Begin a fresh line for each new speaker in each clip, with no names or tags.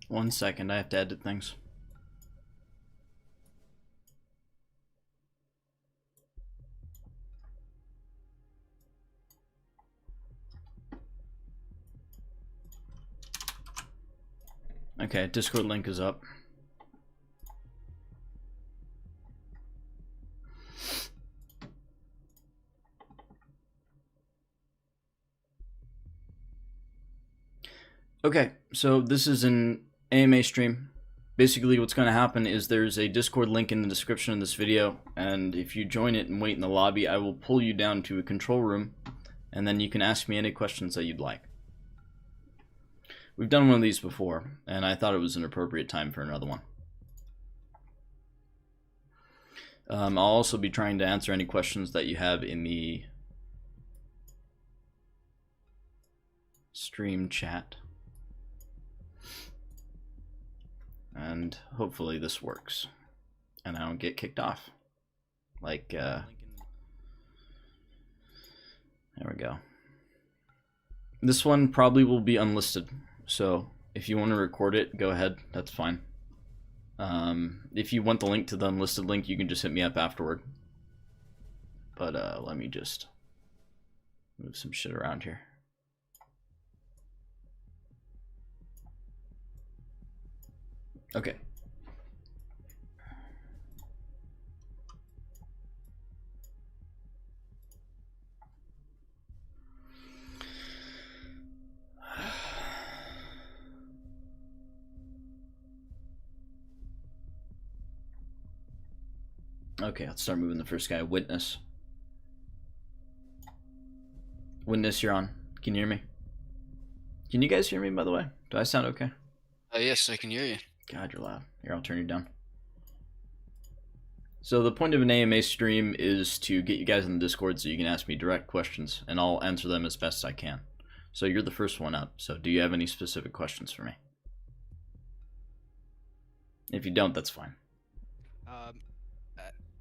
1 second, I have to edit things. Okay, Discord link is up. Okay, so this is an AMA stream. Basically what's going to happen is there's a Discord link in the description of this video, and if you join it and wait in the lobby, I will pull you down to a control room, and then you can ask me any questions that you'd like. We've done one of these before, and I thought it was an appropriate time for another one. I'll also be trying to answer any questions that you have in the stream chat. And hopefully this works and I don't get kicked off. Like, there we go. This one probably will be unlisted, so if you want to record it, go ahead, that's fine. If you want the link to the unlisted link, you can just hit me up afterward. But let me just move some shit around here. Okay. Okay, let's start moving the first guy. Witness. Witness, you're on. Can you hear me? Can you guys hear me, by the way? Do I sound okay?
Yes, I can hear you.
God, you're loud. Here, I'll turn you down. So the point of an AMA stream is to get you guys in the Discord so you can ask me direct questions, and I'll answer them as best I can. So you're the first one up, so do you have any specific questions for me? If you don't, that's fine.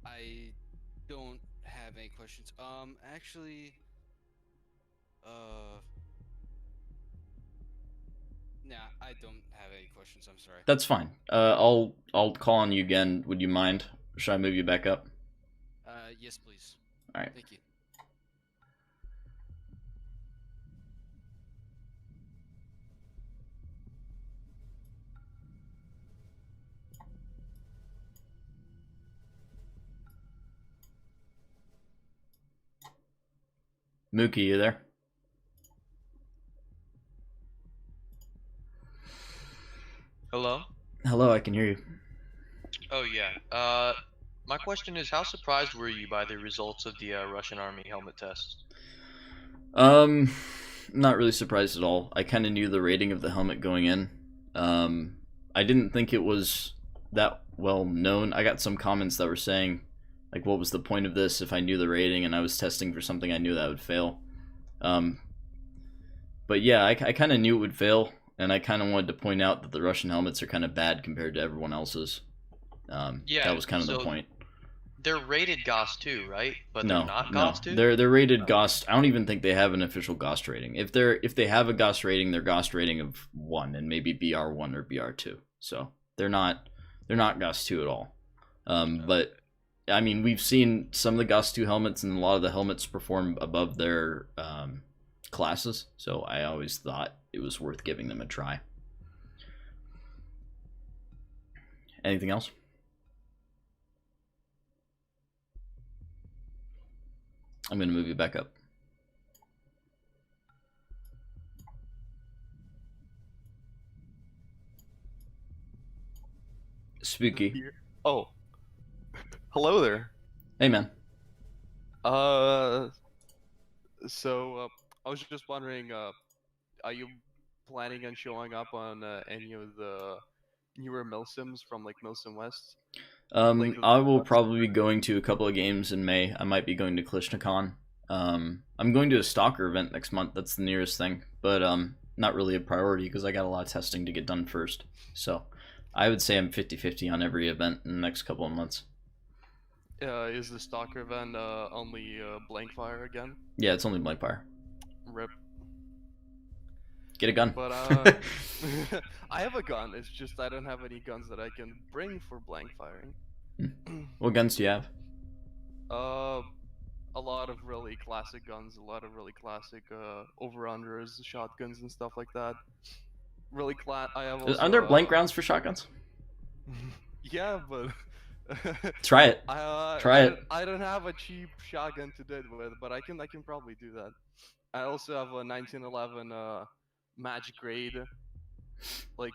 I don't have any questions. Actually, nah, I don't have any questions. I'm sorry.
That's fine. I'll call on you again. Would you mind? Should I move you back up?
Yes, please.
All right.
Thank you.
Mookie, you there?
Hello?
Hello, I can hear you.
Oh yeah. My question is, how surprised were you by the results of the Russian Army helmet test?
Not really surprised at all. I kind of knew the rating of the helmet going in. I didn't think it was that well known. I got some comments that were saying, like, what was the point of this if I knew the rating and I was testing for something I knew that would fail. But yeah, I kind of knew it would fail, and I kind of wanted to point out that the Russian helmets are kind of bad compared to everyone else's.
Yeah,
that was kind of the
so
point.
They're rated GOST 2, right? But
No,
they're not
no,
GOST 2?
they're rated GOST. I don't even think they have an official GOST rating. If they have a GOST rating, they're GOST rating of 1 and maybe BR1 or BR2. So they're not GOST 2 at all. But I mean, we've seen some of the GOST 2 helmets, and a lot of the helmets perform above their classes. So I always thought it was worth giving them a try. Anything else? I'm going to move you back up. Spooky.
Oh. Hello there.
Hey, man.
So, I was just wondering, are you planning on showing up on any of the newer milsims from, like, Milsim West?
I will probably be going to a couple of games in May. I might be going to Klishnikon. I'm going to a Stalker event next month. That's the nearest thing, but not really a priority because I got a lot of testing to get done first. So I would say I'm 50-50 on every event in the next couple of months.
Is the Stalker event only blank fire again?
Yeah, it's only blank fire.
Rip.
Get a gun.
But I have a gun. It's just I don't have any guns that I can bring for blank firing.
What guns do you have?
A lot of really classic guns, a lot of really classic over-unders, shotguns and stuff like that. Really I have also,
Aren't there blank rounds for shotguns?
Yeah, but
Try it. Try it.
I don't have a cheap shotgun to do it with, but I can probably do that. I also have a 1911 Magic Grade, like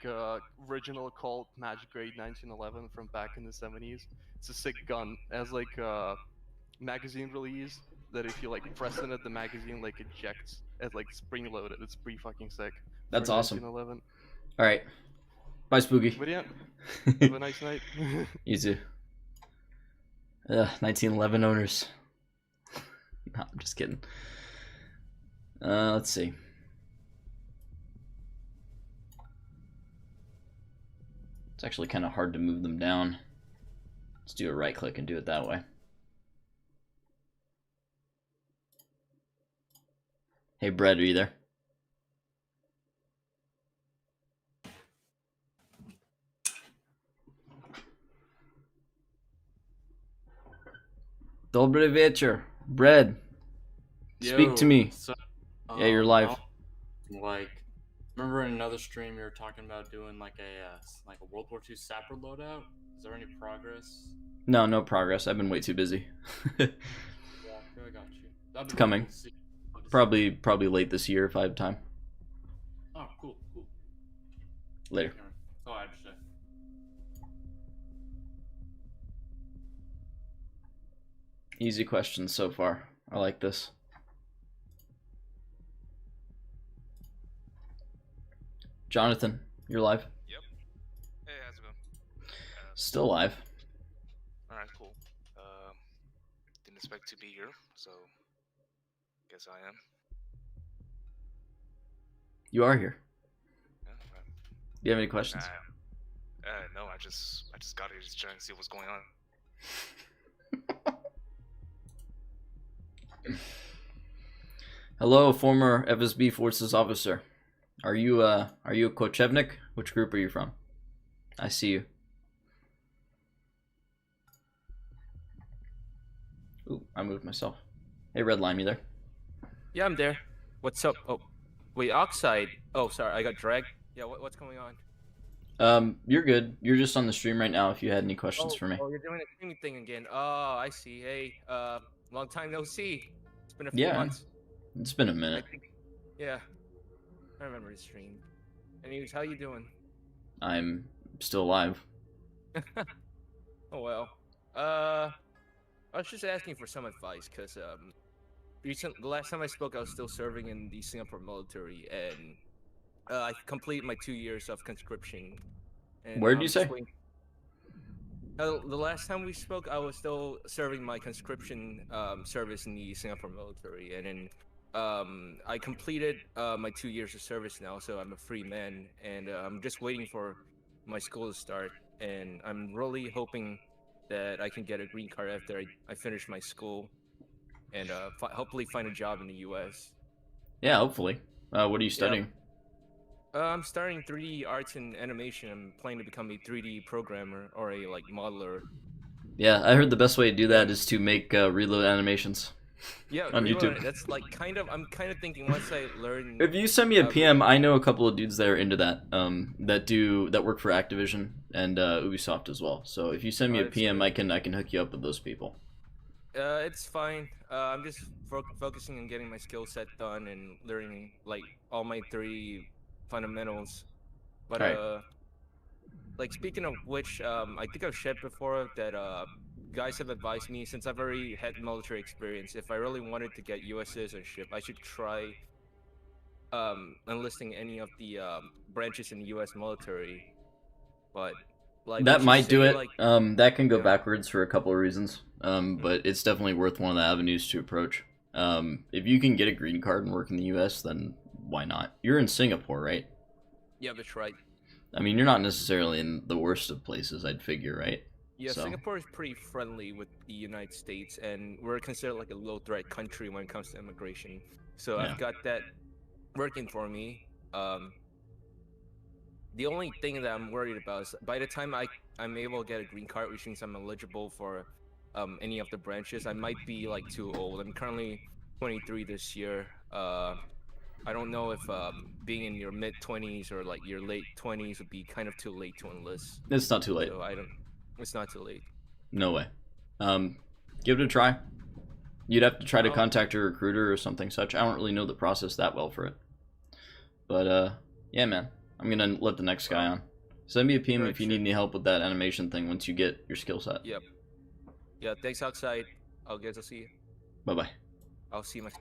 original Colt Magic Grade 1911 from back in the 70s. It's a sick gun. It has like magazine release that if you like press in it, the magazine like ejects. It's like spring loaded. It's pretty fucking sick.
That's awesome.
1911.
All right. Bye, Spooky.
But yeah, have a nice night.
You too. 1911 owners. No, I'm just kidding. Let's see. It's actually kind of hard to move them down. Let's do a right click and do it that way. Hey, Brett, are you there? Dobry wieczór. Bread. Speak to me.
So,
Yeah, you're live.
Like, remember in another stream you were talking about doing like a World War II sapper loadout? Is there any progress?
No, no progress. I've been way too busy.
Yeah, I got you. That'd be
Coming.
cool to see.
Probably late this year if I have time.
Oh, cool.
Later.
Oh, I understand.
Easy questions so far. I like this. Jonathan, you're live.
Yep. Hey, how's it going?
Still live.
Alright, cool. Didn't expect to be here, so guess I am.
You are here.
Yeah,
Do you have any questions?
no, I just got here just trying to see what's going on.
Hello, former FSB Forces officer. Are you a Kochevnik? Which group are you from? I see you. Ooh, I moved myself. Hey, Red Lime, you there?
Yeah, I'm there. What's up? Oh, wait, Oxide. Oh, sorry, I got dragged. Yeah, what's going on?
You're good. You're just on the stream right now if you had any questions for me.
Oh, you're doing a streaming thing again. Oh, I see. Hey, long time no see. It's been a few
Yeah.
months.
It's been a
I
minute.
think. Yeah, I remember the stream. Anyways, how you doing?
I'm still alive.
Oh well. I was just asking for some advice because the last time I spoke, I was still serving in the Singapore military, and I completed my 2 years of conscription. And
Where did you
I'm just
say?
waiting- the last time we spoke, I was still serving my conscription service in the Singapore military, and then I completed my 2 years of service now, so I'm a free man, and I'm just waiting for my school to start, and I'm really hoping that I can get a green card after I finish my school, and hopefully find a job in the U.S.
Yeah, hopefully. What are you studying?
I'm starting 3D arts and animation. I'm planning to become a 3D programmer or a modeler.
Yeah, I heard the best way to do that is to make reload animations.
Yeah,
On
you know,
YouTube.
that's I'm kind of thinking once I learn.
If you send me a PM, I know a couple of dudes that are into that. That work for Activision and Ubisoft as well. So if you send me a
That's
PM,
great.
I can hook you up with those people.
It's fine. I'm just focusing on getting my skill set done and learning all my 3D fundamentals. But
Right.
speaking of which, I think I've shared before that guys have advised me, since I've already had military experience, if I really wanted to get U.S. citizenship, I should try enlisting any of the branches in the U.S. military. But
That
let's
might
just
do
say,
it. That can go
yeah.
backwards for a couple of reasons. But it's definitely worth one of the avenues to approach. If you can get a green card and work in the U.S., then why not? You're in Singapore, right?
Yeah, that's right.
I mean, you're not necessarily in the worst of places, I'd figure, right?
Yeah,
So-
Singapore is pretty friendly with the United States, and we're considered a low-threat country when it comes to immigration. So
Yeah.
I've got that working for me. The only thing that I'm worried about is by the time I'm able to get a green card, which means I'm eligible for any of the branches, I might be like too old. I'm currently 23 this year. I don't know if being in your mid 20s or like your late 20s would be kind of too late to enlist.
It's not too late.
So I don't. It's not too late.
No way. Give it a try. You'd have to try to
Oh.
contact a recruiter or something such. I don't really know the process that well for it. But yeah, man. I'm gonna let the next guy on. Send me a PM
Right,
if you
sure.
need any help with that animation thing once you get your skill set.
Yep. Yeah. Thanks, Oxide. I'll get to see you.
Bye bye.
I'll see my.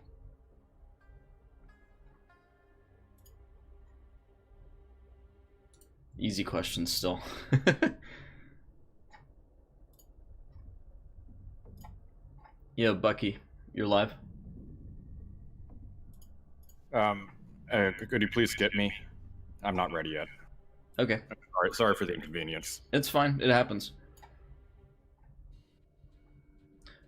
Easy questions still. Yeah, Bucky, you're live.
Could you please get me? I'm not ready yet.
Okay,
Sorry for the inconvenience.
it's fine. It happens.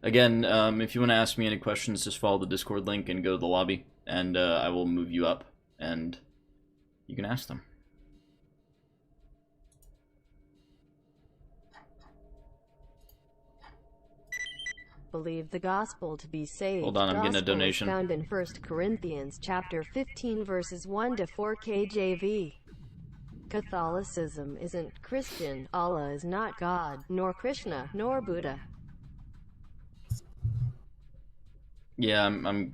Again, if you want to ask me any questions, just follow the Discord link and go to the lobby, and I will move you up, and you can ask them.
Believe the gospel to be saved.
Hold on, I'm getting a
Gospel is
donation.
found in 1 Corinthians chapter 15 verses 1 to 4 KJV. Catholicism isn't Christian. Allah is not God, nor Krishna, nor Buddha.
Yeah, I'm...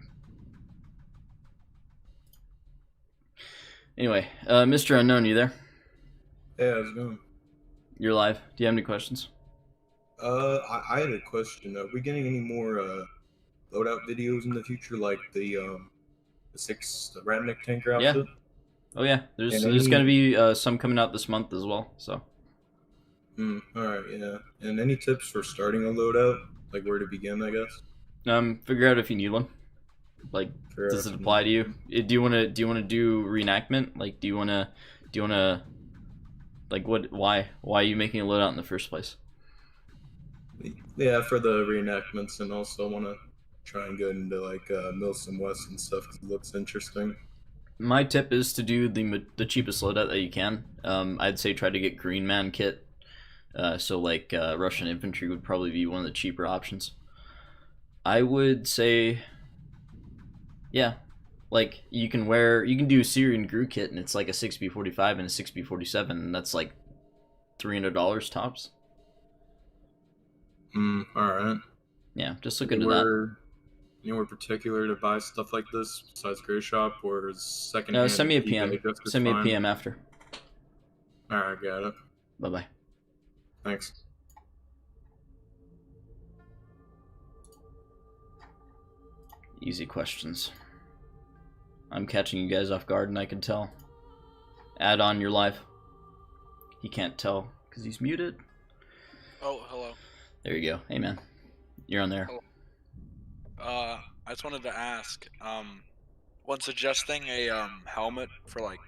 Anyway, Mr. Unknown, you there?
Hey, how's it going?
You're live. Do you have any questions?
I had a question. Are we getting any more loadout videos in the future, like the Ramnik tanker
Yeah.
outfit?
Oh yeah, there's
And
there's
any-
gonna be some coming out this month as well. So
All right, yeah. And any tips for starting a loadout, like where to begin, I guess.
figure out if you need one. Like, does it apply to you? Do you wanna do reenactment? Like, do you wanna like why are you making a loadout in the first place?
Yeah, for the reenactments, and also want to try and get into like Milsim West and stuff 'cause it looks interesting.
My tip is to do the cheapest loadout that you can. I'd say try to get Green Man kit. So like Russian infantry would probably be one of the cheaper options. I would say, yeah, like you can do Syrian Gru kit and it's like a 6B45 and a 6B47 and that's like $300 tops.
All right.
Yeah, just look into that.
Anywhere particular to buy stuff like this besides Gray Shop, or is second?
Send me a PM. Send me a PM after.
All right, got it.
Bye bye.
Thanks.
Easy questions. I'm catching you guys off guard, and I can tell. Add on your live. He can't tell because he's muted.
Oh, hello.
There you go. Hey man, you're on there.
I just wanted to ask, when suggesting a helmet for like,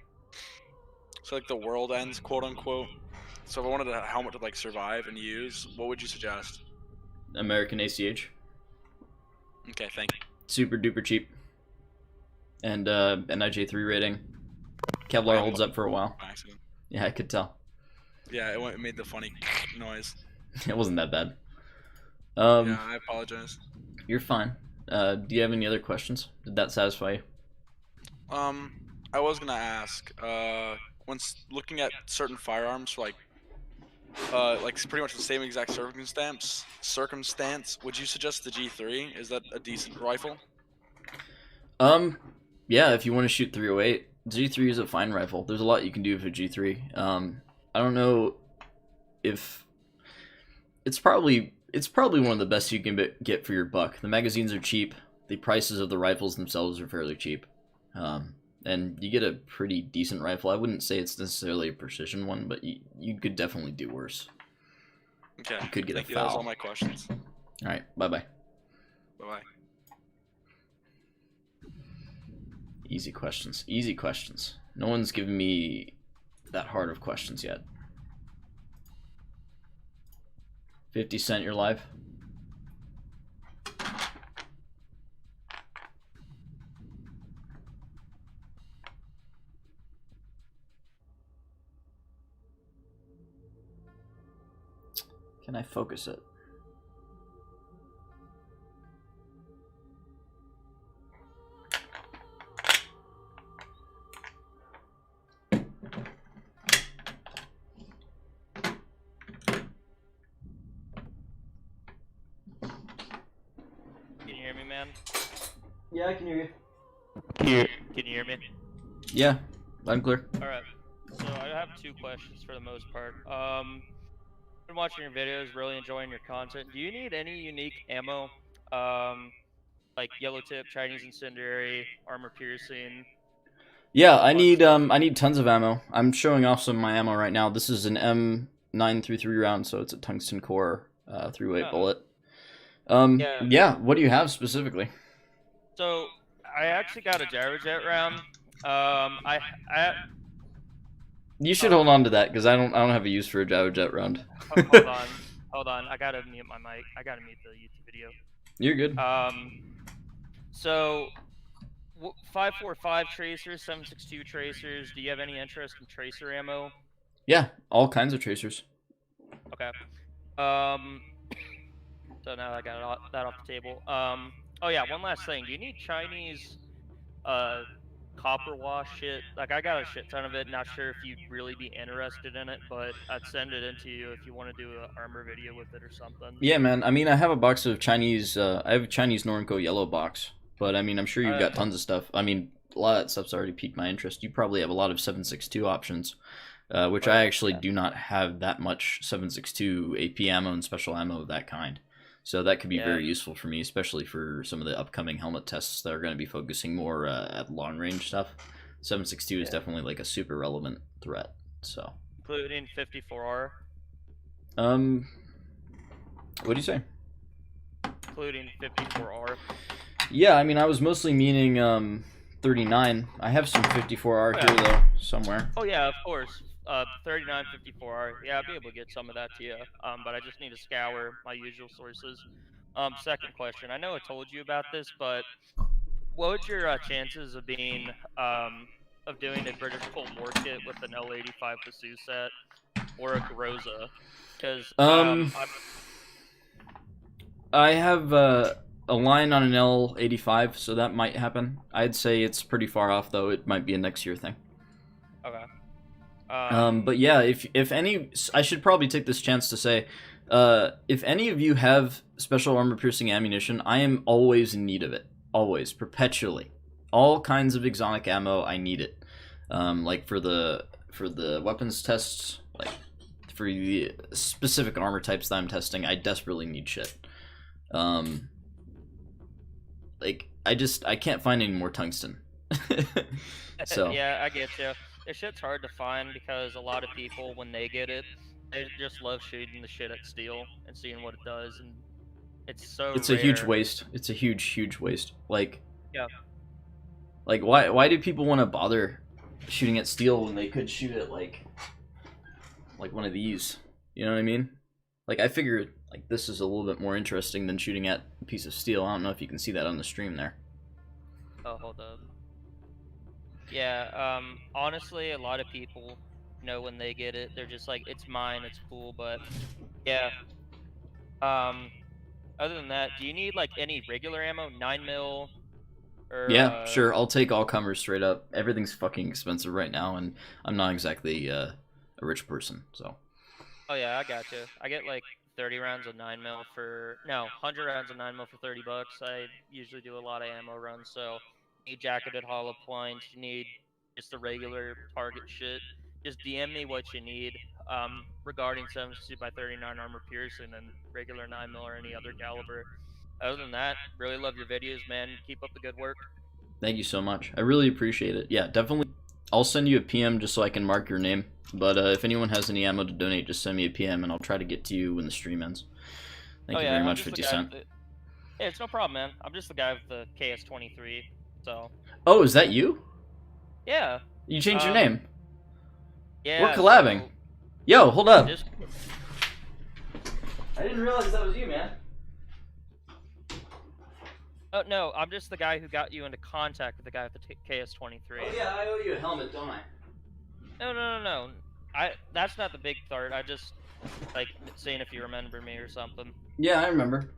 so like the world ends, quote unquote. So if I wanted a helmet to like survive and use, what would you suggest?
American ACH.
Okay, thank you.
Super duper cheap. And NIJ3 rating. Kevlar holds up for a while.
Accident.
Yeah, I could tell.
Yeah, it made the funny noise.
It wasn't that bad.
Yeah, I apologize.
You're fine. Do you have any other questions? Did that satisfy you?
I was gonna ask, when looking at certain firearms, like pretty much the same exact circumstance, would you suggest the G3? Is that a decent rifle?
Yeah, if you want to shoot 308, G3 is a fine rifle. There's a lot you can do with a G3. I don't know if it's probably one of the best you can get for your buck. The magazines are cheap. The prices of the rifles themselves are fairly cheap. And you get a pretty decent rifle. I wouldn't say it's necessarily a precision one, but you could definitely do worse.
Okay.
You could get
Thank
a
you. That was
foul.
all my questions.
All right, bye-bye.
Bye-bye.
Easy questions. Easy questions. No one's given me that hard of questions yet. 50 Cent, you're live. Can I focus it?
Can you hear me, man?
Yeah, I can hear you.
Can you hear me?
Yeah, I'm clear.
Alright. So I have two questions for the most part. Been watching your videos, really enjoying your content. Do you need any unique ammo? Like yellow tip, Chinese incendiary, armor piercing?
Yeah, I need tons of ammo. I'm showing off some of my ammo right now. This is an M933 round, so it's a tungsten core 3-way bullet. Yeah, what do you have specifically?
So I actually got a Gyrojet round. I
You should hold on to that because I don't have a use for a Gyrojet round.
hold on. I gotta mute my mic. I gotta mute the YouTube video.
You're good.
So 545 tracers, 762 tracers. Do you have any interest in tracer ammo?
Yeah, all kinds of tracers.
Okay. So now I got that off the table. Oh yeah, one last thing. Do you need Chinese copper wash shit? Like I got a shit ton of it. Not sure if you'd really be interested in it, but I'd send it into you if you want to do an armor video with it or something.
Yeah, man. I mean, I have a box of Chinese. I have a Chinese Norco yellow box, but I mean, I'm sure you've got tons of stuff. I mean, a lot of that stuff's already piqued my interest. You probably have a lot of 7.62 options, which I actually do not have that much 7.62 AP ammo and special ammo of that kind. So that could be very useful for me, especially for some of the upcoming helmet tests that are going to be focusing more at long range stuff. 7.62 is definitely like a super relevant threat. So
including 54R.
What do you say?
Including 54R.
Yeah, I mean, I was mostly meaning 39. I have some 54R here though, somewhere.
Oh yeah, of course. 39, 54R. Yeah, I'll be able to get some of that to you. But I just need to scour my usual sources. Second question. I know I told you about this, but what would your chances of being of doing a British Cold War kit with an L85 Fasu set or a Groza? Because
I have a line on an L85, so that might happen. I'd say it's pretty far off though. It might be a next year thing.
Okay.
But yeah, if any, I should probably take this chance to say, if any of you have special armor piercing ammunition, I am always in need of it. Always, perpetually. All kinds of exotic ammo, I need it. Like for the weapons tests, like for the specific armor types that I'm testing, I desperately need shit. Like I can't find any more tungsten. So
yeah, I get you. This shit's hard to find because a lot of people, when they get it, they just love shooting the shit at steel and seeing what it does, and it's
a
rare.
huge waste. It's a huge waste. Like,
yeah.
Like, why do people want to bother shooting at steel when they could shoot at like one of these? You know what I mean? Like, I figure like this is a little bit more interesting than shooting at a piece of steel. I don't know if you can see that on the stream there.
Oh, hold up. Yeah, honestly, a lot of people know when they get it, they're just like, it's mine, it's cool, but yeah. Other than that, do you need like any regular ammo, 9mm? Or,
yeah, sure. I'll take all comers straight up. Everything's fucking expensive right now, and I'm not exactly a rich person, so.
Oh yeah, I got you. I get like 30 rounds of 9mm for 100 rounds of 9mm for $30. I usually do a lot of ammo runs, so. You need jacketed hollow points, you need just the regular target shit. Just DM me what you need regarding 7.62x39 armor piercing and regular 9mm or any other caliber. Other than that, really love your videos, man. Keep up the good work.
Thank you so much. I really appreciate it. Yeah, definitely. I'll send you a PM just so I can mark your name. But if anyone has any ammo to donate, just send me a PM and I'll try to get to you when the stream ends. Thank you very much, 50 Cent.
Yeah, it's no problem, man. I'm just the guy with the KS23. So.
Oh, is that you?
Yeah.
You changed your name.
Yeah.
We're collabing. So, yo, hold up. I didn't realize that was you, man.
Oh no, I'm just the guy who got you into contact with the guy with the KS23.
Oh yeah, I owe you a helmet, don't I?
No. That's not the big third. I just like seeing if you remember me or something.
Yeah, I remember.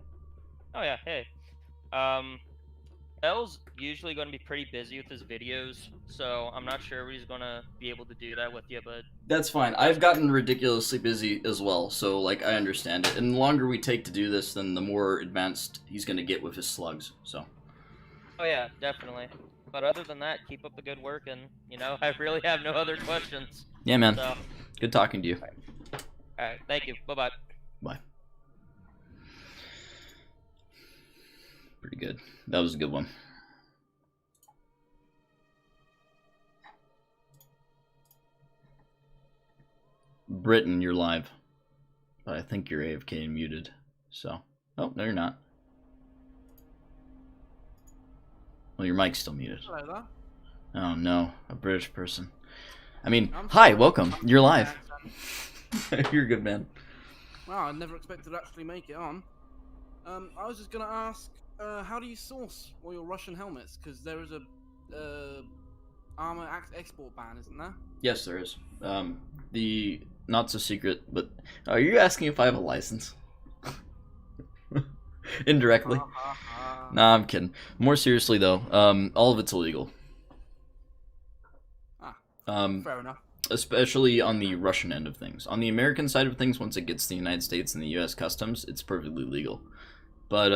Oh yeah, hey. L's usually going to be pretty busy with his videos, so I'm not sure he's going to be able to do that with you, but...
That's fine. I've gotten ridiculously busy as well, so, like, I understand it. And the longer we take to do this, then the more advanced he's going to get with his slugs, so...
Oh yeah, definitely. But other than that, keep up the good work, and, you know, I really have no other questions.
Yeah, man.
So...
Good talking to you.
Alright, thank you. Bye-bye.
Bye. Pretty good. That was a good one. Britain, you're live. But I think you're AFK and muted. So. Oh, no, you're not. Well, your mic's still muted.
Hello there.
Oh, no. A British person. I mean, hi, welcome. You're live. You're a good man.
Wow, I never expected to actually make it on. I was just gonna ask, how do you source all your Russian helmets? Because there is a armor export ban, isn't there?
Yes, there is. The not so secret, but are you asking if I have a license? Indirectly. Nah, I'm kidding. More seriously though, all of it's illegal.
Fair enough.
Especially on the Russian end of things. On the American side of things, once it gets to the United States and the U.S. Customs, it's perfectly legal. But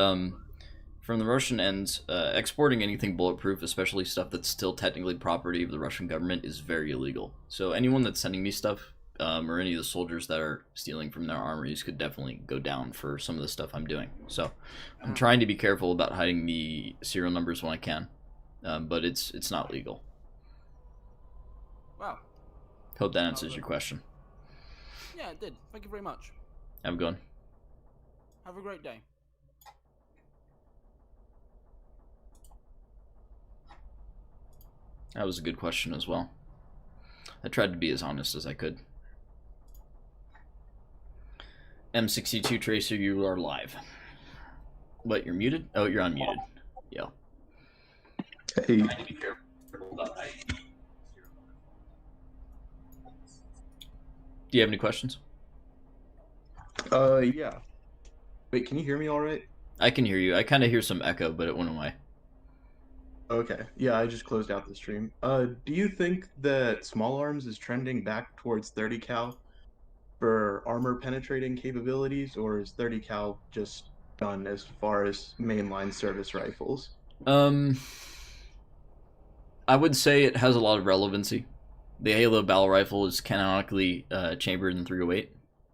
from the Russian end, exporting anything bulletproof, especially stuff that's still technically property of the Russian government, is very illegal. So anyone that's sending me stuff, or any of the soldiers that are stealing from their armories, could definitely go down for some of the stuff I'm doing. So I'm trying to be careful about hiding the serial numbers when I can, but it's not legal.
Wow.
Hope that answers your question.
Yeah, it did. Thank you very much.
Have a good one.
Have a great day.
That was a good question as well. I tried to be as honest as I could. M62 Tracer, you are live. What, you're muted? Oh, you're unmuted. Yo.
Hey.
Do you have any questions?
Yeah. Wait, can you hear me all right?
I can hear you. I kind of hear some echo, but it went away.
Okay. Yeah, I just closed out the stream. Do you think that small arms is trending back towards 30 cal for armor penetrating capabilities, or is 30 cal just done as far as mainline service rifles?
I would say it has a lot of relevancy. The Halo Battle Rifle is canonically chambered in 308,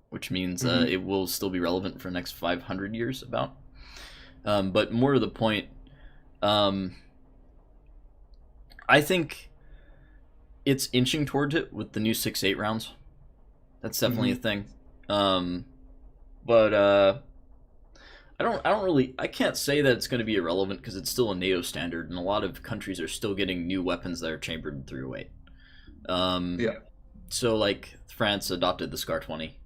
which means it will still be relevant for the next 500 years, about. But more to the point, I think it's inching towards it with the new 6.8 rounds. That's definitely a thing. But I can't say that it's going to be irrelevant because it's still a NATO standard, and a lot of countries are still getting new weapons that are chambered in 308.
Yeah.
So like France adopted the Scar 20,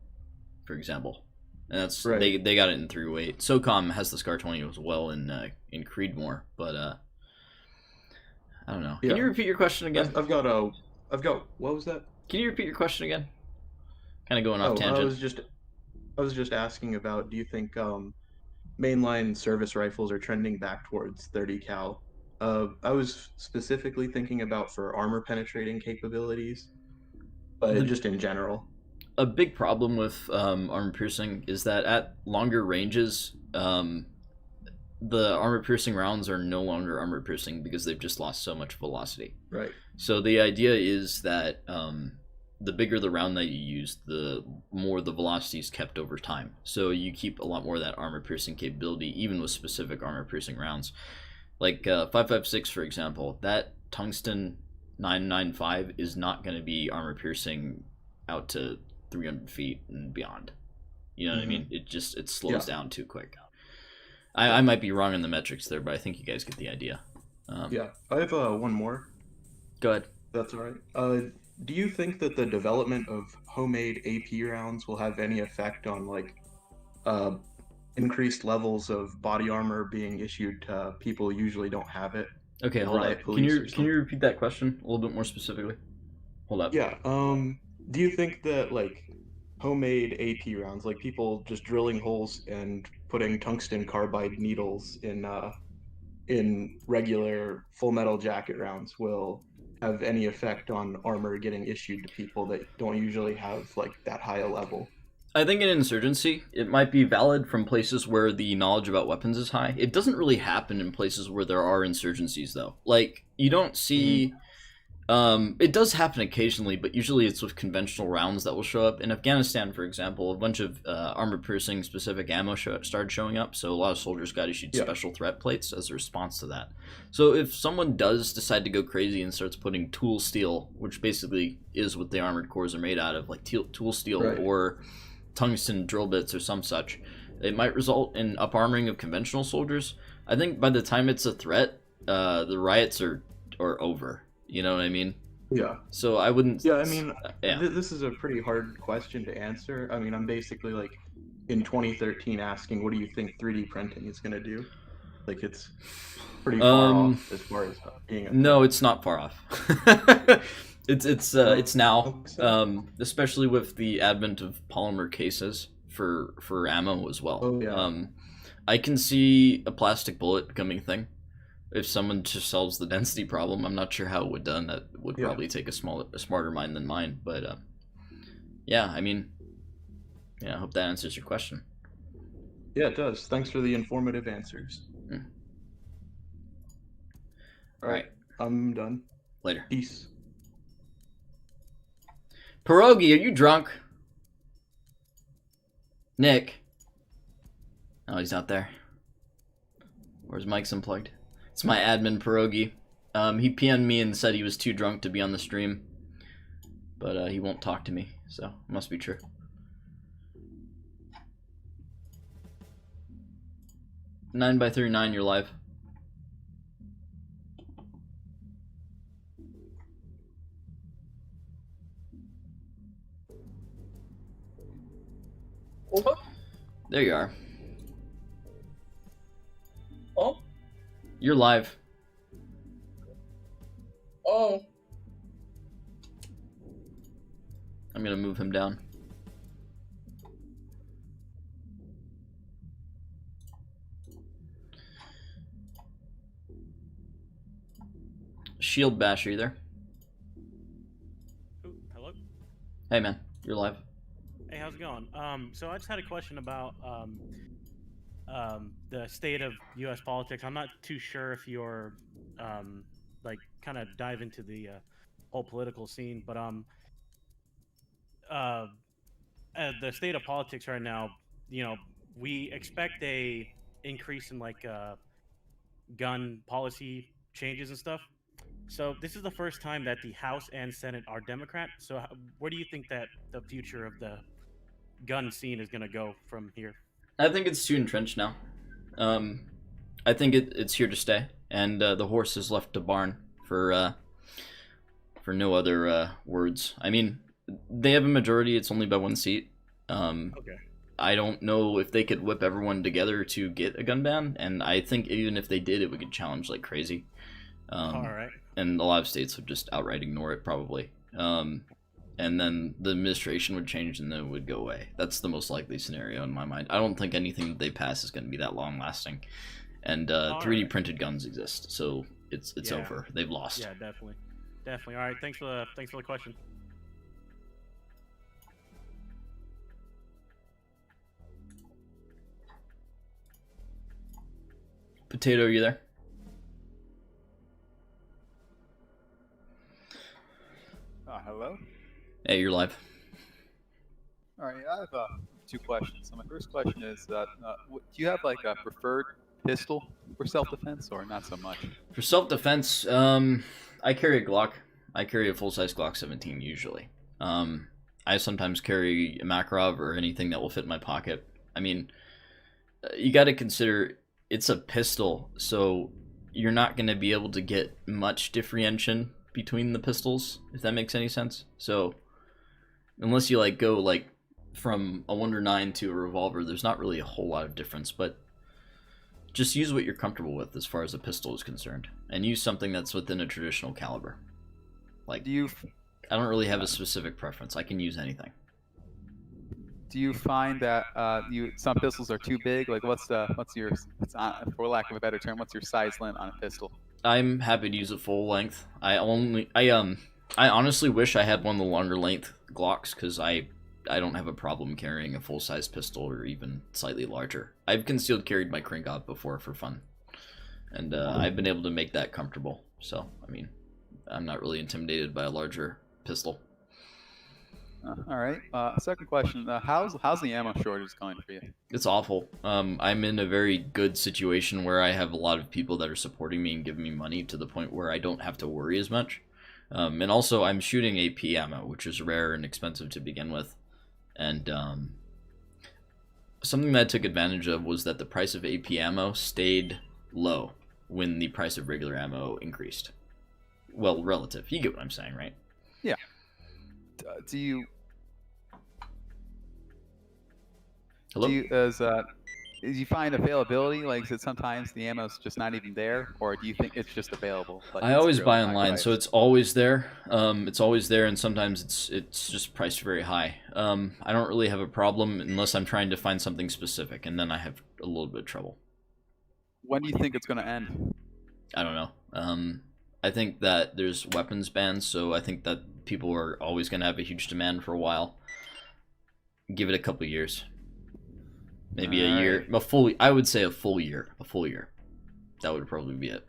for example, and that's
right.
they got it in 308. SOCOM has the Scar 20 as well in Creedmoor, but I don't know. Can you repeat your question again?
I've got what was that?
Can you repeat your question again? Kind of going off tangent.
I was just asking about, do you think mainline service rifles are trending back towards 30 cal? I was specifically thinking about for armor penetrating capabilities, but just in general.
A big problem with armor piercing is that at longer ranges, the armor piercing rounds are no longer armor piercing because they've just lost so much velocity.
Right.
So the idea is that the bigger the round that you use, the more the velocity is kept over time. So you keep a lot more of that armor piercing capability, even with specific armor piercing rounds. Like 5.56, for example, that tungsten 995 is not going to be armor piercing out to 300 feet and beyond. You know what I mean? It slows down too quick. I might be wrong in the metrics there, but I think you guys get the idea.
Yeah, I have one more.
Go ahead.
That's all right. Do you think that the development of homemade AP rounds will have any effect on like increased levels of body armor being issued to people who usually don't have it?
Okay, hold up. Can you repeat that question a little bit more specifically? Hold up.
Yeah. Do you think that like homemade AP rounds, like people just drilling holes and putting tungsten carbide needles in regular full metal jacket rounds will have any effect on armor getting issued to people that don't usually have like that high a level.
I think in insurgency, it might be valid from places where the knowledge about weapons is high. It doesn't really happen in places where there are insurgencies, though. Like, you don't see. It does happen occasionally, but usually it's with conventional rounds that will show up. In Afghanistan, for example, a bunch of armor-piercing specific ammo started showing up, so a lot of soldiers got issued special threat plates as a response to that. So if someone does decide to go crazy and starts putting tool steel, which basically is what the armored cores are made out of, like tool steel or tungsten drill bits or some such, it might result in up-armoring of conventional soldiers. I think by the time it's a threat, the riots are over. You know what I mean?
Yeah.
So I wouldn't.
Yeah, I mean, this is a pretty hard question to answer. I mean, I'm basically like in 2013 asking, what do you think 3D printing is going to do? Like, it's pretty far off as far as being a
No, it's not far off. It's now, especially with the advent of polymer cases for ammo as well.
Oh, yeah.
I can see a plastic bullet becoming a thing. If someone just solves the density problem, I'm not sure how it would done. That would probably take a smarter mind than mine. But yeah, I mean, yeah, I hope that answers your question.
Yeah, it does. Thanks for the informative answers. All right, I'm done.
Later.
Peace.
Pierogi, are you drunk? Nick. Oh, he's out there. Where's Mike's unplugged? It's my admin Pierogi. He PM'd me and said he was too drunk to be on the stream. But he won't talk to me, so it must be true. Nine by 39, you're live. There you are.
Oh?
You're live.
Oh.
I'm gonna move him down. Shield Bash, are you there?
Ooh, hello?
Hey man, you're live.
Hey, how's it going? So I just had a question about the state of U.S. politics. I'm not too sure if you're like kind of dive into the whole political scene, but the state of politics right now, you know, we expect a increase in like gun policy changes and stuff. So this is the first time that the House and Senate are Democrat. So where do you think that the future of the gun scene is going to go from here?
I think it's too entrenched now. I think it's here to stay, and the horse is left to barn for no other words. I mean, they have a majority. It's only by one seat.
Okay.
I don't know if they could whip everyone together to get a gun ban, and I think even if they did, it would get challenged like crazy.
All right.
And a lot of states would just outright ignore it, probably. And then the administration would change and then it would go away. That's the most likely scenario in my mind. I don't think anything that they pass is going to be that long lasting. And 3D printed guns exist, so it's over. They've lost.
Yeah, definitely. All right, thanks for the question.
Potato, are you there?
Hello?
Hey, you're live.
All right, I have two questions. So my first question is that do you have like a preferred pistol for self-defense or not so much?
For self-defense, I carry a Glock. I carry a full-size Glock 17 usually. I sometimes carry a Makarov or anything that will fit in my pocket. I mean, you got to consider it's a pistol, so you're not going to be able to get much differentiation between the pistols, if that makes any sense. So unless you like go like from a Wonder 9 to a revolver, there's not really a whole lot of difference, but just use what you're comfortable with as far as a pistol is concerned, and use something that's within a traditional caliber. Like, I don't really have a specific preference. I can use anything.
do you find that some pistols are too big? Like, what's your for lack of a better term, what's your size limit on a pistol?
I'm happy to use a full length. I honestly wish I had one of the longer length Glocks, because I don't have a problem carrying a full size pistol or even slightly larger. I've concealed carried my Krinkov before for fun, and I've been able to make that comfortable. So I mean, I'm not really intimidated by a larger pistol.
All right. Second question: how's the ammo shortage going for you?
It's awful. I'm in a very good situation where I have a lot of people that are supporting me and giving me money to the point where I don't have to worry as much. And also, I'm shooting AP ammo, which is rare and expensive to begin with. And something that I took advantage of was that the price of AP ammo stayed low when the price of regular ammo increased. Well, relative. You get what I'm saying, right?
Yeah. Do you find availability? Like, is it sometimes the ammo's just not even there, or do you think it's just available? But
I always buy online, so it's always there. It's always there, and sometimes it's just priced very high. I don't really have a problem unless I'm trying to find something specific, and then I have a little bit of trouble.
When do you think it's going to end?
I don't know. I think that there's weapons bans, so I think that people are always going to have a huge demand for a while. Give it a couple years. Maybe a year. I would say a full year. A full year. That would probably be it.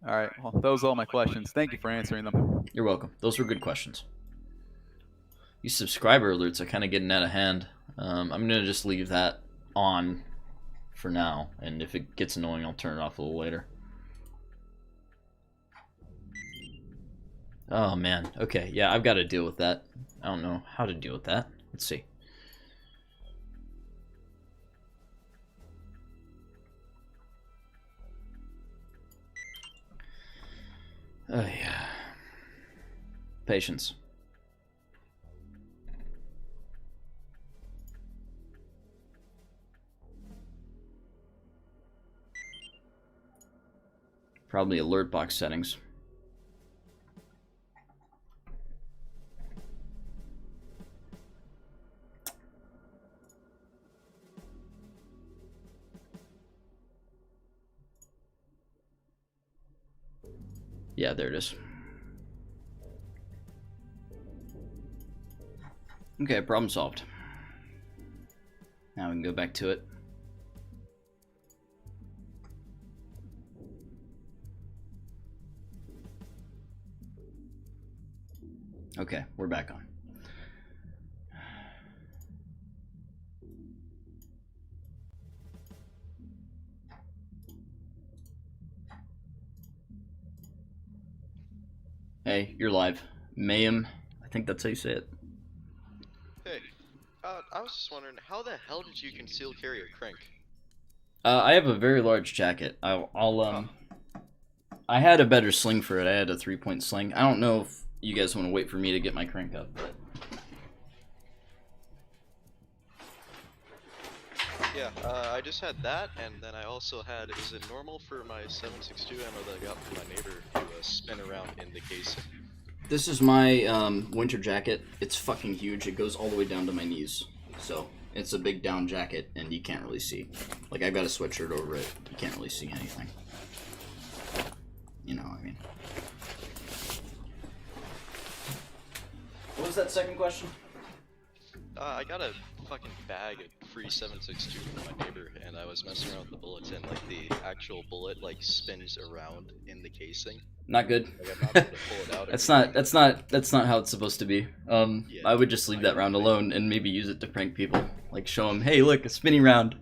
All right. Well, those are all my questions. Thank you for answering them.
You're welcome. Those were good questions. These subscriber alerts are kind of getting out of hand. I'm going to just leave that on for now, and if it gets annoying, I'll turn it off a little later. Oh man, okay, yeah, I've got to deal with that. I don't know how to deal with that. Let's see. Oh yeah. Patience. Probably alert box settings. Yeah, there it is. Okay, problem solved. Now we can go back to it. Okay, we're back on. Hey, you're live. Mayhem, I think that's how you say it.
Hey, I was just wondering, how the hell did you conceal carry a crank?
I have a very large jacket. I had a better sling for it. I had a 3-point sling. I don't know if you guys want to wait for me to get my crank up, but...
Yeah, I just had that, and then I also had, is it normal for my 7.62 ammo that I got from my neighbor to spin around in the casing?
This is my winter jacket. It's fucking huge. It goes all the way down to my knees. So, it's a big down jacket, and you can't really see. Like, I've got a sweatshirt over it. You can't really see anything. You know what I mean. What was that second question?
I got a fucking bag of free 7.62 from my neighbor, and I was messing around with the bullets, and like the actual bullet like spins around in the casing.
Not good.
Like, I'm not able to pull it out.
That's not how it's supposed to be. Yeah, I would just leave that round alone and maybe use it to prank people. Like show them, hey, look, a spinning round.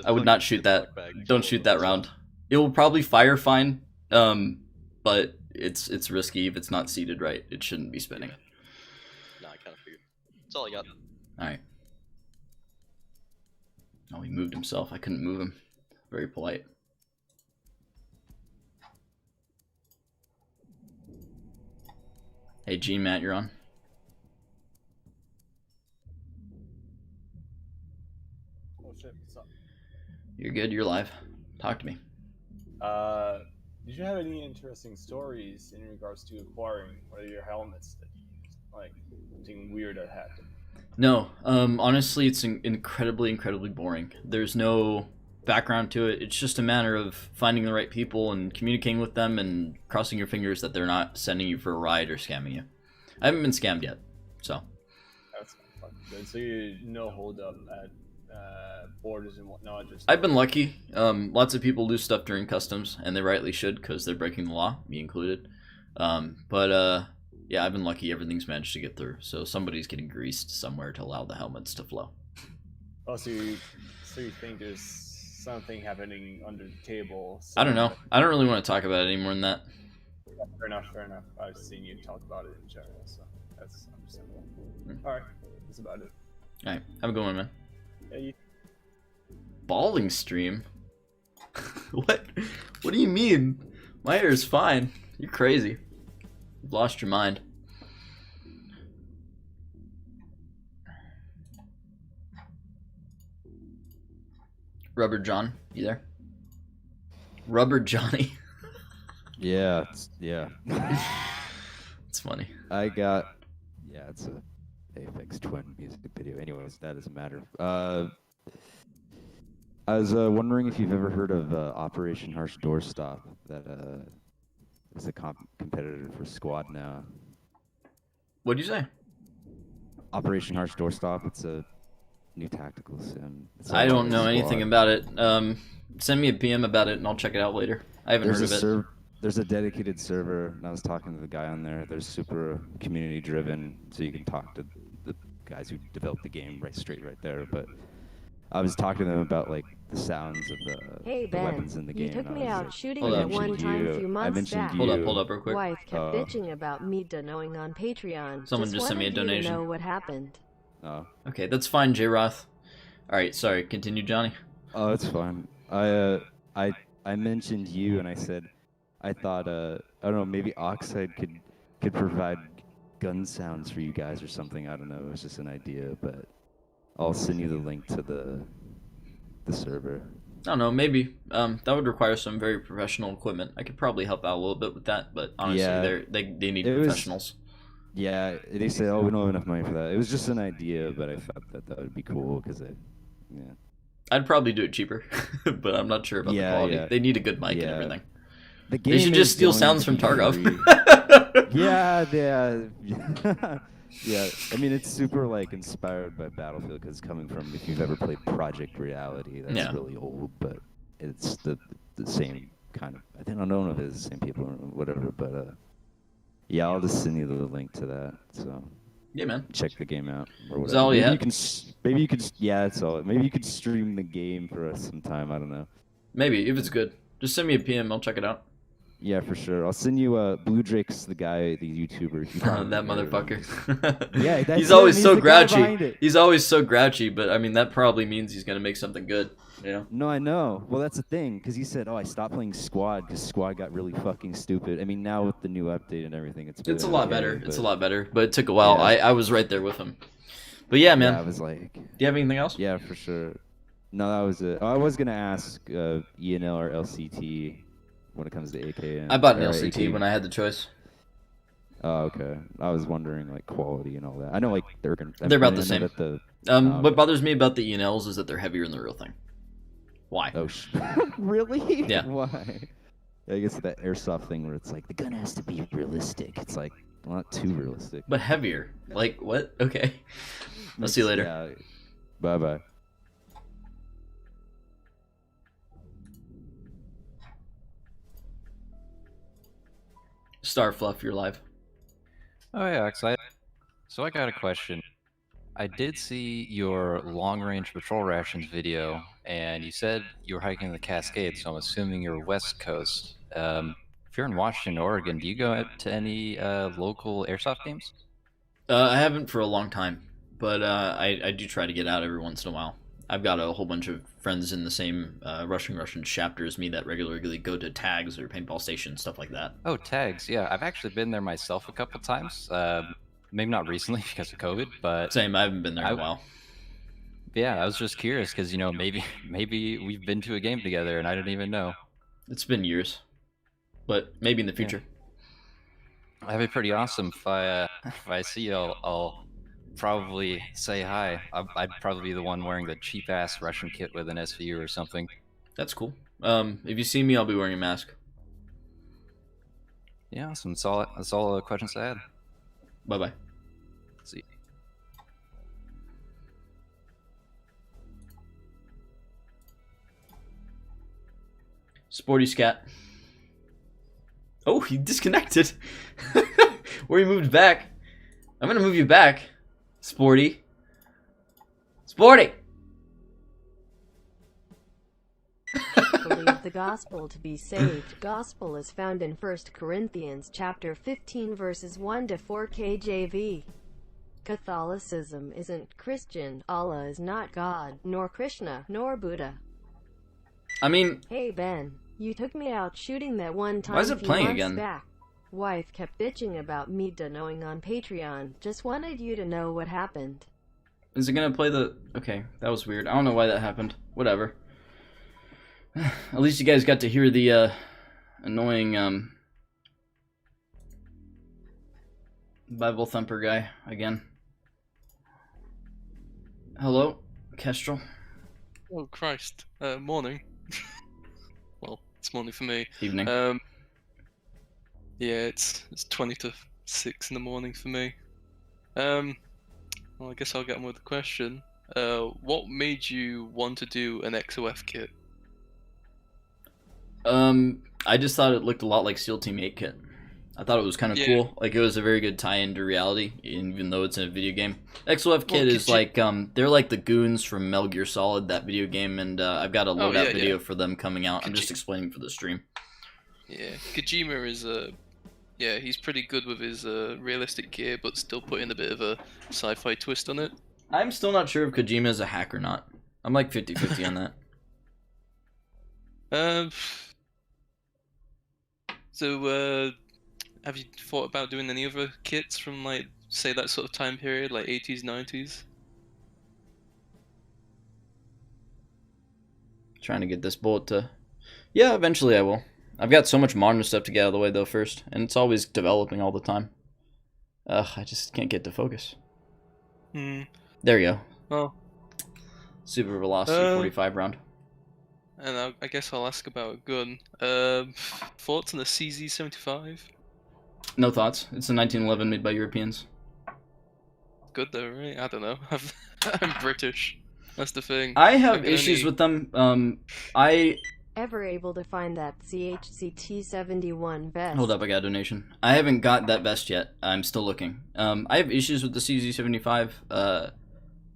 I would not shoot that. Don't shoot that round. It will probably fire fine, but it's risky if it's not seated right. It shouldn't be spinning.
Nah, I kind of figured. That's all I got.
All right. Oh, he moved himself. I couldn't move him. Very polite. Hey, Gene, Matt, you're on.
Oh shit, what's up?
You're good. You're live. Talk to me.
Did you have any interesting stories in regards to acquiring one of your helmets that you used? Like, something weird that happened?
No, honestly, it's incredibly boring. There's no background to it. It's just a matter of finding the right people and communicating with them and crossing your fingers that they're not sending you for a ride or scamming you. I haven't been scammed yet, so.
That's fucking good. So you no hold up at borders and whatnot. Just
I've been lucky. Lots of people lose stuff during customs, and they rightly should because they're breaking the law, me included. Yeah, I've been lucky. Everything's managed to get through. So somebody's getting greased somewhere to allow the helmets to flow.
Oh, so you think there's something happening under the table?
I don't know. I don't really want to talk about it any more than that.
Yeah, fair enough. I've seen you talk about it in general, so that's understandable. All right, that's about it.
All right, have a good one, man.
Yeah, you.
Balding stream? What? What do you mean? My hair is fine. You're crazy. You've lost your mind. Rubber John, you there? Rubber Johnny.
Yeah,
It's funny.
It's a Aphex Twin music video. Anyways, that doesn't matter. I was wondering if you've ever heard of Operation Harsh Doorstop. That is a competitor for Squad now.
What'd you say?
Operation Harsh Doorstop. It's a new tactical sim.
I don't know anything about it. Send me a PM about it and I'll check it out later. I haven't heard of it.
There's a dedicated server, and I was talking to the guy on there. They're super community driven, so you can talk to the guys who developed the game right there. But I was talking to them about like the sounds of
Hey
the
Ben,
weapons in the game.
you took me out shooting
Hold
at
up.
one time a few months back.
Hold up real quick.
Wife kept bitching about me donating on Patreon.
Someone just sent me a
wanted you to
donation.
know what happened.
Oh.
Okay, that's fine, J Roth. Alright, sorry, continue, Johnny.
Oh, it's fine. I mentioned you, and I said I thought I don't know, maybe Oxide could provide gun sounds for you guys or something. I don't know. It was just an idea, but I'll send you the link to the server.
I don't know, maybe. That would require some very professional equipment. I could probably help out a little bit with that, but honestly,
Yeah.
they need professionals.
Yeah, they said, oh, we don't have enough money for that. It was just an idea, but I thought that would be cool because
I'd probably do it cheaper, but I'm not sure about the quality.
Yeah.
They need a good mic and everything.
The
They should
game
just
is
steal
going
sounds
to
from
be
Tarkov.
free. Yeah. I mean, it's super like inspired by Battlefield because coming from, if you've ever played Project Reality, that's really old, but it's the same kind of. I don't know if it's the same people or whatever, but yeah, I'll just send you the link to that. So
yeah, man,
check the game out or whatever.
Is that all you have?
Maybe you could. Yeah, that's all. Maybe you could stream the game for us sometime. I don't know.
Maybe if it's good, just send me a PM. I'll check it out.
Yeah, for sure. I'll send you Blue Drake's the guy, the YouTuber.
That motherfucker.
Yeah, that's
he's always
him.
so
He's the guy behind
grouchy.
it.
He's always so grouchy, but I mean that probably means he's gonna make something good. You know?
No, I know. Well, that's the thing, because he said, "Oh, I stopped playing Squad because Squad got really fucking stupid." I mean, now with the new update and everything, it's
a lot better. It's a lot better, but it took a while.
Yeah.
I was right there with him. But yeah, man.
Yeah, I was like,
do you have anything else?
Yeah, for sure. No, that was it. I was gonna ask ENL or LCT when it comes to AK.
I bought an LCT when I had the choice.
Oh, okay. I was wondering like quality and all that. I know like they're
about the same. What bothers me about the ENLs is that they're heavier than the real thing. Why?
Oh, really?
Yeah.
Why? I guess that airsoft thing where it's like the gun has to be realistic. It's like not too realistic.
But heavier. Like what? Okay. I'll see you later.
Yeah. Bye bye.
Star Fluff, you're live.
Oh yeah, Oxide. So I got a question. I did see your long-range patrol rations video, and you said you were hiking the Cascades, so I'm assuming you're West Coast. If you're in Washington, Oregon, do you go out to any local airsoft games?
I haven't for a long time, but I do try to get out every once in a while. I've got a whole bunch of friends in the same Russian chapter as me that regularly go to tags or paintball stations, stuff like that.
Oh, tags, yeah. I've actually been there myself a couple times. Maybe not recently because of COVID, but...
Same, I haven't been there in a while.
Yeah, I was just curious because, you know, maybe we've been to a game together and I didn't even know.
It's been years, but maybe in the future.
That'd be pretty awesome. If I see you, I'll probably say hi. I'd probably be the one wearing the cheap ass Russian kit with an SVU or something.
That's cool. If you see me, I'll be wearing a mask.
Yeah, awesome. That's all the questions I had.
Bye bye.
See.
Sporty scat. Oh, he disconnected. Where he moved back. I'm gonna move you back, Sporty. Sporty.
Believe the gospel to be saved. Gospel is found in 1 Corinthians chapter 15 verses 1 to 4 KJV. Catholicism isn't Christian. Allah is not God, nor Krishna, nor Buddha.
I mean,
Hey Ben, you took me out shooting that one time
why is it
few
playing
months
again?
back. Wife kept bitching about me knowing on Patreon. Just wanted you to know what happened.
Is it gonna play the... Okay, that was weird. I don't know why that happened. Whatever. At least you guys got to hear the annoying Bible thumper guy again. Hello, Kestrel.
Oh Christ! Morning. Well, it's morning for me.
Evening.
Yeah, it's 20 to 6 in the morning for me. Well, I guess I'll get on with the question. What made you want to do an XOF kit?
I just thought it looked a lot like SEAL Team 8 kit. I thought it was kind of
Yeah.
cool. Like, it was a very good tie-in to reality, even though it's in a video game. XOF kit is like, they're like the goons from Metal Gear Solid, that video game, and I've got a loadout
yeah,
video
yeah.
for them coming out. I'm just explaining for the stream.
Yeah, Kojima is yeah, he's pretty good with his realistic gear, but still putting a bit of a sci-fi twist on it.
I'm still not sure if Kojima is a hack or not. I'm like 50-50 on that.
So, have you thought about doing any other kits from, like, say that sort of time period, like 80s, 90s?
Trying to get this bullet to... Yeah, eventually I will. I've got so much modern stuff to get out of the way, though, first. And it's always developing all the time. Ugh, I just can't get to focus.
Hmm.
There you go.
Well.
Super velocity 45 round.
And I guess I'll ask about a gun. Thoughts on the CZ75?
No thoughts. It's a 1911 made by Europeans.
Good though, right? I don't know. I'm British. That's the thing.
I have
can
issues
only-
with them. I...
Ever able to find that CHCT-71 vest?
Hold up, I got a donation. I haven't got that vest yet. I'm still looking. I have issues with the CZ75.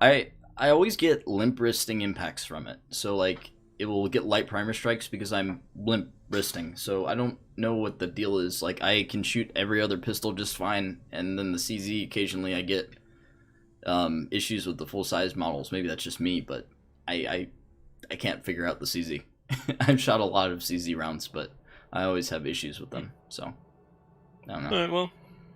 I always get limp wristing impacts from it. So, like, it will get light primer strikes because I'm limp wristing. So I don't know what the deal is. Like, I can shoot every other pistol just fine, and then the CZ, occasionally I get issues with the full-size models. Maybe that's just me, but I can't figure out the CZ. I've shot a lot of CZ rounds, but I always have issues with them, so I don't know.
Alright, well,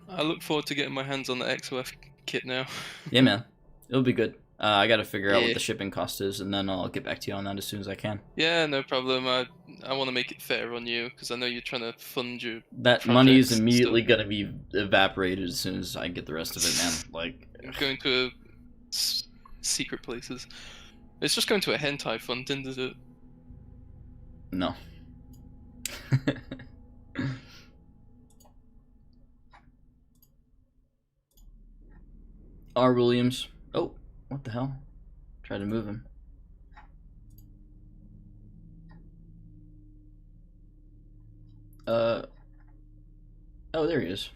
I look forward to getting my hands on the XOF kit now.
Yeah, man. It'll be good. I gotta figure out what
Yeah.
the shipping cost is, and then I'll get back to you on that as soon as I can.
Yeah, no problem. I want to make it fair on you, because I know you're trying to fund your
That money is
projects and
immediately
stuff.
gonna be evaporated as soon as I get the rest of it, man. Like,
Going to secret places. It's just going to a hentai fund, isn't it?
no. R. Williams. Oh, what the hell? Try to move him. Oh, there he is.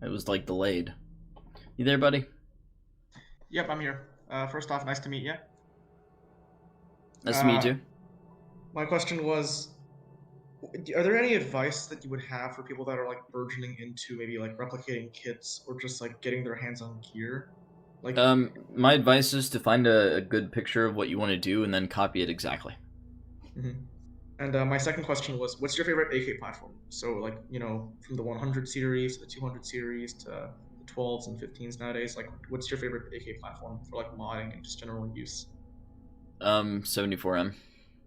It was like delayed. You there, buddy?
Yep, I'm here. First off, nice to meet you.
Nice to meet you too.
My question was, are there any advice that you would have for people that are like burgeoning into maybe like replicating kits or just like getting their hands on gear? Like,
My advice is to find a good picture of what you want to do and then copy it exactly.
mhm. And my second question was, what's your favorite AK platform? So like, you know, from the 100 series to the 200 series to the 12s and 15s nowadays, like what's your favorite AK platform for like modding and just general use?
74M,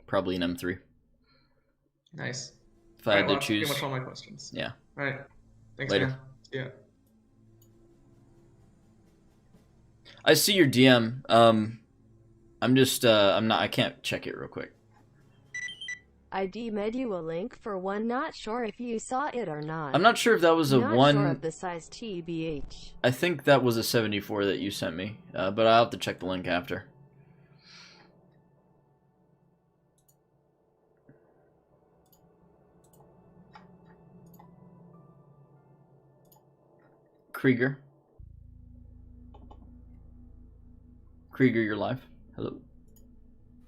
probably an M3.
Nice.
If I had
Alright, well,
to
that's pretty
choose.
much all my questions.
Yeah.
All right. Thanks,
Later.
man. Yeah.
I see your DM. I'm just I can't check it real quick.
I DM'd you a link for one. Not sure if you saw it or not.
I'm not sure if that was a
not
one.
Sure of the size TBH.
I think that was a 74 that you sent me, but I'll have to check the link after. Krieger. Krieger, you're live. Hello.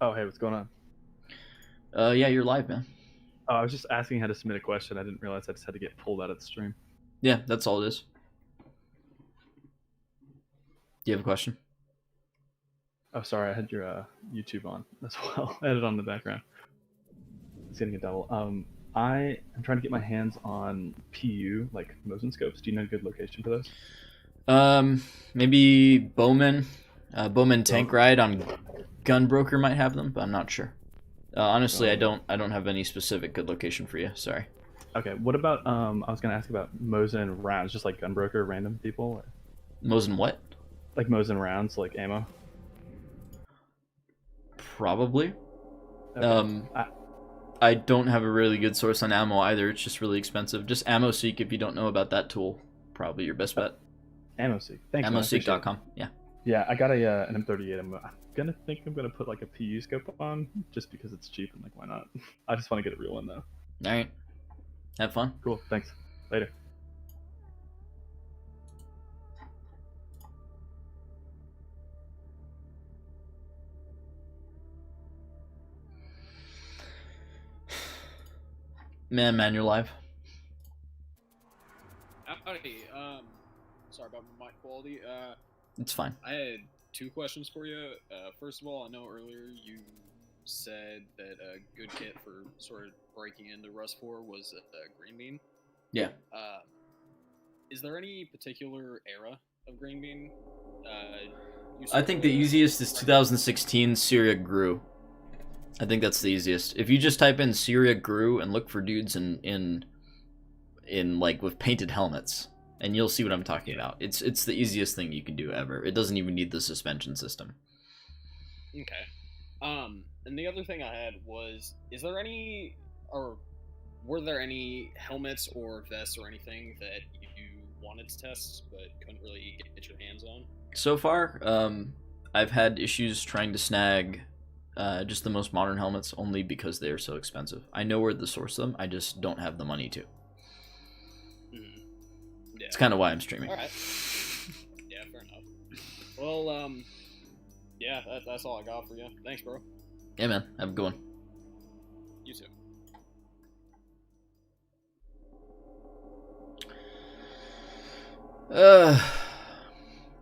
Oh, hey, what's going on?
Yeah, you're live, man.
Oh, I was just asking how to submit a question. I didn't realize I just had to get pulled out of the stream.
Yeah, that's all it is. Do you have a question?
Oh, sorry, I had your YouTube on as well. I had it on in the background. It's getting a double. I am trying to get my hands on PU, like Mosin scopes. Do you know a good location for those?
Maybe Bowman. Bowman Tank Ride on Gunbroker might have them, but I'm not sure. Honestly, I don't have any specific good location for you. Sorry.
Okay. What about I was gonna ask about Mosin rounds, just like Gunbroker, random people. Or...
Mosin what?
Like Mosin rounds, like ammo.
Probably.
Okay.
I don't have a really good source on ammo either. It's just really expensive. Just AmmoSeek if you don't know about that tool. Probably your best bet.
AmmoSeek. Thanks.
AmmoSeek.com. Yeah.
Yeah, I got a an M38. I'm gonna put like a PU scope on just because it's cheap and like why not? I just want to get a real one though.
All right. Have fun.
Cool. Thanks. Later.
Man, you're live.
Howdy. Sorry about my mic quality.
It's fine.
I had two questions for you. First of all, I know earlier you said that a good kit for sort of breaking into Rust 4 was a Green Bean.
Yeah.
Is there any particular era of Green Bean?
I think the easiest is 2016 Syria Grew. I think that's the easiest. If you just type in Syria Grew and look for dudes in like with painted helmets, and you'll see what I'm talking about. It's the easiest thing you can do ever. It doesn't even need the suspension system.
Okay. And the other thing I had was, were there any helmets or vests or anything that you wanted to test but couldn't really get your hands on?
So far, I've had issues trying to snag just the most modern helmets only because they are so expensive. I know where to source them, I just don't have the money to.
Yeah.
It's kind of why I'm streaming.
Alright. Yeah, fair enough. Well, yeah, that's all I got for you. Thanks, bro.
Yeah, man. Have a good one.
You too.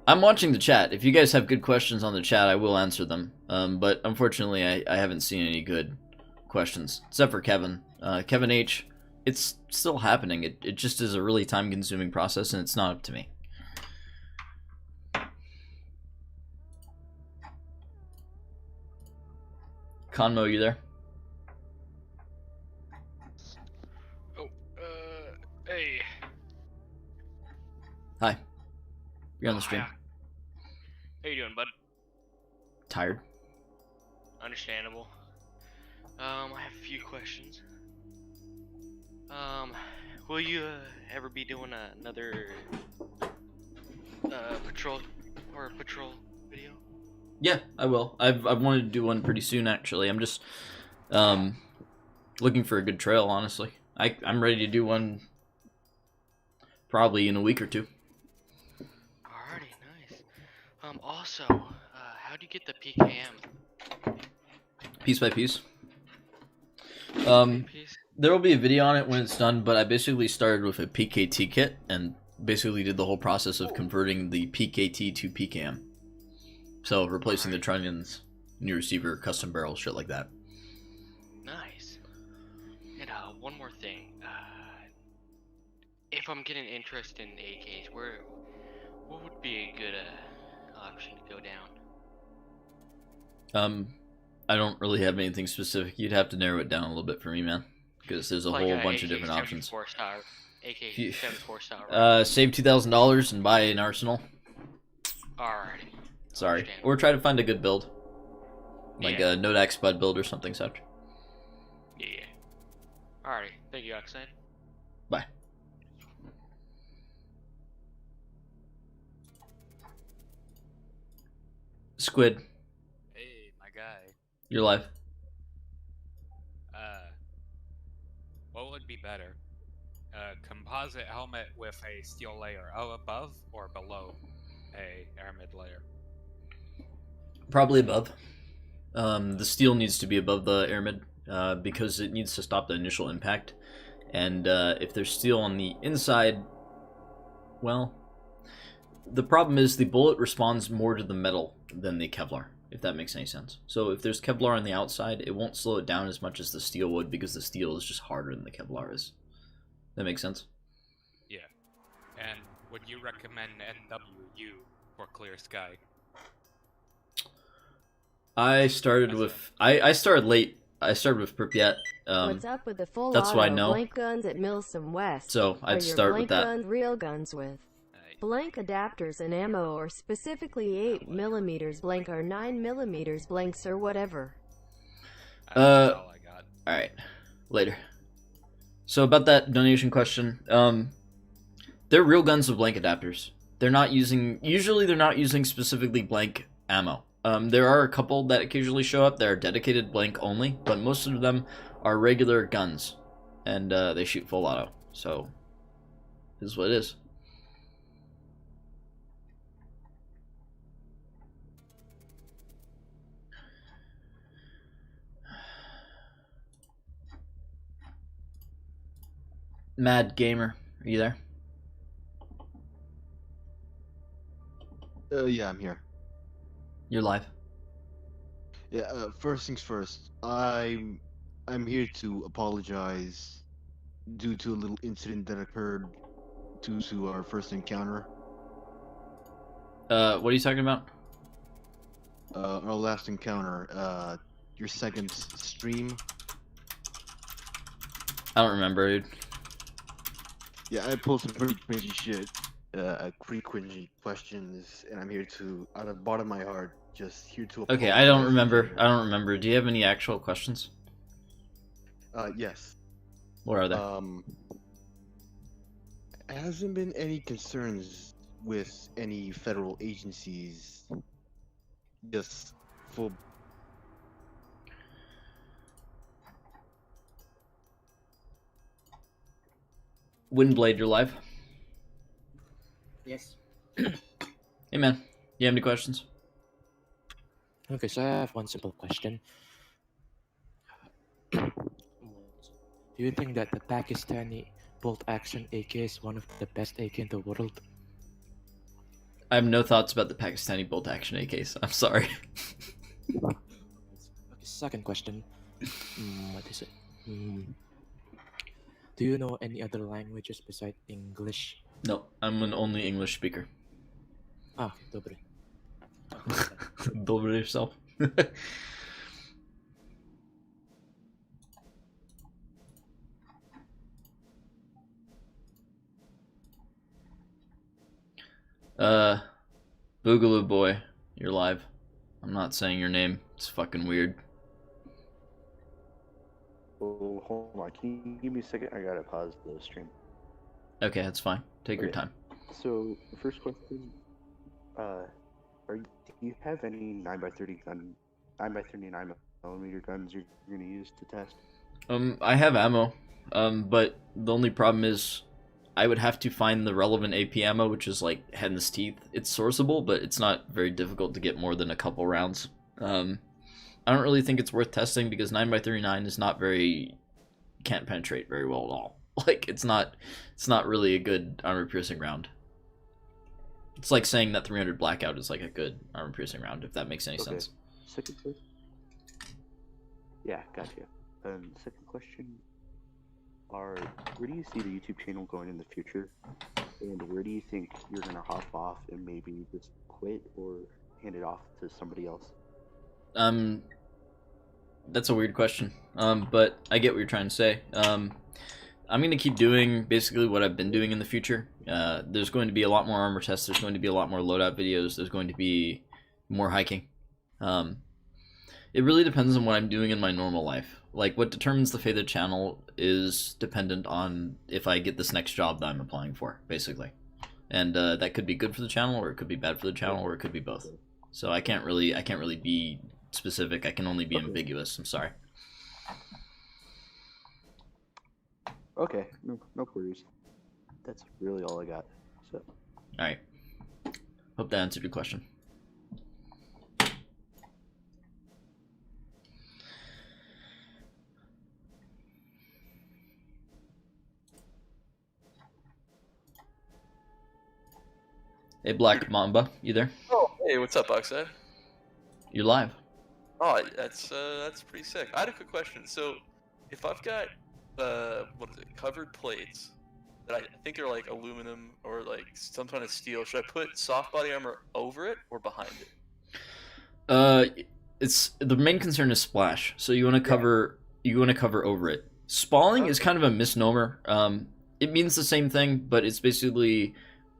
I'm watching the chat. If you guys have good questions on the chat, I will answer them. But unfortunately, I haven't seen any good questions, except for Kevin. Kevin H., it's still happening. It just is a really time-consuming process, and it's not up to me. Conmo, you there?
Oh, hey.
Hi. You're on the stream.
How you doing, bud?
Tired.
Understandable. I have a few questions. Will you ever be doing another patrol video?
Yeah, I will. I've wanted to do one pretty soon, actually. I'm just looking for a good trail, honestly. I'm ready to do one probably in a week or two.
Alrighty, nice. Also, how do you get the PKM?
Piece by piece. There will be a video on it when it's done, but I basically started with a PKT kit and basically did the whole process of converting the PKT to PKM. So replacing the trunnions, new receiver, custom barrel, shit like that.
Nice. And one more thing. If I'm getting interest in AKs, what would be a good option to go down?
I don't really have anything specific. You'd have to narrow it down a little bit for me, man, because there's a whole bunch of different options.
AK-74 style.
Save $2,000 and buy an arsenal.
Alrighty.
Sorry. Or try to find a good build. Like
Yeah.
a Nodax Bud build or something such.
Yeah. Alrighty. Thank you, Oxide.
Bye. Squid,
Hey, my guy.
you're live.
What would be better? A composite helmet with a steel layer above or below a aramid layer?
Probably above. The steel needs to be above the aramid because it needs to stop the initial impact. And if there's steel on the inside, well, the problem is the bullet responds more to the metal than the Kevlar, if that makes any sense. So if there's Kevlar on the outside, it won't slow it down as much as the steel would because the steel is just harder than the Kevlar is. That makes sense?
Yeah. And would you recommend NWU for clear sky?
I started with... I started late. I started with Pripyat.
What's up with the full
That's
auto
why I know.
blank guns at Milsom West?
So, I'd
Are your
start with
blank
that.
guns real guns with blank adapters and ammo, or specifically 8mm blank or 9mm blanks or whatever?
Alright. Later. So about that donation question, they're real guns with blank adapters. They're not using... Usually they're not using specifically blank ammo. There are a couple that occasionally show up that are dedicated blank only, but most of them are regular guns. And they shoot full auto. So, this is what it is. Mad Gamer, are you there?
Yeah, I'm here.
You're live.
Yeah, first things first. I'm here to apologize due to a little incident that occurred due to our first encounter.
What are you talking about?
Our last encounter, your second stream.
I don't remember, dude.
Yeah, I pulled some pretty crazy shit, pretty cringy questions, and I'm here to, out of the bottom of my heart, just here to apologize.
Okay, I don't remember. I don't remember. Do you have any actual questions?
Yes.
What are they?
Hasn't been any concerns with any federal agencies just full...
Windblade, you're live.
Yes.
Hey man, you have any questions?
Okay, so I have one simple question. Do you think that the Pakistani bolt action AK is one of the best AK in the world?
I have no thoughts about the Pakistani bolt action AKs. I'm sorry.
Okay, second question. What is it? Do you know any other languages besides English?
No, I'm an only English speaker.
Ah, dobre.
Dobre yourself. Boogaloo boy, you're live. I'm not saying your name. It's fucking weird.
Oh, hold on. Can you give me a second? I gotta pause the stream.
Okay, that's fine. Take your time.
So, the first question, do you have any 9x30 gun, 9x39mm guns you're gonna use to test?
I have ammo, but the only problem is I would have to find the relevant AP ammo, which is like hen's teeth. It's sourceable, but it's not very difficult to get more than a couple rounds. I don't really think it's worth testing because 9x39 is not very... can't penetrate very well at all. Like, it's not really a good armor-piercing round. It's like saying that 300 Blackout is like a good armor-piercing round, if that makes any sense.
Second question? Yeah, gotcha. Second question, where do you see the YouTube channel going in the future? And where do you think you're gonna hop off and maybe just quit or hand it off to somebody else?
That's a weird question. But I get what you're trying to say. I'm going to keep doing basically what I've been doing in the future. There's going to be a lot more armor tests. There's going to be a lot more loadout videos. There's going to be more hiking. It really depends on what I'm doing in my normal life. Like, what determines the fate of the channel is dependent on if I get this next job that I'm applying for, basically. And that could be good for the channel, or it could be bad for the channel, or it could be both. So I can't really be specific. I can only be ambiguous. I'm sorry.
Okay, no worries. That's really all I got. So.
All right. Hope that answered your question. Hey, Black Mamba, you there?
Oh, hey, what's up, Oxide?
You're live.
Oh, that's pretty sick. I had a quick question. So, if I've got what is it, covered plates that I think are like aluminum or like some kind of steel, should I put soft body armor over it or behind it?
It's the main concern is splash. So you want to cover over it. Spalling is kind of a misnomer. It means the same thing, but it's basically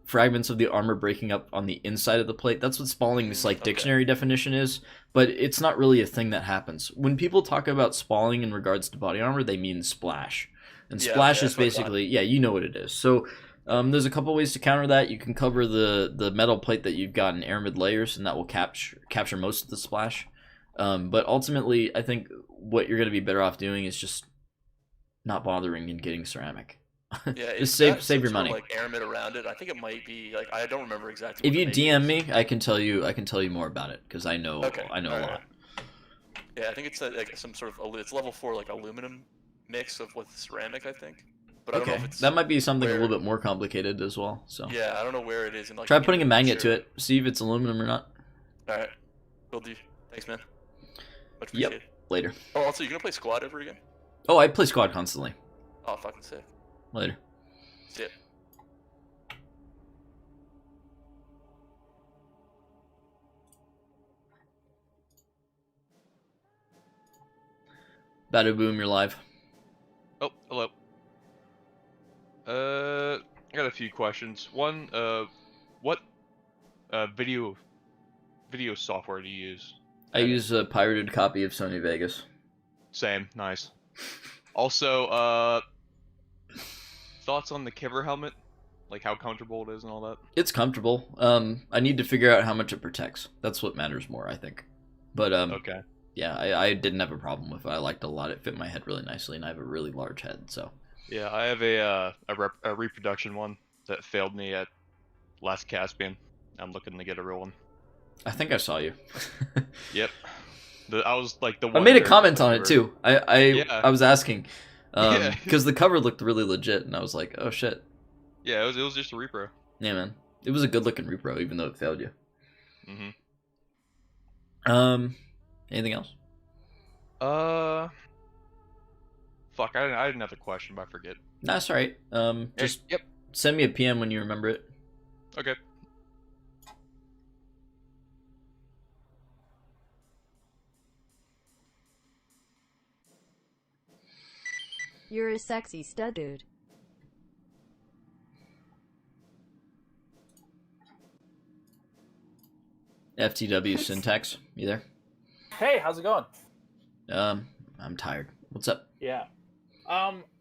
fragments of the armor breaking up on the inside of the plate. That's what spalling's like dictionary definition is, but it's not really a thing that happens. When people talk about spalling in regards to body armor, they mean splash. And splash is basically, you know what it is. So there's a couple ways to counter that. You can cover the metal plate that you've got in aramid layers, and that will capture most of the splash. But ultimately, I think what you're going to be better off doing is just not bothering and getting ceramic.
Yeah,
just save your money.
Like aramid around it. I think it might be like I don't remember exactly.
If you DM me, I can tell you more about it because I know a lot.
Yeah, I think it's like some sort of it's level 4 like aluminum mix with ceramic. I think, but I don't know if it's
that might be something a little bit more complicated as well. So
yeah, I don't know where it is. In, like,
try putting a magnet to it. See if it's aluminum or not.
All right, will do. Thanks, man. Much appreciated.
Yep. Later.
Oh, also, you gonna play squad ever again?
Oh, I play squad constantly.
Oh, fucking sick.
Later.
See it.
Bada boom, you're live.
Oh, hello. I got a few questions. One, what video software do you use?
I use a pirated copy of Sony Vegas.
Same, nice. Also, thoughts on the Kiver helmet? Like how comfortable it is and all that?
It's comfortable. I need to figure out how much it protects. That's what matters more, I think. But
okay.
Yeah, I didn't have a problem with it. I liked it a lot. It fit my head really nicely, and I have a really large head, so.
Yeah, I have a reproduction one that failed me at last Caspian. I'm looking to get a real one.
I think I saw you.
Yep. I was like the
I
one.
made a comment on it too. I was asking,
Yeah.
because the cover looked really legit, and I was like, oh shit.
Yeah, it was just a repro.
Yeah, man. It was a good looking repro, even though it failed you. Anything else?
Fuck, I had another question, but I forget.
That's all right. Just send me a PM when you remember it.
Okay.
You're a sexy stud dude.
FTW syntax, you there?
Hey, how's it going?
I'm tired. What's up?
Yeah.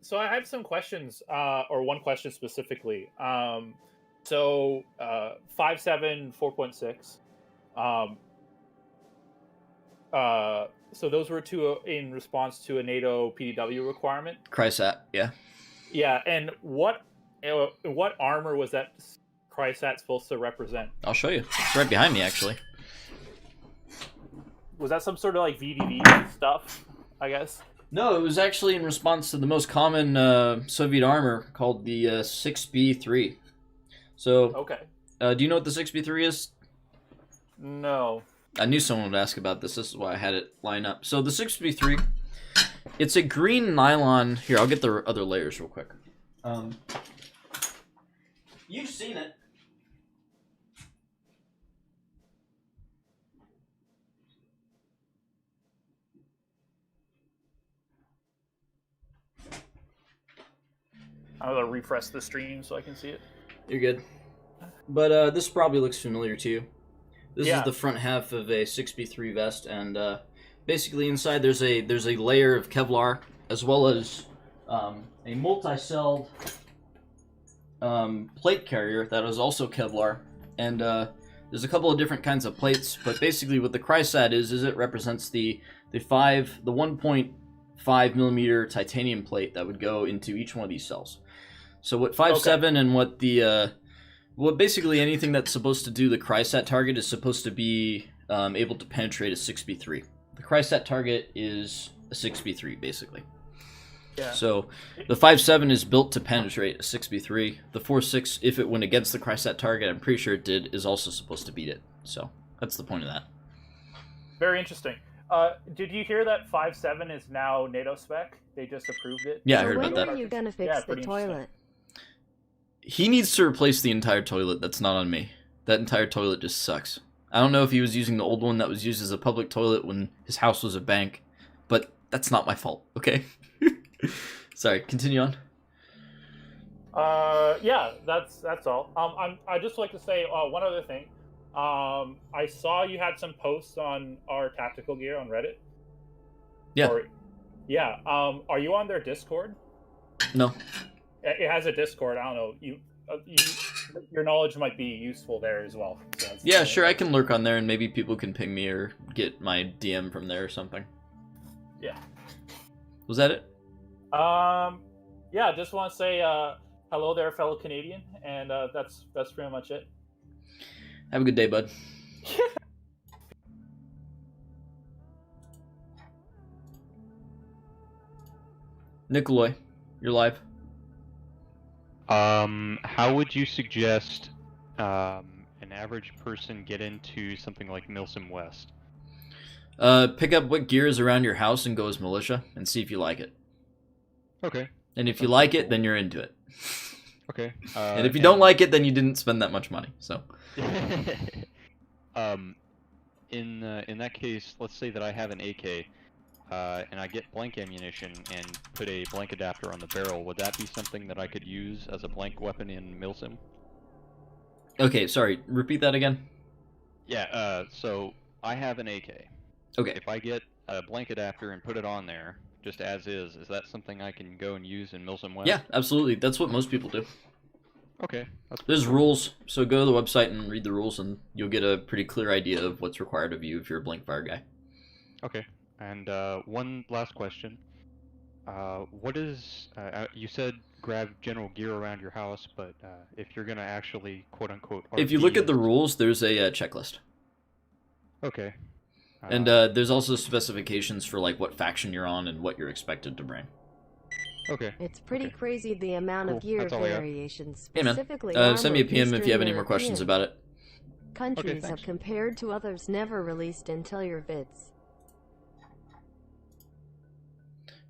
So I have some questions, or one question specifically. So 5.7, 4.6. So those were two in response to a NATO PDW requirement.
Crysat, yeah.
Yeah, and what armor was that Crysat supposed to represent?
I'll show you. It's right behind me, actually.
Was that some sort of like VDV stuff, I guess?
No, it was actually in response to the most common Soviet armor called the 6B3. So,
okay.
Do you know what the 6B3 is?
No.
I knew someone would ask about this. This is why I had it line up. So the 6B3, it's a green nylon. Here, I'll get the other layers real quick. You've seen it.
I'm gonna refresh the stream so I can see it.
You're good. But this probably looks familiar to you. This
Yeah.
is the front half of a 6B3 vest, and basically inside there's a layer of Kevlar as well as a multi-celled plate carrier that is also Kevlar, and there's a couple of different kinds of plates. But basically, what the Crysat is it represents the 1.5 millimeter titanium plate that would go into each one of these cells. So what 5.7 and what the well, basically anything that's supposed to do the Crysat target is supposed to be able to penetrate a 6B3. The Crysat target is a 6B3, basically.
Yeah.
So the 5.7 is built to penetrate a 6B3. The 4.6, if it went against the Crysat target, I'm pretty sure it did, is also supposed to beat it. So that's the point of that.
Very interesting. Did you hear that 5.7 is now NATO spec? They just approved it.
Yeah, I heard about
When
that.
are you gonna fix the
pretty interesting.
toilet?
He needs to replace the entire toilet. That's not on me. That entire toilet just sucks. I don't know if he was using the old one that was used as a public toilet when his house was a bank, but that's not my fault, okay? Sorry, continue on.
Yeah, that's all. I just like to say one other thing. I saw you had some posts on our tactical gear on Reddit.
Yeah.
Yeah. Are you on their Discord?
No.
It has a Discord. I don't know. Your knowledge might be useful there as well. So
Yeah, sure, I can lurk on there and maybe people can ping me or get my DM from there or something.
Yeah.
Was that it?
Yeah, just want to say hello there, fellow Canadian, and that's pretty much it.
Have a good day, bud. Nikolai, you're live.
How would you suggest an average person get into something like Milsim West?
Pick up what gear is around your house and go as militia and see if you like it.
Okay.
And if you like it, then you're into it.
Okay.
And if you don't like it, then you didn't spend that much money. So.
In that case, let's say that I have an AK, and I get blank ammunition and put a blank adapter on the barrel. Would that be something that I could use as a blank weapon in Milsim?
Okay, sorry. Repeat that again.
Yeah. So I have an AK.
Okay.
If I get a blank adapter and put it on there, just as is that something I can go and use in Milsim West?
Yeah, absolutely. That's what most people do.
Okay.
There's rules, so go to the website and read the rules, and you'll get a pretty clear idea of what's required of you if you're a blank fire guy.
Okay. And one last question. What is you said grab general gear around your house, but if you're gonna actually quote unquote
If you look at the rules, there's a checklist.
Okay.
And there's also specifications for like what faction you're on and what you're expected to bring.
Okay.
It's pretty crazy the amount of
Cool.
gear
That's all I got.
variations,
Hey man,
specifically
send me a
armor
PM if you have
Eastern
any more questions
European
about it.
countries
thanks.
have compared to others never released until your vids.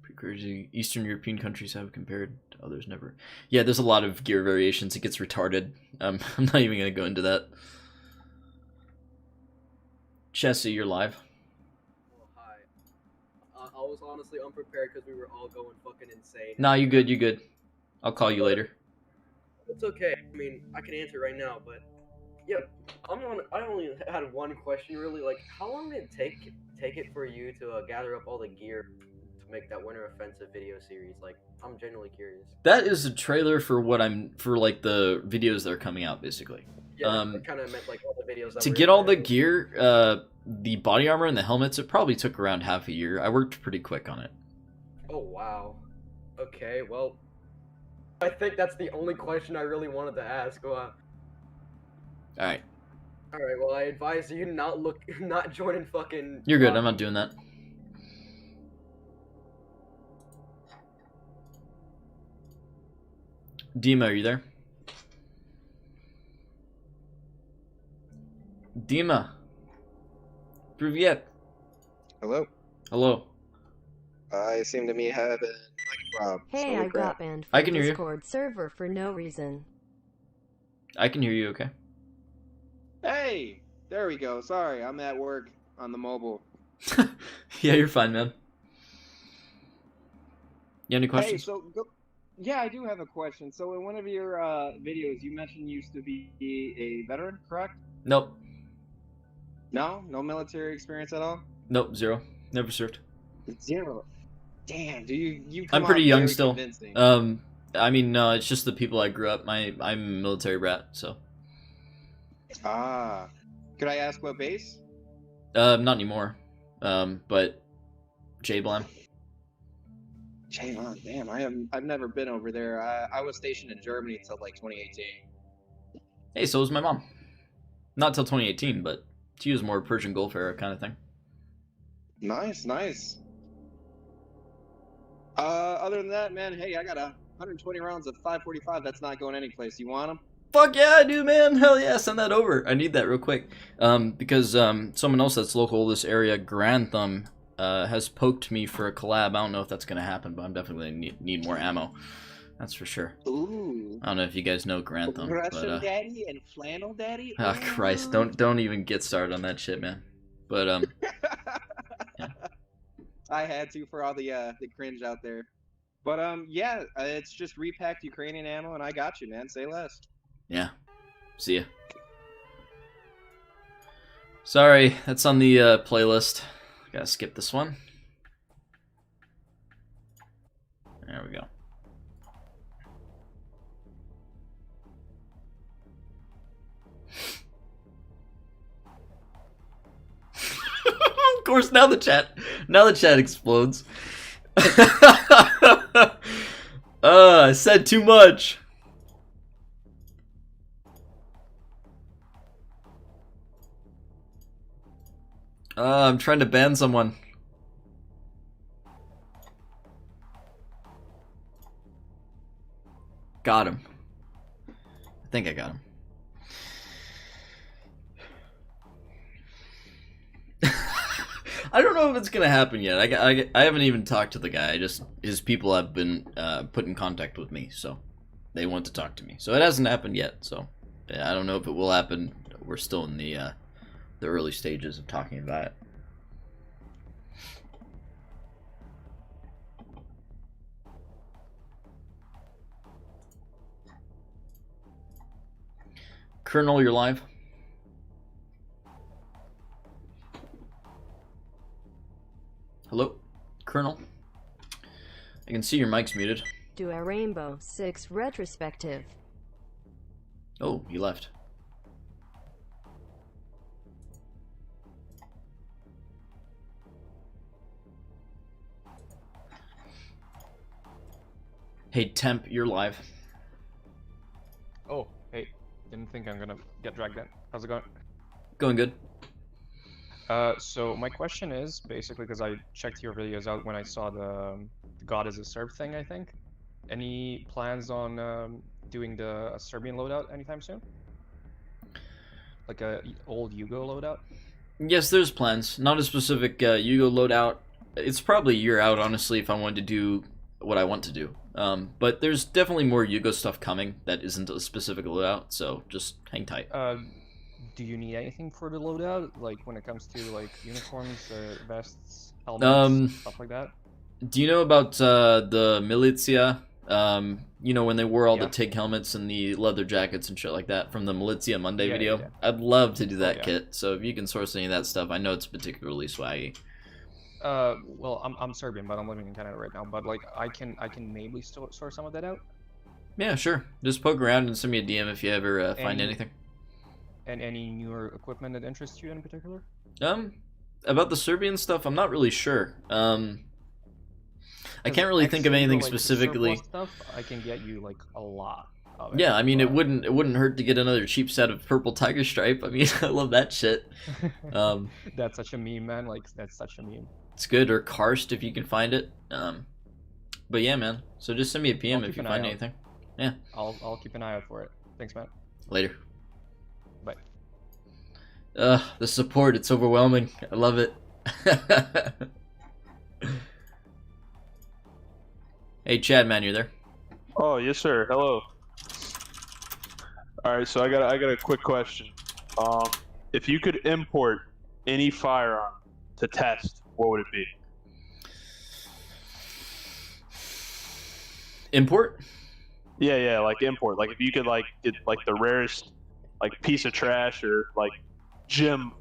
Pretty crazy. Eastern European countries have compared to others never. Yeah, there's a lot of gear variations. It gets retarded. I'm not even gonna go into that. Chessie, you're live.
I was honestly unprepared because we were all going fucking insane.
Nah, you good, you good. I'll call you later.
It's okay. I mean, I can answer right now, but yeah, I only had one question really. Like, how long did it take it for you to gather up all the gear to make that Winter Offensive video series? Like, I'm genuinely curious.
That is a trailer for like the videos that are coming out, basically.
Yeah, I kind of meant like all the videos. That
To
were
get
in
all
there.
the gear, the body armor and the helmets, it probably took around half a year. I worked pretty quick on it.
Oh wow. Okay, well, I think that's the only question I really wanted to ask.
Alright.
All right. Well, I advise you not joining fucking.
You're good, I'm not doing that. Dima, are you there? Dima. Привет.
Hello.
Hello.
I seem to be having mic problem.
Hey,
so
I got banned
I
from
can hear you.
Discord server for no reason.
I can hear you okay.
Hey, there we go. Sorry, I'm at work on the mobile.
Yeah, you're fine, man. You have any
Hey,
questions?
so yeah, I do have a question. So in one of your videos, you mentioned you used to be a veteran, correct?
Nope.
No, no military experience at all.
Nope, 0. Never served.
0. Damn, do you
I'm
come
pretty
off
young
very
still.
convincing.
I mean, no, it's just the people I grew up. I'm a military brat, so.
Ah, could I ask what base?
Not anymore. But J-Blam.
J-Blam, damn, I've never been over there. I was stationed in Germany until like 2018.
Hey, so was my mom. Not till 2018, but she was more Persian Gulf era kind of thing.
Nice, nice. Other than that, man, hey, I got 120 rounds of 545. That's not going anyplace. You want them?
Fuck yeah, I do, man. Hell yeah, send that over. I need that real quick. Because someone else that's local to this area, Grantham, has poked me for a collab. I don't know if that's gonna happen, but I'm definitely gonna need more ammo. That's for sure.
Ooh.
I don't know if you guys know Grantham,
Russian
but
Daddy and Flannel Daddy.
oh Christ, don't even get started on that shit, man. But
I had to for all the cringe out there. But yeah, it's just repacked Ukrainian ammo, and I got you, man. Say less.
yeah. See ya. Sorry, that's on the playlist. Gotta skip this one. There we go. Of course, now the chat explodes. I said too much. I'm trying to ban someone. Got him. I think I got him. I don't know if it's gonna happen yet. I haven't even talked to the guy. His people have been put in contact with me, so they want to talk to me. So it hasn't happened yet. So yeah, I don't know if it will happen. We're still in the early stages of talking about it. Colonel, you're live. Hello, Colonel. I can see your mic's muted.
Do a Rainbow Six retrospective.
Oh, you left. Hey, Temp, you're live.
Oh, hey. Didn't think I'm gonna get dragged in. How's it going?
Going good.
So my question is basically because I checked your videos out when I saw the God is a Serb thing, I think. Any plans on doing a Serbian loadout anytime soon? Like a old Yugo loadout?
Yes, there's plans. Not a specific Yugo loadout. It's probably a year out, honestly, if I wanted to do what I want to do. But there's definitely more Yugo stuff coming that isn't a specific loadout, so just hang tight.
Do you need anything for the loadout? Like when it comes to like uniforms, vests, helmets, stuff like that?
Do you know about the Militia? You know when they wore all the
Yeah.
TIG helmets and the leather jackets and shit like that from the Militia Monday
Yeah,
video?
yeah.
I'd love to do that
yeah.
kit. So if you can source any of that stuff, I know it's particularly swaggy.
Well, I'm Serbian, but I'm living in Canada right now. But like, I can maybe source some of that out.
Yeah, sure. Just poke around and send me a DM if you ever find
And-
anything.
And any newer equipment that interests you in particular?
About the Serbian stuff, I'm not really sure. I
'Cause
can't really think of
XC,
anything
like,
specifically.
surplus stuff, I can get you like a lot of it.
Yeah, I mean, it wouldn't hurt to get another cheap set of purple tiger stripe. I mean, I love that shit.
That's such a meme, man. Like that's such a meme.
It's good, or karst if you can find it. But yeah, man. So just send me a PM
I'll
if
keep
you
an eye
find
out.
anything. Yeah.
I'll keep an eye out for it. Thanks, man.
Later.
Bye.
The support, it's overwhelming. I love it. Hey, Chad, man, you there?
Oh, yes, sir. Hello. All right, so I got a quick question. If you could import any firearm to test, what would it be?
Import?
Yeah, like import. Like if you could like get like the rarest like piece of trash or like gem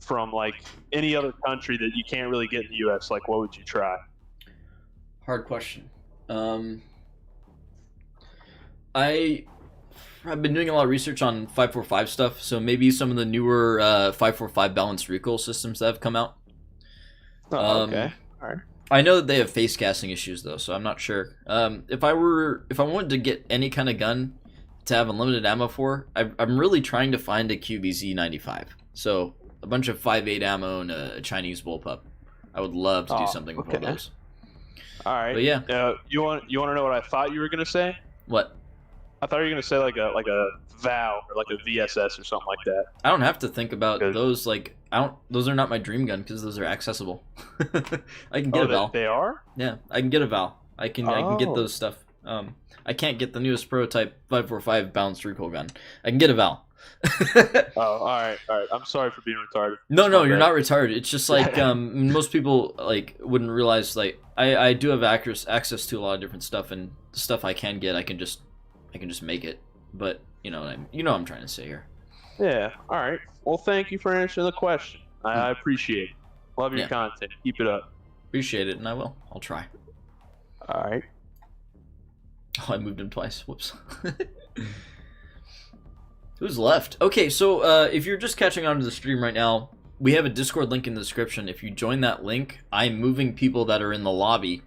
from like any other country that you can't really get in the U.S.? Like, what would you try?
Hard question. I've been doing a lot of research on 545 stuff, so maybe some of the newer 545 balanced recoil systems that have come out.
Okay. All right.
I know that they have face casting issues though, so I'm not sure. If I wanted to get any kind of gun to have unlimited ammo for, I'm really trying to find a QBZ-95. So a bunch of 5.8 ammo and a Chinese bullpup. I would love to do something with one of those.
All right.
But yeah.
You want to know what I thought you were gonna say?
What?
I thought you were gonna say like a VAL or like a VSS or something like that.
I don't have to think about those. Like those are not my dream gun because those are accessible. I can get a Val.
They are?
Yeah, I can get a Val. I can get those stuff. I can't get the newest prototype 545 balanced recoil gun. I can get a Val.
All right. I'm sorry for being retarded.
No, you're not retarded. It's just like most people like wouldn't realize. Like I do have access to a lot of different stuff, and the stuff I can get, I can just make it. But you know what I'm trying to say here.
Yeah. All right. Well, thank you for answering the question. I appreciate it. Love your content. Keep it up.
Appreciate it, and I will. I'll try.
All right.
Oh, I moved him twice. Whoops. Who's left? Okay, so if you're just catching on to the stream right now, we have a Discord link in the description. If you join that link, I'm moving people that are in the lobby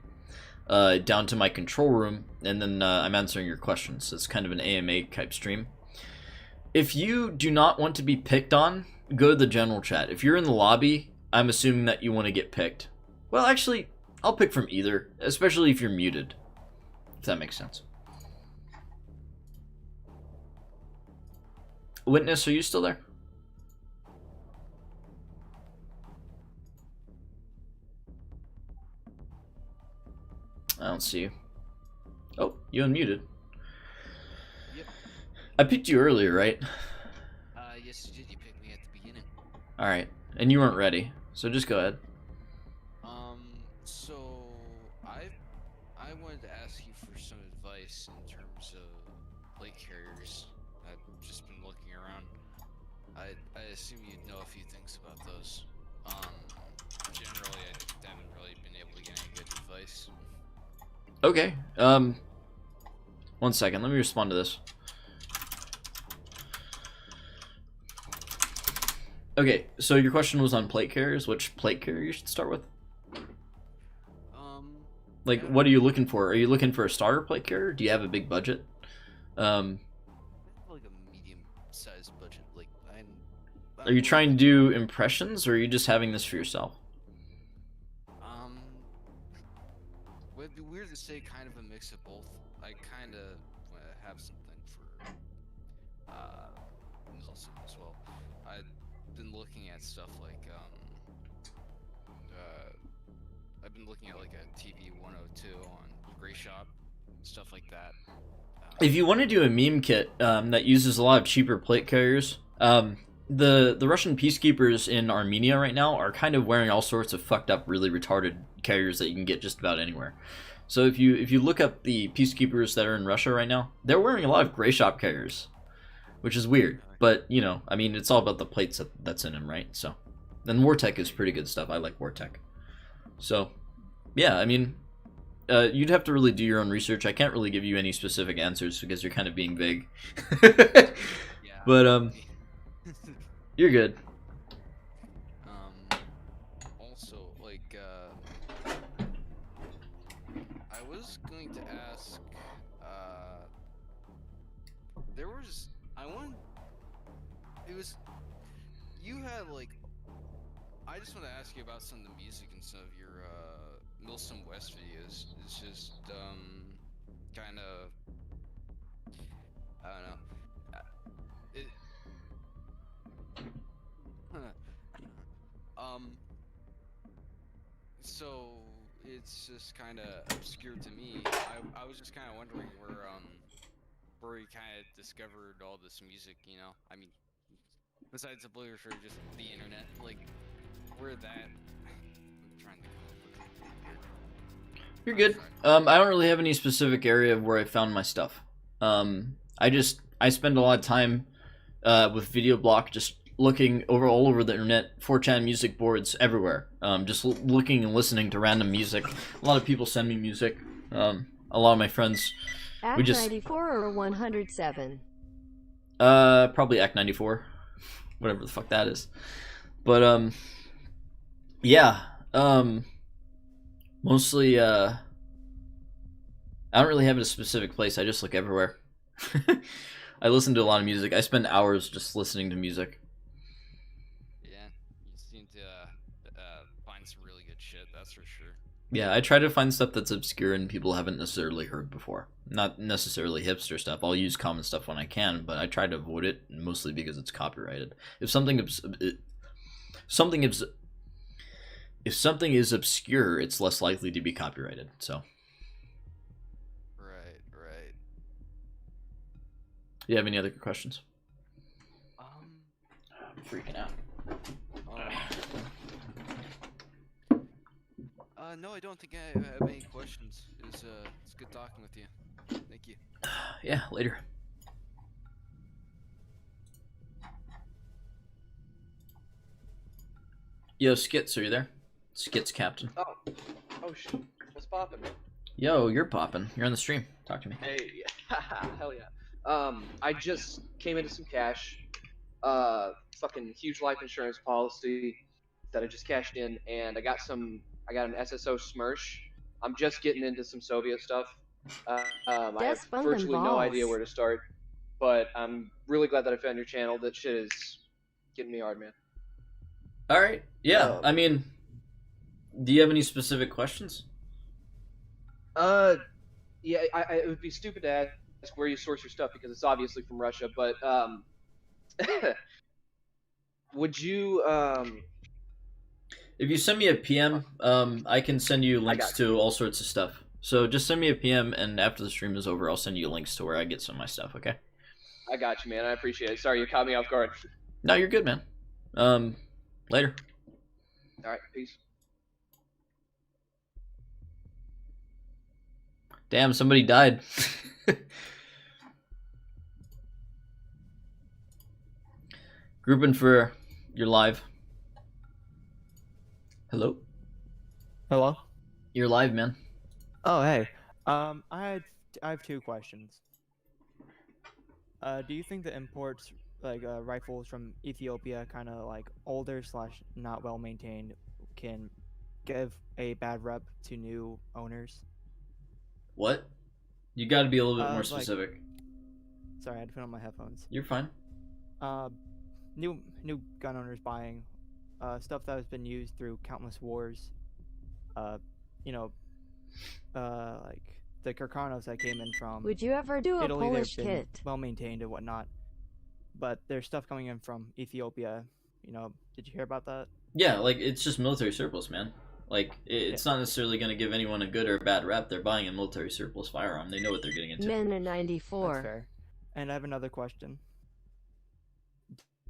down to my control room, and then I'm answering your questions. So it's kind of an AMA type stream. If you do not want to be picked on, go to the general chat. If you're in the lobby, I'm assuming that you want to get picked. Well, actually, I'll pick from either, especially if you're muted. If that makes sense. Witness, are you still there? I don't see you. Oh, you unmuted.
Yep.
I picked you earlier, right?
Yes, you did. You picked me at the beginning.
Alright, and you weren't ready, so just go ahead.
So I wanted to ask you for some advice in terms of plate carriers. I've just been looking around. I assume you'd know a few things about those. Generally, I haven't really been able to get any good advice.
Okay, 1 second, let me respond to this. Okay, so your question was on plate carriers. Which plate carrier you should start with? Like, what are you looking for? Are you looking for a starter plate carrier? Do you have a big budget?
Like a medium-sized budget. Like,
Are you trying to do impressions, or are you just having this for yourself?
Well, it'd be weird to say kind of a mix of both. I kind of have something for Nelson as well. I've been looking at stuff like I've been looking at like a TV 102 on Gray Shop, stuff like that.
If you want to do a meme kit that uses a lot of cheaper plate carriers, the Russian peacekeepers in Armenia right now are kind of wearing all sorts of fucked up, really retarded carriers that you can get just about anywhere. So if you look up the peacekeepers that are in Russia right now, they're wearing a lot of Gray Shop carriers, which is weird. But you know, I mean, it's all about the plates that's in them, right? So, then Wartech is pretty good stuff. I like Wartech. So, yeah, I mean, you'd have to really do your own research. I can't really give you any specific answers because you're kind of being vague. But you're good.
Also, like, I was going to ask, you had, like, I just want to ask you about some of the music and some of your, Milsom West videos. It's just, kind of, I don't know. So it's just kind of obscure to me. I was just kind of wondering where you kind of discovered all this music, you know? I mean, besides the literature, just the internet, like, where that. I'm trying to.
You're good. I don't really have any specific area of where I found my stuff. I spend a lot of time with Video Block, just looking over all over the internet, 4chan music boards everywhere. Just looking and listening to random music. A lot of people send me music. A lot of my friends, we
Act
just
94 or 107?
probably Act 94, whatever the fuck that is. But yeah, mostly I don't really have a specific place. I just look everywhere. I listen to a lot of music. I spend hours just listening to music.
Yeah, you seem to find some really good shit. That's for sure.
Yeah, I try to find stuff that's obscure and people haven't necessarily heard before. Not necessarily hipster stuff. I'll use common stuff when I can, but I try to avoid it mostly because it's copyrighted. If something is obscure, it's less likely to be copyrighted. So.
Right.
Do you have any other questions? I'm freaking out.
No, I don't think I have any questions. It's good talking with you. Thank you.
Yeah, later. Yo, Skits, are you there? Skits Captain.
Oh shoot. What's poppin', man?
Yo, you're popping. You're on the stream. Talk to me.
Hey, hell yeah. I just came into some cash. Fucking huge life insurance policy that I just cashed in, and I got an SSO Smersh. I'm just getting into some Soviet stuff. I have virtually no idea where to start, but I'm really glad that I found your channel. That shit is getting me hard, man.
All right. Yeah. I mean, do you have any specific questions?
Yeah. It would be stupid to ask where you source your stuff because it's obviously from Russia. But would you?
If you send me a PM, I can send you links to all sorts of stuff. So just send me a PM, and after the stream is over, I'll send you links to where I get some of my stuff. Okay?
I got you, man. I appreciate it. Sorry, you caught me off guard.
No, you're good, man. Later.
All right, peace.
Damn, somebody died. Grouping for your live. Hello?
Hello?
You're live, man.
Oh, hey. I have two questions. Do you think the imports, like rifles from Ethiopia, kind of like older / not well maintained, can give a bad rep to new owners?
What? You got to be a little bit more specific.
Sorry, I had to put on my headphones.
You're fine.
New gun owners buying stuff that has been used through countless wars. Like the Kirkanos that came in from.
Would you ever do a
Italy,
Polish
they've been
kit?
well maintained and whatnot, but there's stuff coming in from Ethiopia. Did you hear about that?
Yeah, like it's just military surplus, man. Like it's not necessarily going to give anyone a good or bad rep. They're buying a military surplus firearm. They know what they're getting into.
Men 94.
That's fair. And I have another question.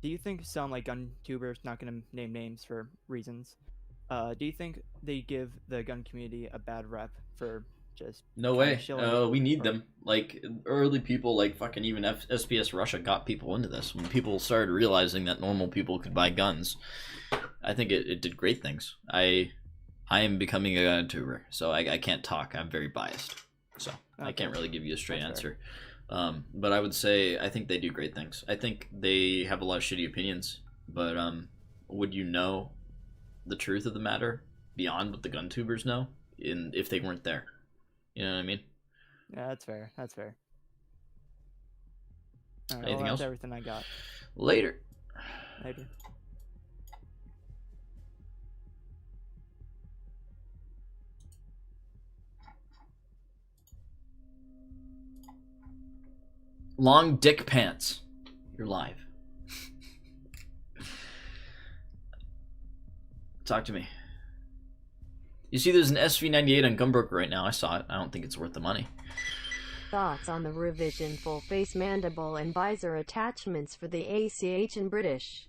Do you think some like gun tubers, not going to name names for reasons, do you think they give the gun community a bad rep for just
no way? We need them. Like early people, like fucking even SPS Russia got people into this. When people started realizing that normal people could buy guns, I think it did great things. I am becoming a gun tuber, so I can't talk. I'm very biased, so I can't really give you a straight answer. But I would say I think they do great things. I think they have a lot of shitty opinions, but would you know the truth of the matter beyond what the gun tubers know if they weren't there? You know what I mean?
Yeah, that's fair. That's fair. All right,
Anything
that's
else?
everything I got.
Later.
Later.
Long dick pants. You're live. Talk to me. You see there's an SV98 on Gunbroker right now. I saw it. I don't think it's worth the money.
Thoughts on the revision full face mandible and visor attachments for the ACH in British?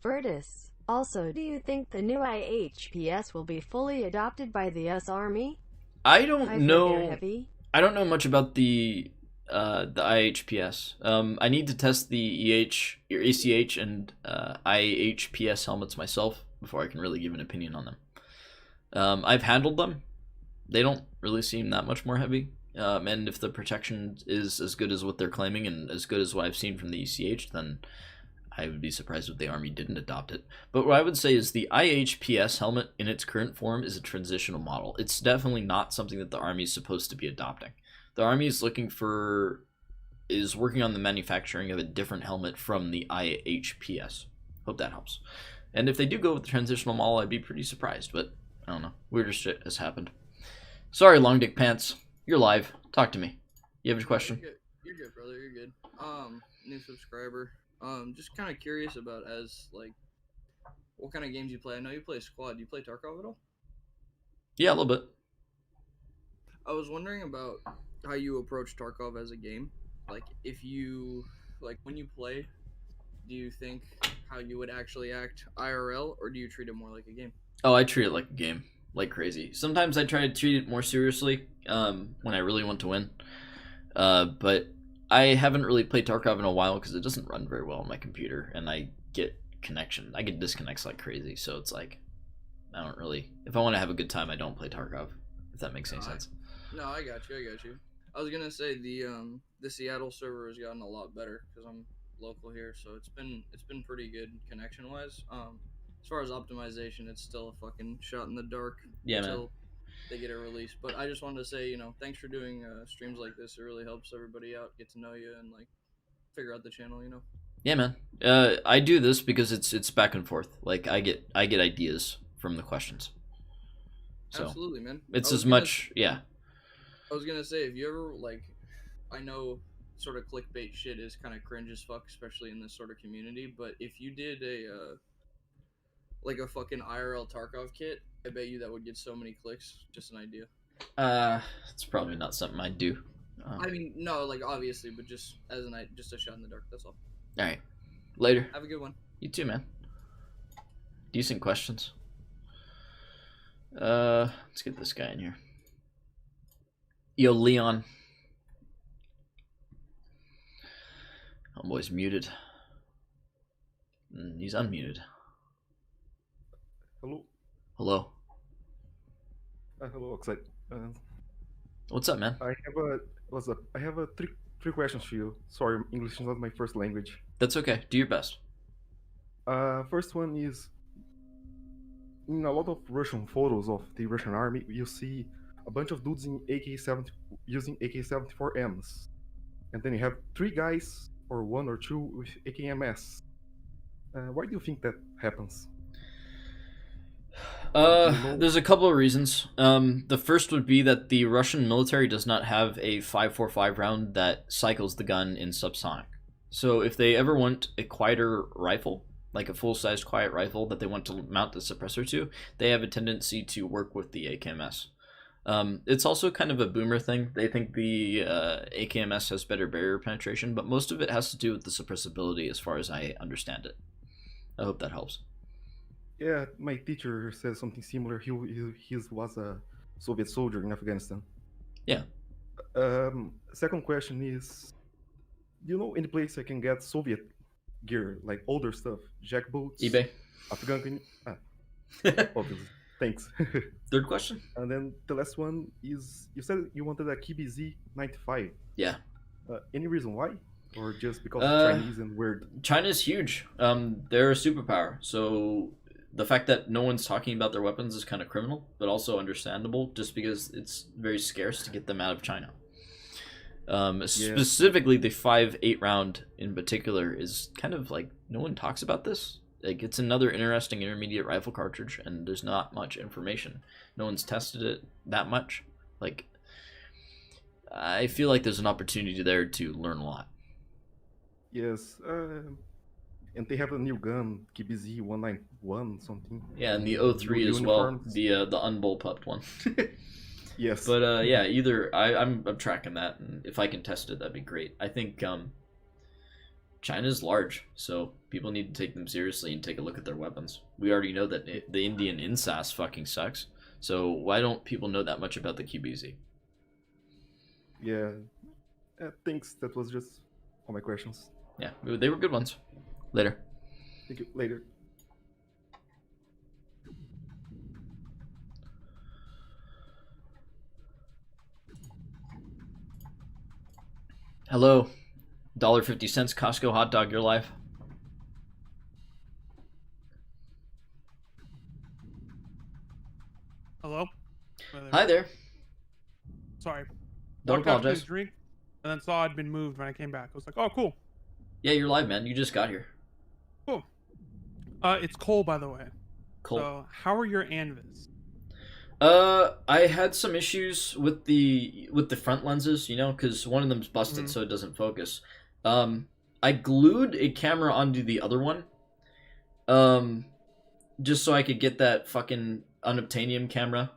Virtus. Also, do you think the new IHPS will be fully adopted by the US Army?
I don't know.
Heavy.
I don't know much about the The IHPS. I need to test the or ACH and IHPS helmets myself before I can really give an opinion on them. I've handled them. They don't really seem that much more heavy. And if the protection is as good as what they're claiming and as good as what I've seen from the ECH, then I would be surprised if the Army didn't adopt it. But what I would say is the IHPS helmet in its current form is a transitional model. It's definitely not something that the Army is supposed to be adopting. The Army is working on the manufacturing of a different helmet from the IHPS. Hope that helps. And if they do go with the transitional model, I'd be pretty surprised, but I don't know. Weirder shit has happened. Sorry, Long Dick Pants. You're live. Talk to me. You have a question?
You're good, brother. You're good. New subscriber. Just kind of curious about what kind of games you play. I know you play Squad. Do you play Tarkov at all?
Yeah, a little bit.
I was wondering about how you approach Tarkov as a game. Like, when you play, do you think how you would actually act IRL, or do you treat it more like a game?
Oh, I treat it like a game, like crazy. Sometimes I try to treat it more seriously when I really want to win. But I haven't really played Tarkov in a while because it doesn't run very well on my computer, and I get disconnects like crazy. So it's like, I don't really. If I want to have a good time, I don't play Tarkov. If that makes any sense.
No, I got you. I was gonna say the Seattle server has gotten a lot better because I'm local here, so it's been pretty good connection wise. As far as optimization, it's still a fucking shot in the dark until they get a release. But I just wanted to say, thanks for doing streams like this. It really helps everybody out, get to know you, and like figure out the channel.
Yeah, man. I do this because it's back and forth. Like I get ideas from the questions. So
absolutely, man.
It's as much, yeah.
I was gonna say, if you ever I know sort of clickbait shit is kind of cringe as fuck, especially in this sort of community. But if you did a fucking IRL Tarkov kit, I bet you that would get so many clicks. Just an idea.
It's probably not something I'd do.
I mean, no, obviously, but just as just a shot in the dark. That's all.
All right, later.
Have a good one.
You too, man. Decent questions. Let's get this guy in here. Yo, Leon. Homeboy's muted. He's unmuted.
Hello.
Hello.
Hello, Oxide.
What's up, man?
I have three questions for you. Sorry, English is not my first language.
That's okay. Do your best.
First one is, in a lot of Russian photos of the Russian army, you see a bunch of dudes in using AK-74Ms, and then you have 3 guys or 1 or 2 with AKMS. Why do you think that happens?
There's a couple of reasons. The first would be that the Russian military does not have a 5.45 round that cycles the gun in subsonic. So if they ever want a quieter rifle, like a full-sized quiet rifle that they want to mount the suppressor to, they have a tendency to work with the AKMS. It's also kind of a boomer thing. They think the AKMS has better barrier penetration, but most of it has to do with the suppressibility as far as I understand it. I hope that helps.
Yeah, my teacher said something similar. He was a Soviet soldier in Afghanistan.
Yeah.
Second question is, do you know any place I can get Soviet gear, like older stuff, jackboots,
eBay,
Afghan? Obviously. Thanks.
Third question.
And then the last one is, you said you wanted a KBZ 95.
Yeah.
Any reason why? Or just because it's Chinese and weird?
China's huge. They're a superpower. So the fact that no one's talking about their weapons is kind of criminal, but also understandable just because it's very scarce to get them out of China. Specifically, the 5.8 round in particular is kind of like, no one talks about this. Like, it's another interesting intermediate rifle cartridge, and there's not much information. No one's tested it that much. Like, I feel like there's an opportunity there to learn a lot.
Yes, and they have a new gun, KBZ 191 something.
Yeah, and the 03 as well, the unbullpupped one.
Yes.
But yeah, either I'm tracking that, and if I can test it, that'd be great. I think China's large, so people need to take them seriously and take a look at their weapons. We already know that the Indian INSAS fucking sucks, so why don't people know that much about the QBZ?
Yeah, Thanks. That was just all my questions.
Yeah, they were good ones. Later.
Thank you. Later.
Hello, $1.50 Costco hot dog. Your life.
Hello?
Hi there.
Sorry.
Don't
Walked out to get
apologize.
a drink and then saw I'd been moved when I came back. I was like, oh, cool.
Yeah, you're live, man. You just got here.
Cool. It's Cole, by the way.
Cole.
So, how are your anvis?
I had some issues with the front lenses, you know, because one of them's busted,
Mhm.
so it doesn't focus. I glued a camera onto the other one, just so I could get that fucking unobtainium camera.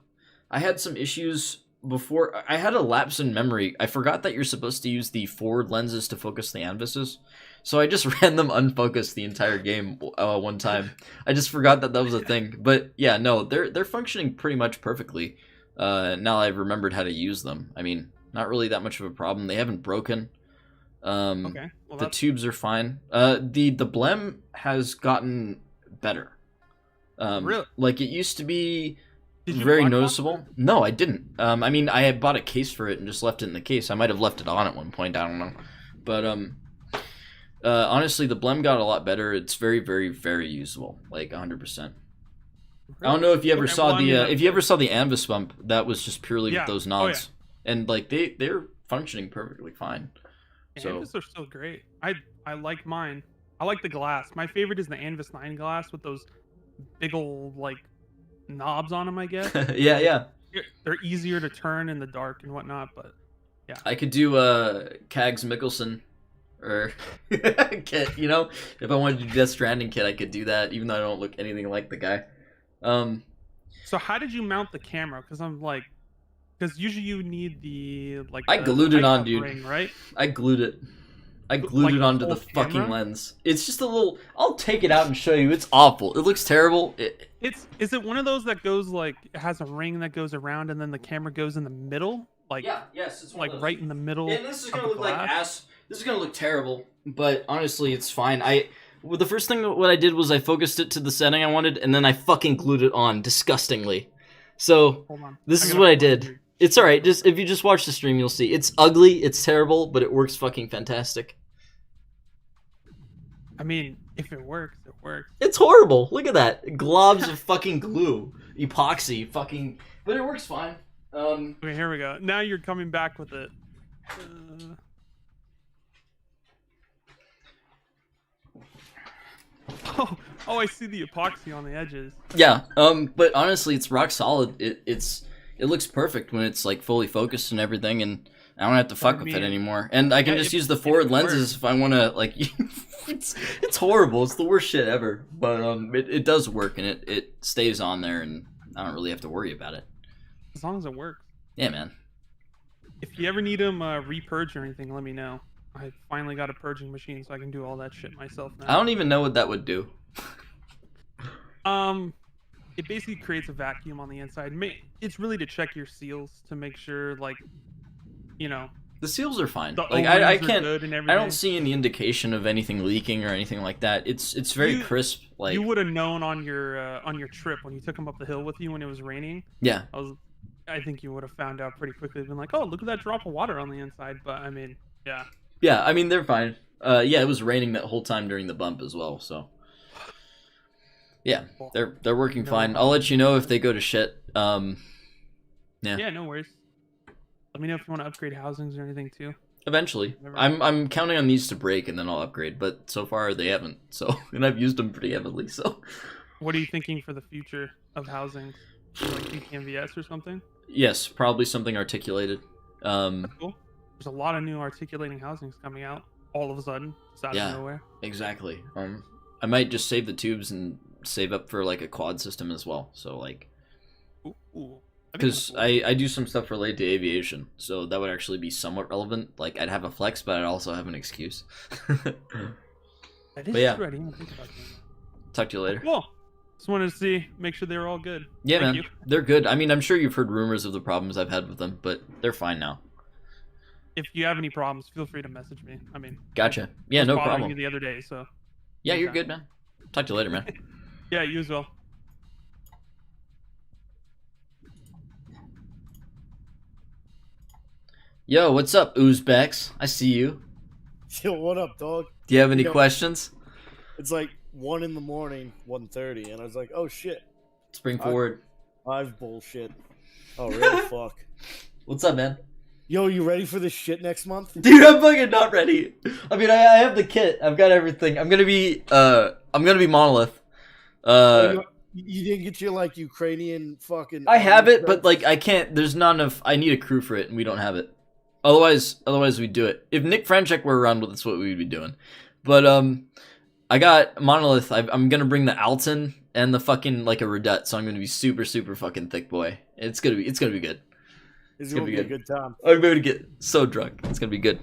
I had some issues before. I had a lapse in memory. I forgot that you're supposed to use the forward lenses to focus the anvises, so I just ran them unfocused the entire game one time. I just forgot that was a thing. But yeah, no, they're functioning pretty much perfectly. Now I've remembered how to use them. I mean, not really that much of a problem. They haven't broken.
Okay. Well,
The
that's...
tubes are fine. The blem has gotten better.
Really?
Like it used to be
Did you
very
black box
noticeable. No, I didn't. I mean, I had bought a case for it and just left it in the case. I might have left it on at one point. I don't know. But honestly, the blem got a lot better. It's very, very, very usable. Like 100%. I don't know if you ever
Okay,
saw
well, I mean,
if you ever saw the Anvis bump. That was just purely
Yeah.
with those
Oh,
nods, and like they're functioning perfectly fine. So
Anvis are still great. I like mine. I like the glass. My favorite is the Anvis 9 glass with those big old like knobs on them, I guess.
yeah, yeah.
They're easier to turn in the dark and whatnot, but yeah.
I could do Kags Mikkelsen or Kit, you know? If I wanted to do Death Stranding Kit, I could do that, even though I don't look anything like the guy.
So how did you mount the camera? Because I'm like, because usually you need the like.
I
the
glued it on,
icon
dude.
ring, right?
I glued it. I glued
Like
it
the
onto the
whole
fucking
camera?
lens. It's just a little. I'll take it out and show you. It's awful. It looks terrible.
Is it one of those that goes like it has a ring that goes around and then the camera goes in the middle? Like
Yeah, yes, it's one
like
of those.
right in the middle.
And this is
of
gonna
the
look like
glass?
ass. This is gonna look terrible, but honestly, it's fine. Well, the first thing what I did was I focused it to the setting I wanted, and then I fucking glued it on disgustingly. So
Hold on.
this
I
is
gotta
what I
find
did. It's all right. Just if you just watch the stream, you'll see. It's ugly. It's terrible, but it works fucking fantastic.
I mean, if it works, it works.
It's horrible. Look at that. Globs of fucking glue, epoxy, fucking. But it works fine.
Okay, here we go. Now you're coming back with it. Oh, I see the epoxy on the edges.
Yeah, but honestly, it's rock solid. It looks perfect when it's like fully focused and everything, and I don't have to fuck with it
mean,
anymore. And I can
yeah,
just
if-
use the
if
forward
it
lenses
works.
if I want to. Like, it's horrible. It's the worst shit ever. But it does work, and it stays on there, and I don't really have to worry about it.
As long as it works.
Yeah, man.
If you ever need them repurge or anything, let me know. I finally got a purging machine, so I can do all that shit myself now.
I don't even know what that would do.
It basically creates a vacuum on the inside. It's really to check your seals to make sure, like, you know.
The seals are fine.
The
Like I
O-rings are
can't.
good and
I
everything.
don't see any indication of anything leaking or anything like that. It's very
You-
crisp. Like
you would have known on your trip when you took him up the hill with you when it was raining.
Yeah.
I think you would have found out pretty quickly. Been like, oh, look at that drop of water on the inside. But I mean, yeah.
Yeah, I mean they're fine. Yeah, it was raining that whole time during the bump as well, so yeah, they're working fine. I'll let you know if they go to shit. Yeah.
Yeah, no worries. Let me know if you want to upgrade housings or anything too.
Eventually, I'm counting on these to break and then I'll upgrade, but so far they haven't. So, and I've used them pretty heavily. So,
What are you thinking for the future of housing? Like PTMVS or something?
yes, probably something articulated.
Cool. There's a lot of new articulating housings coming out all of a sudden, just out
Yeah,
of nowhere.
exactly. I might just save the tubes and save up for like a quad system as well. So like,
Ooh.
because I do some stuff related to aviation, so that would actually be somewhat relevant. Like I'd have a flex, but I'd also have an excuse.
That is
But yeah.
true. I didn't even think about that.
Talk to you later.
Cool. Just wanted to see, make sure they were all good.
Yeah,
Thank
man,
you.
they're good. I mean, I'm sure you've heard rumors of the problems I've had with them, but they're fine now.
if you have any problems, feel free to message me. I mean,
Gotcha.
I
Yeah,
was
no
bothering
problem.
you the other day, so.
Yeah, you're
anytime.
good, man. Talk to you later, man.
Yeah, you as well.
Yo, what's up, Uzbeks? I see you.
Yo, what up, dog?
Do you have any
know,
questions?
It's like 1 in the morning, 1:30, and I was like, oh shit.
Spring forward.
I've bullshit. Oh, real fuck.
What's up, man?
Yo, you ready for this shit next month?
Dude, I'm fucking not ready. I mean, I have the kit. I've got everything. I'm gonna be Monolith.
You didn't get your like Ukrainian fucking.
I have it, but like I can't. There's not enough. I need a crew for it, and we don't have it. Otherwise we'd do it. If Nick Franchek were around, that's what we'd be doing. But I got Monolith. I'm gonna bring the Alton and the fucking like a Redette, so I'm gonna be super fucking thick boy. It's gonna be good.
It's gonna be a good time.
I'm going to get so drunk. It's gonna be good.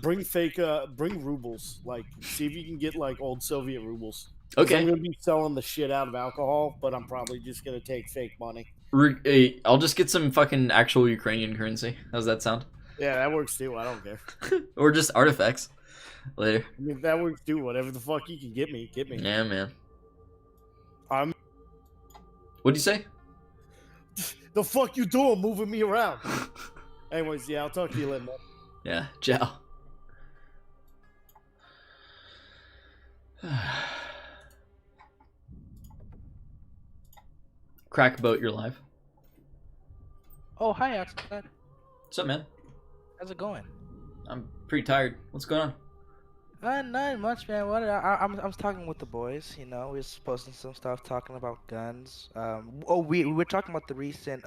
Bring rubles. Like, see if you can get like old Soviet rubles.
Okay.
I'm gonna be selling the shit out of alcohol, but I'm probably just gonna take fake money.
I'll just get some fucking actual Ukrainian currency. How's that sound?
Yeah, that works too. I don't care.
Or just artifacts later.
I mean, if that works too. Whatever the fuck you can get me, get me.
Yeah, man.
I'm.
What'd you say?
The fuck you doing, moving me around? Anyways, yeah, I'll talk to you later, man.
Yeah, ciao. Crack boat, you're live.
Oh, hi, Oxide.
What's up, man?
How's it going?
I'm pretty tired. What's going on?
Not much, man. What I was talking with the boys. You know, we was posting some stuff, talking about guns. We were talking about the recent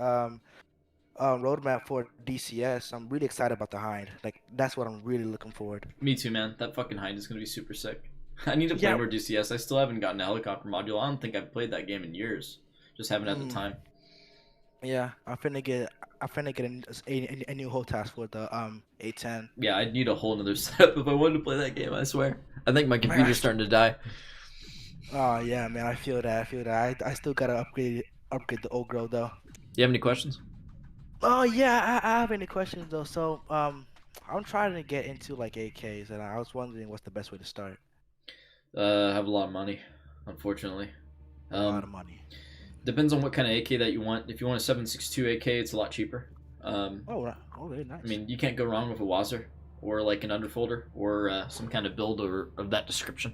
roadmap for DCS. I'm really excited about the Hind. Like, that's what I'm really looking forward.
Me too, man. That fucking Hind is gonna be super sick. I need to play more DCS. I still haven't gotten a helicopter module. I don't think I've played that game in years. Just haven't had the time.
Yeah, I'm finna get a new whole task for the A10.
Yeah, I'd need a whole another setup if I wanted to play that game, I swear. I think my computer's starting to die.
Oh yeah, man, I feel that. I still gotta upgrade the old girl though.
You have any questions?
Oh yeah, I have any questions though. So I'm trying to get into like AKs, and I was wondering what's the best way to start.
I have a lot of money, unfortunately.
A lot of money.
Depends on what kind of AK that you want. If you want a 7.62 AK, it's a lot cheaper.
Very nice.
I mean, you can't go wrong with a Wazer or like an underfolder or some kind of build of that description.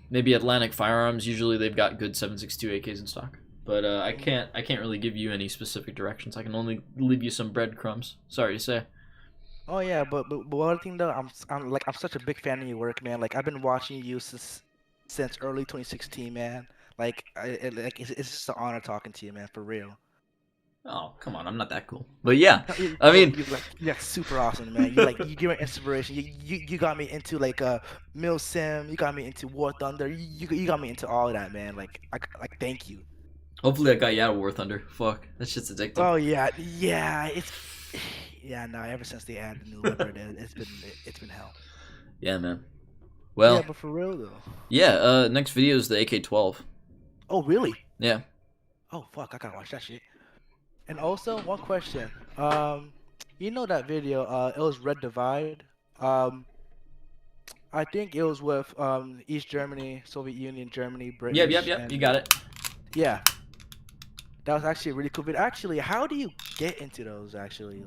Maybe Atlantic Firearms. Usually they've got good 7.62 AKs in stock. But I can't really give you any specific directions. I can only leave you some breadcrumbs. Sorry to say.
Oh yeah, but one thing though, I'm such a big fan of your work, man. Like I've been watching you since early 2016, man. Like it's just an honor talking to you, man, for real.
Oh, come on, I'm not that cool. But yeah, I mean,
you're super awesome, man. You're an inspiration. You got me into like Mil Sim. You got me into War Thunder. You got me into all of that, man. Like thank you.
Hopefully I got you out of War Thunder. Fuck, that shit's addictive.
Oh yeah, no. Ever since they added the new leopard, it's been hell.
Yeah, man. Well,
yeah, but for real though.
Yeah. Next video is the AK-12.
Oh really?
Yeah.
Oh fuck, I gotta watch that shit. And also one question. You know that video? It was Red Divide. I think it was with East Germany, Soviet Union, Germany, Britain.
Yep. You got it.
Yeah. That was actually a really cool video. Actually, how do you get into those? Actually,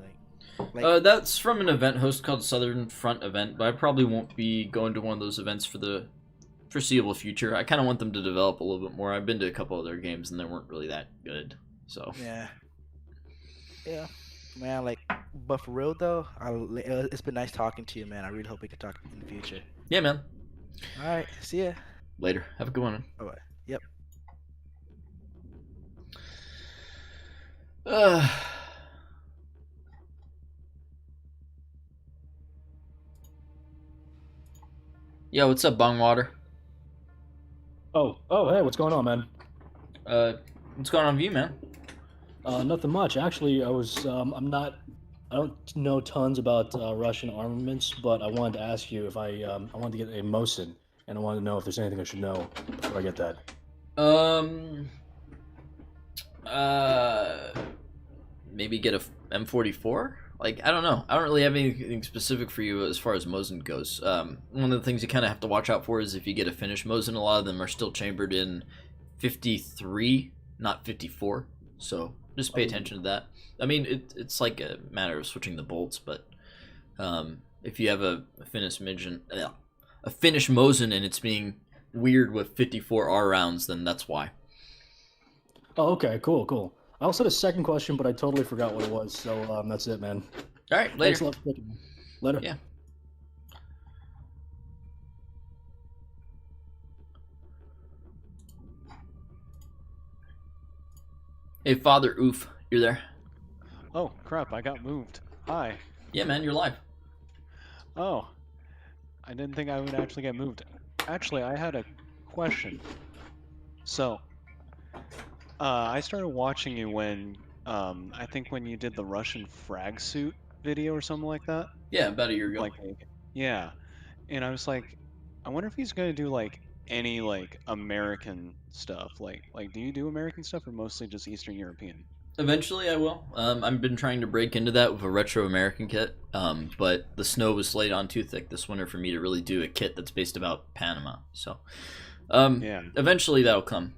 that's from an event host called Southern Front Event, but I probably won't be going to one of those events for the foreseeable future. I kind of want them to develop a little bit more. I've been to a couple of their games and they weren't really that good. So
yeah, man. Like, but for real though, it's been nice talking to you, man. I really hope we can talk in the future.
Yeah, man.
All right, see ya.
Later. Have a good one.
Bye bye. Yep.
Yeah, what's up, Bongwater?
Oh, hey, what's going on, man?
What's going on with you, man?
Nothing much. Actually, I don't know tons about Russian armaments, but I wanted to ask you if I wanted to get a Mosin, and I wanted to know if there's anything I should know before I get that.
maybe get a M44. Like, I don't know. I don't really have anything specific for you as far as Mosin goes. One of the things you kind of have to watch out for is if you get a finished Mosin, a lot of them are still chambered in 53, not 54. So just pay attention to that. I mean, it's like a matter of switching the bolts, but if you have a finished Mosin and it's being weird with 54R rounds, then that's why.
Oh, okay, cool. I also had a second question, but I totally forgot what it was. So that's it, man.
All right, later.
Thanks a lot for picking me. Later.
Yeah. Hey, Father Oof, you're there?
Oh, crap, I got moved. Hi.
Yeah, man, you're live.
Oh. I didn't think I would actually get moved. Actually, I had a question. So, I started watching you when, I think when you did the Russian frag suit video or something like that.
Yeah, about a year ago.
Like, yeah. And I was like, I wonder if he's gonna do, like, any, like, American stuff. Like, do you do American stuff or mostly just Eastern European?
Eventually, I will. I've been trying to break into that with a retro American kit, but the snow was laid on too thick this winter for me to really do a kit that's based about Panama. So,
Yeah.
eventually that'll come.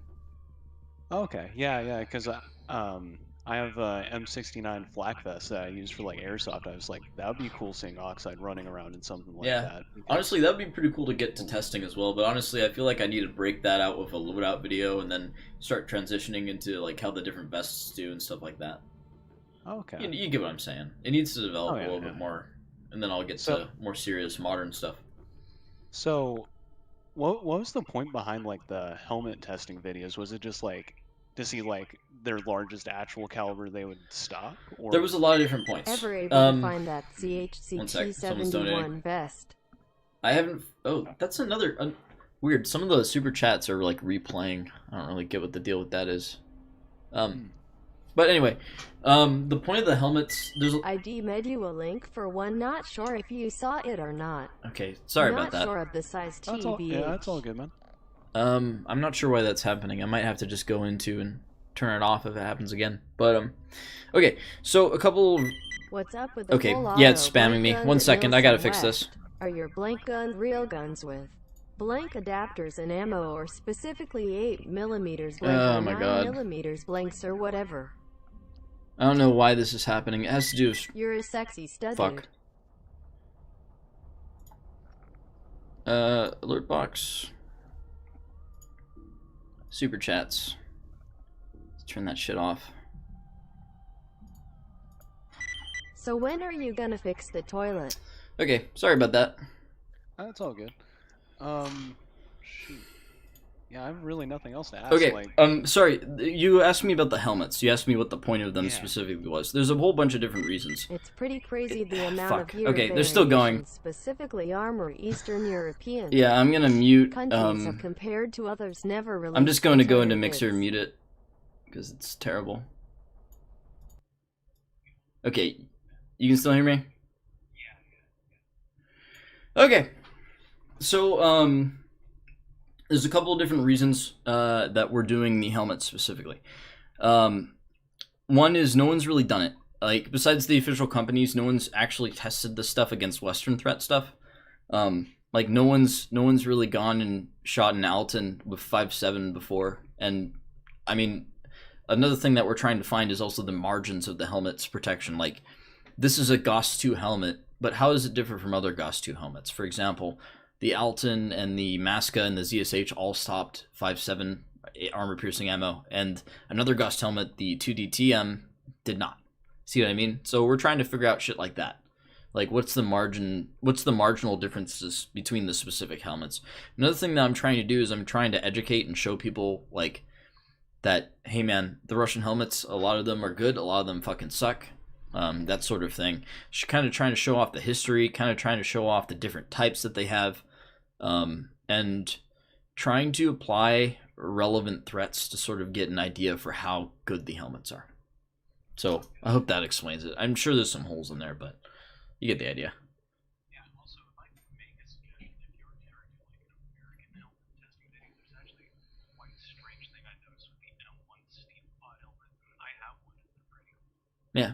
Okay, yeah, because I have a M69 flak vest that I use for like airsoft. I was like, that would be cool seeing Oxide running around in something like
Yeah,
that. because-
honestly, that would be pretty cool to get to testing as well. But honestly, I feel like I need to break that out with a loadout video and then start transitioning into like how the different vests do and stuff like that.
Okay.
You get what I'm saying. It needs to develop
Oh, yeah,
a little
yeah.
bit more, and then I'll get
So-
to more serious modern stuff.
So, what was the point behind like the helmet testing videos? Was it just like to see like their largest actual caliber they would stop? Or
There was a lot of different points.
Ever able to find that
One sec, someone's
CHCT71
donating.
vest?
I haven't. Oh, that's another weird. Some of the super chats are like replaying. I don't really get what the deal with that is. But anyway, the point of the helmets. There's.
I DM'd you a link for one. Not sure if you saw it or not.
Okay, sorry
not
about that.
sure of the size
That's all,
TBH.
yeah, that's all good, man.
I'm not sure why that's happening. I might have to just go into and turn it off if it happens again. But okay. So a couple.
What's up with the
Okay,
full
yeah, it's
auto
spamming me.
blank
One
guns
second,
at
I gotta
Nielsen
fix this.
West? Are your blank guns real guns with blank adapters and ammo, or specifically 8mm blank
Oh
or
my God.
9mm blanks or whatever?
I don't know why this is happening. It has to do with.
You're a sexy stud.
Fuck.
Dude.
Alert box. Super chats. Let's turn that shit off.
So when are you gonna fix the toilet?
Okay, sorry about that.
That's all good. Shoot. Yeah, I have really nothing else to ask.
Okay,
Like,
sorry, you asked me about the helmets. You asked me what the point of them specifically was. There's a whole bunch of different reasons.
It's pretty crazy the amount
Fuck.
of year
Okay, they're still going.
variation, specifically armor Eastern European.
Yeah, I'm gonna mute,
countries have compared to others never released
I'm just going to go into
alternative
Mixer and
hits.
mute it, because it's terrible. Okay, you can still hear me? Okay, so, there's a couple of different reasons that we're doing the helmets specifically. One is no one's really done it. Like, besides the official companies, no one's actually tested this stuff against Western threat stuff. Like, no one's really gone and shot an Alton with 5.7 before. And, I mean, another thing that we're trying to find is also the margins of the helmet's protection. Like, this is a Gauss 2 helmet, but how does it differ from other Gauss 2 helmets? For example, the Alton and the Masca and the ZSH all stopped 5.7 armor-piercing ammo, and another Gauss helmet, the 2DTM, did not. See what I mean? So we're trying to figure out shit like that. Like, what's the marginal differences between the specific helmets? Another thing that I'm trying to do is I'm trying to educate and show people, like, that, hey man, the Russian helmets, a lot of them are good, a lot of them fucking suck. That sort of thing. Kind of trying to show off the history, kind of trying to show off the different types that they have, and trying to apply relevant threats to sort of get an idea for how good the helmets are. So I hope that explains it. I'm sure there's some holes in there, but you get the idea. Yeah.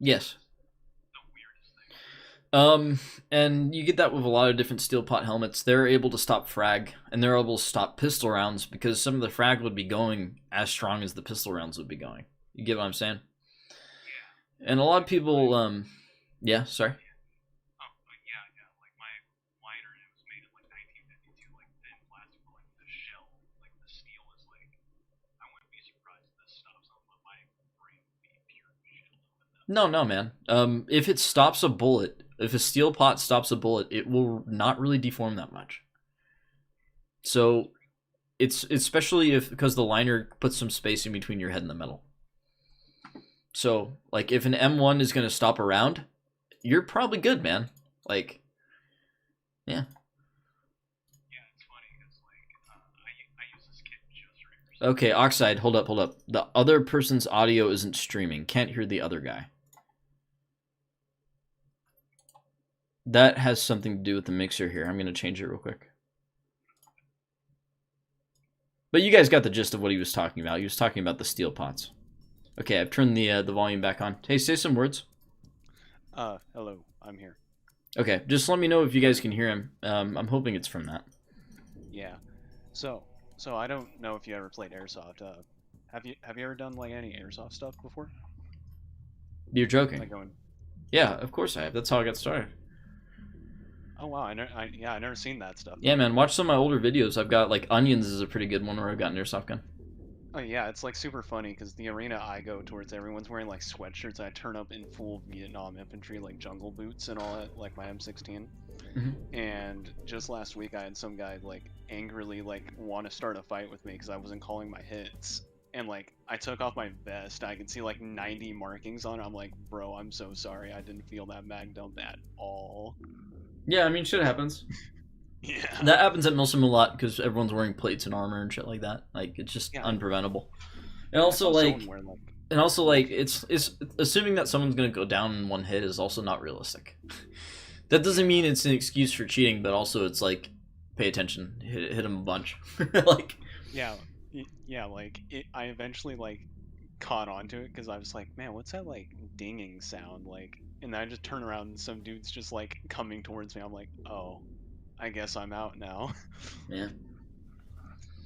Yes. And you get that with a lot of different steel pot helmets. They're able to stop frag, and they're able to stop pistol rounds because some of the frag would be going as strong as the pistol rounds would be going. You get what I'm saying? And a lot of people, yeah, sorry. No, no, man. If it stops a bullet, if a steel pot stops a bullet, it will not really deform that much. So, it's especially if because the liner puts some space in between your head and the metal. So, like, if an M1 is going to stop a round, you're probably good, man. Like, yeah. Okay, Oxide, hold up, hold up. The other person's audio isn't streaming. Can't hear the other guy. That has something to do with the mixer here. I'm going to change it real quick. But you guys got the gist of what he was talking about. He was talking about the steel pots. Okay, I've turned the volume back on. Hey, say some words.
Hello, I'm here.
Okay, just let me know if you guys can hear him. I'm hoping it's from that.
Yeah. So I don't know if you ever played airsoft. Have you ever done like any airsoft stuff before?
You're joking.
Like going...
Yeah, of course I have. That's how I got started.
Oh wow, I never seen that stuff.
Yeah, man, watch some of my older videos. I've got like Onions is a pretty good one where I've got an airsoft gun.
Oh yeah, it's like super funny because the arena I go towards, everyone's wearing like sweatshirts. I turn up in full Vietnam infantry, like jungle boots and all that, like my M16. And just last week, I had some guy like angrily like want to start a fight with me because I wasn't calling my hits. And like I took off my vest, I could see like 90 markings on it. I'm like, bro, I'm so sorry, I didn't feel that mag dump at all.
Yeah, I mean, shit happens.
Yeah.
That happens at Milsim a lot because everyone's wearing plates and armor and shit like that. Like, it's just unpreventable. And also, like, it's assuming that someone's gonna go down in one hit is also not realistic. That doesn't mean it's an excuse for cheating, but also it's like, pay attention, hit them a bunch. Like,
yeah, like I eventually like caught on to it because I was like, man, what's that like dinging sound like? And then I just turn around and some dude's just like coming towards me. I'm like, oh, I guess I'm out now.
Yeah.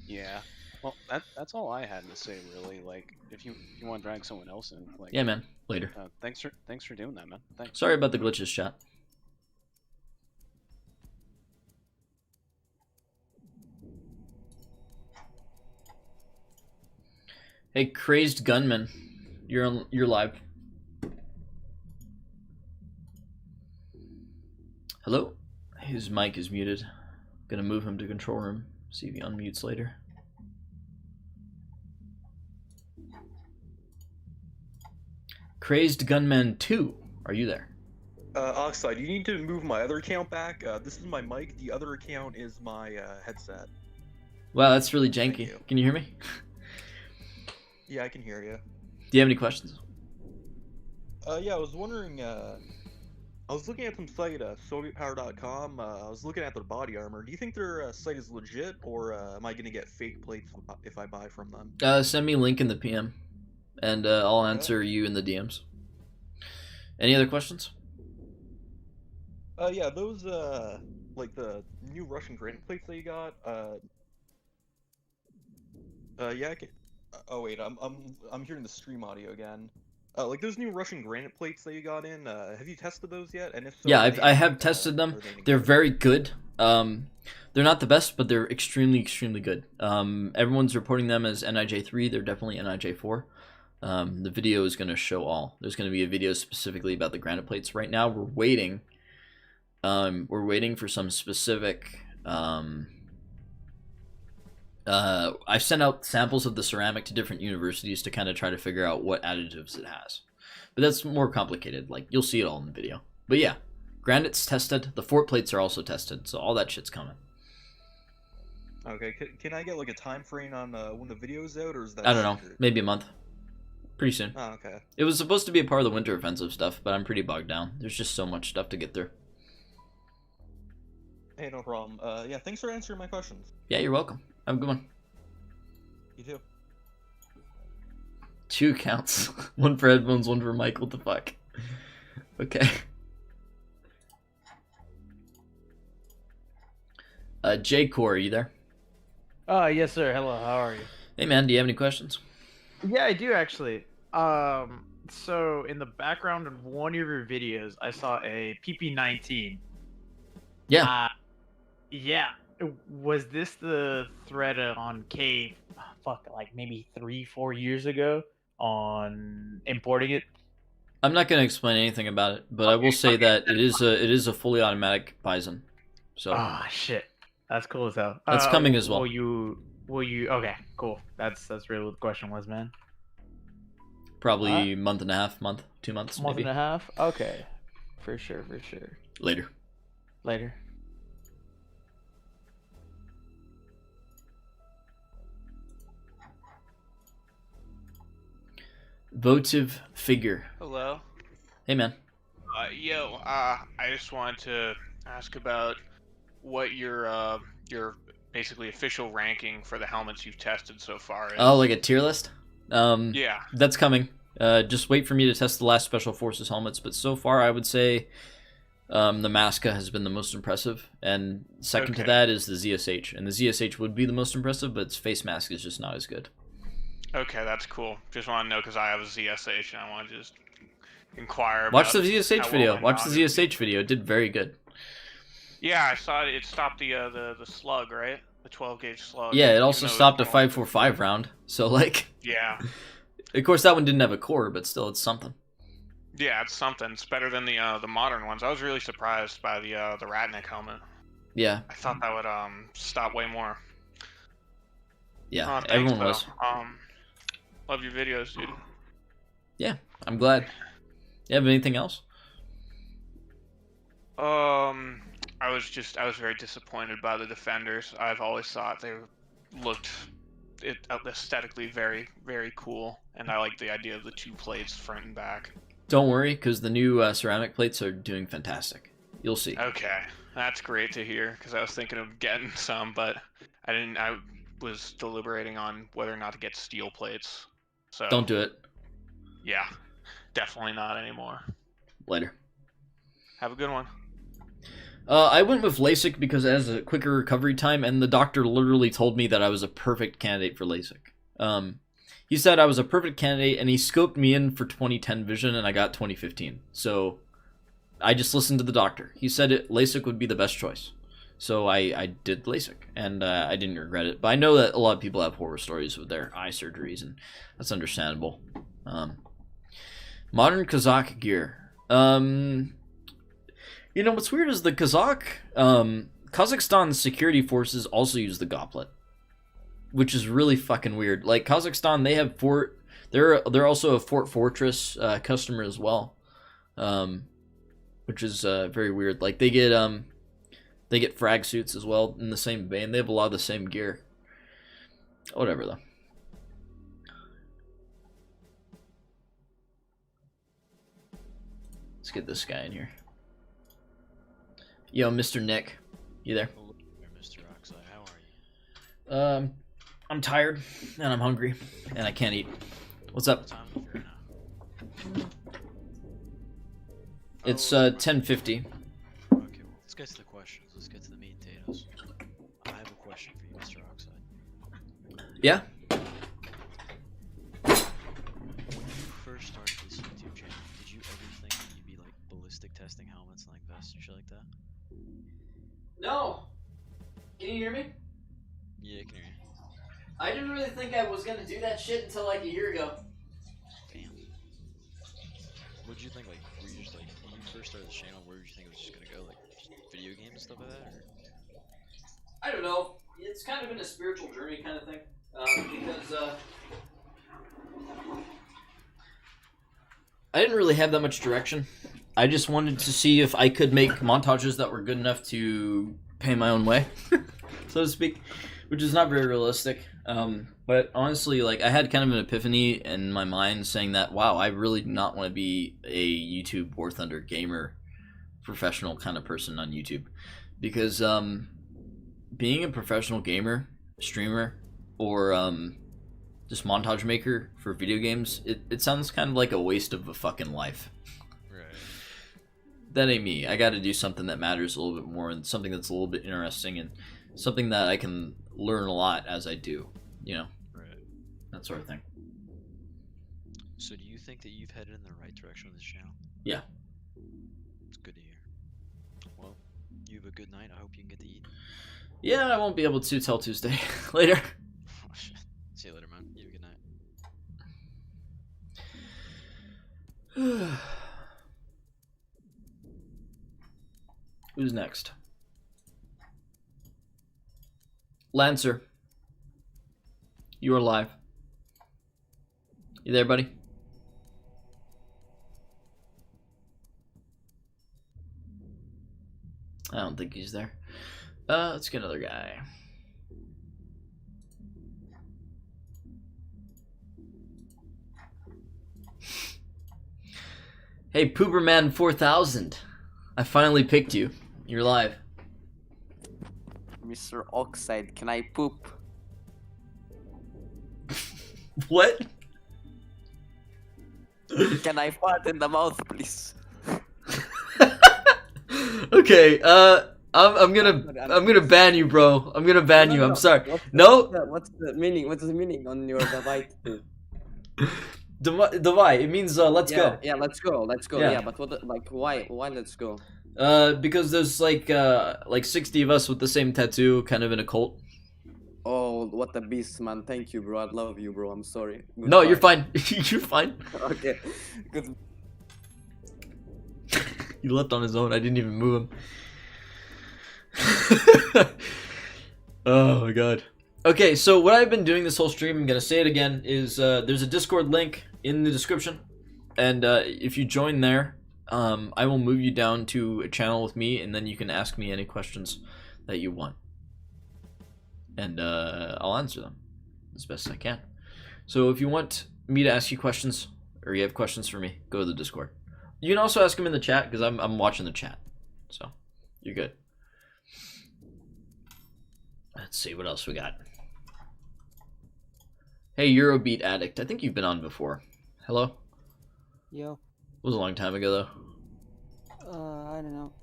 Yeah. Well, that's all I had to say really. Like, if you want to drag someone else in, like.
Yeah, man. Later.
Thanks for doing that, man. Thanks.
Sorry about the glitches, chat. Hey, Crazed Gunman, you're live. Hello? His mic is muted. Gonna move him to control room. See if he unmutes later. Crazed Gunman 2, are you there?
Oxide, you need to move my other account back. This is my mic. The other account is my headset.
Wow, that's really janky. Can you hear me?
Yeah, I can hear you.
Do you have any questions?
Yeah, I was wondering, I was looking at some site, SovietPower.com. I was looking at their body armor. Do you think their site is legit, or am I going to get fake plates if I buy from them?
Send me a link in the PM, and I'll answer you in the DMs. Any other questions?
Yeah, those, like the new Russian granite plates that you got, yeah, I can... oh wait, I'm hearing the stream audio again. Like those new Russian granite plates that you got in, have you tested those yet? And if so,
yeah, I have tested them. They're very good. They're not the best, but they're extremely, extremely good. Everyone's reporting them as NIJ3. They're definitely NIJ4. The video is going to show all. There's going to be a video specifically about the granite plates. Right now, we're waiting. We're waiting for some specific. I've sent out samples of the ceramic to different universities to kind of try to figure out what additives it has. But that's more complicated. Like, you'll see it all in the video. But yeah, granite's tested. The fort plates are also tested. So all that shit's coming.
Okay, can I get like a time frame on when the video's out, or is that?
I don't know. Maybe a month. Pretty soon.
Oh, okay.
It was supposed to be a part of the winter offensive stuff, but I'm pretty bogged down. There's just so much stuff to get through.
Hey, no problem. Yeah, thanks for answering my questions.
Yeah, you're welcome. Have a good one.
You too.
2 accounts. One for headphones, one for Mike. What the fuck? Okay. J Core, are you there?
Yes, sir. Hello. How are you?
Hey, man. Do you have any questions?
Yeah, I do actually. So in the background of one of your videos, I saw a PP19.
Yeah.
Yeah. Was this the thread on Cave? Like maybe 3-4 years ago on importing it.
I'm not going to explain anything about it, but I will say that it is a fully automatic Bison. So.
Ah, shit. That's cool as hell.
That's coming as well.
Will you? Okay, cool. That's really what the question was, man.
Probably month and a half, 2 months,
Month
maybe.
and a half. Okay, for sure.
Later. Votive figure.
Hello.
Hey, man.
I just wanted to ask about what your basically official ranking for the helmets you've tested so far is.
Oh, like a tier list?
Yeah.
That's coming. Just wait for me to test the last Special Forces helmets, but so far I would say the Masca has been the most impressive, and second to that is the ZSH. And the ZSH would be the most impressive, but its face mask is just not as good.
Okay, that's cool. Just want to know because I have a ZSH and I want to just inquire about
Watch the ZSH
how
video.
well
Watch the ZSH video. It did very good.
Yeah, I saw it. It stopped the slug, right? The 12 gauge slug.
Yeah, it
even
also
though
stopped a 5.45 round. So like.
Yeah.
Of course, that one didn't have a core, but still, it's something.
Yeah, it's something. It's better than the modern ones. I was really surprised by the Ratnik helmet.
Yeah.
I thought that would stop way more.
Yeah,
Thanks,
everyone
though.
was.
Love your videos, dude.
Yeah, I'm glad. You have anything else?
I was very disappointed by the Defenders. I've always thought they looked aesthetically very, very cool, and I like the idea of the 2 plates front and back.
Don't worry, because the new ceramic plates are doing fantastic. You'll see.
Okay, that's great to hear, because I was thinking of getting some, but I was deliberating on whether or not to get steel plates. So
Don't do it.
Yeah, definitely not anymore.
Later.
Have a good one.
I went with LASIK because it has a quicker recovery time, and the doctor literally told me that I was a perfect candidate for LASIK. He said I was a perfect candidate, and he scoped me in for 2010 vision, and I got 2015. So I just listened to the doctor. He said LASIK would be the best choice. So I did LASIK, and I didn't regret it. But I know that a lot of people have horror stories with their eye surgeries, and that's understandable. Modern Kazakh gear. You know, what's weird is the Kazakhstan's security forces also use the Goplet, which is really fucking weird. Like, Kazakhstan, they have they're also a Fort Fortress customer as well, which is very weird. Like, they get frag suits as well in the same vein. They have a lot of the same gear. Whatever, though. Let's get this guy in here. Yo, Mr. Nick, you there?
Hello there, Mr. Oxide. How are you?
I'm tired, and I'm hungry, and I can't eat. What's up?
What time of year now?
It's 10:50.
Okay, well, let's get to the questions. Let's get to the meat and potatoes. I have a question for you, Mr. Oxide.
Yeah?
When you first started this YouTube channel, did you ever think that you'd be like ballistic testing helmets and like vests and shit like that?
No. Can you hear me?
Yeah, I can hear you.
I didn't really think I was gonna do that shit until like a year ago.
Damn. What did you think, like, were you just like, when you first started the channel, where did you think it was just gonna go? Like, just video games and stuff like that, or?
I don't know. It's kind of been a spiritual journey kind of thing. Because I didn't really have that much direction. I just wanted to see if I could make montages that were good enough to pay my own way, so to speak, which is not very realistic. But honestly, like I had kind of an epiphany in my mind saying that, wow, I really do not want to be a YouTube War Thunder gamer professional kind of person on YouTube, because being a professional gamer, streamer, or just montage maker for video games, it sounds kind of like a waste of a fucking life.
Right.
That ain't me. I got to do something that matters a little bit more, and something that's a little bit interesting, and something that I can learn a lot as I do, you know?
Right.
That sort of thing.
So do you think that you've headed in the right direction with this channel?
Yeah.
It's good to hear. Well, you have a good night. I hope you can get to eat.
Yeah, I won't be able to till Tuesday. Later.
Oh, shit. See you later, man. You have a good night.
Who's next? Lancer. You are live. You there, buddy? I don't think he's there. Let's get another guy. Hey, Pooperman 4000. I finally picked you. You're live.
Mr. Oxide, can I poop?
What?
Can I fart in the mouth, please?
Okay, I'm gonna ban you, bro. I'm gonna ban you. I'm sorry.
What's the meaning? What's the meaning on your divide?
Divide. It means let's go.
Yeah, let's go. Let's go.
Yeah.
Yeah, but what? Like, why? Why let's go?
Because there's like 60 of us with the same tattoo, kind of in a cult.
Oh, what a beast, man! Thank you, bro. I love you, bro. I'm sorry.
No, you're
Goodbye.
fine. You're fine.
Okay. Good.
He left on his own. I didn't even move him. Oh my god. Okay, so what I've been doing this whole stream, I'm gonna say it again, is there's a Discord link in the description, and if you join there, I will move you down to a channel with me, and then you can ask me any questions that you want, and I'll answer them as best I can. So if you want me to ask you questions, or you have questions for me, go to the Discord. You can also ask them in the chat, because I'm watching the chat, so you're good. Let's see what else we got. Hey, Eurobeat Addict. I think you've been on before. Hello?
Yo.
It was a long time ago, though.
I don't know.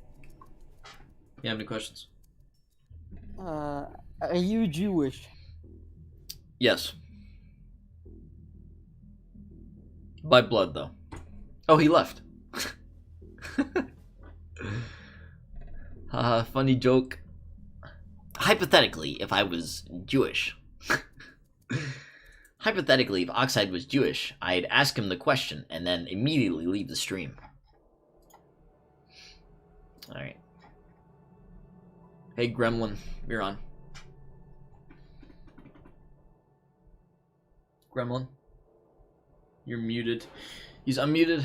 You have any questions?
Are you Jewish?
Yes. By blood, though. Oh, he left. Funny joke. Hypothetically, if I was Jewish. Hypothetically, if Oxide was Jewish, I'd ask him the question and then immediately leave the stream. Alright. Hey, Gremlin, you're on. Gremlin? You're muted. He's unmuted.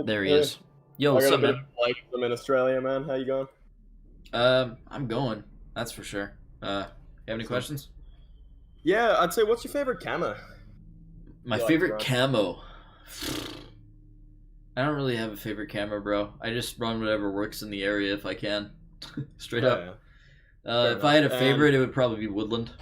There he is. Yo, what's up, man?
Like, I'm in Australia, man. How you going?
I'm going. That's for sure. You have any questions?
Yeah, I'd say, what's your favorite camo?
My
You like
favorite
to run?
camo. I don't really have a favorite camo, bro. I just run whatever works in the area if I can. Straight up.
Fair
If I had a
enough.
favorite, it would probably be Woodland.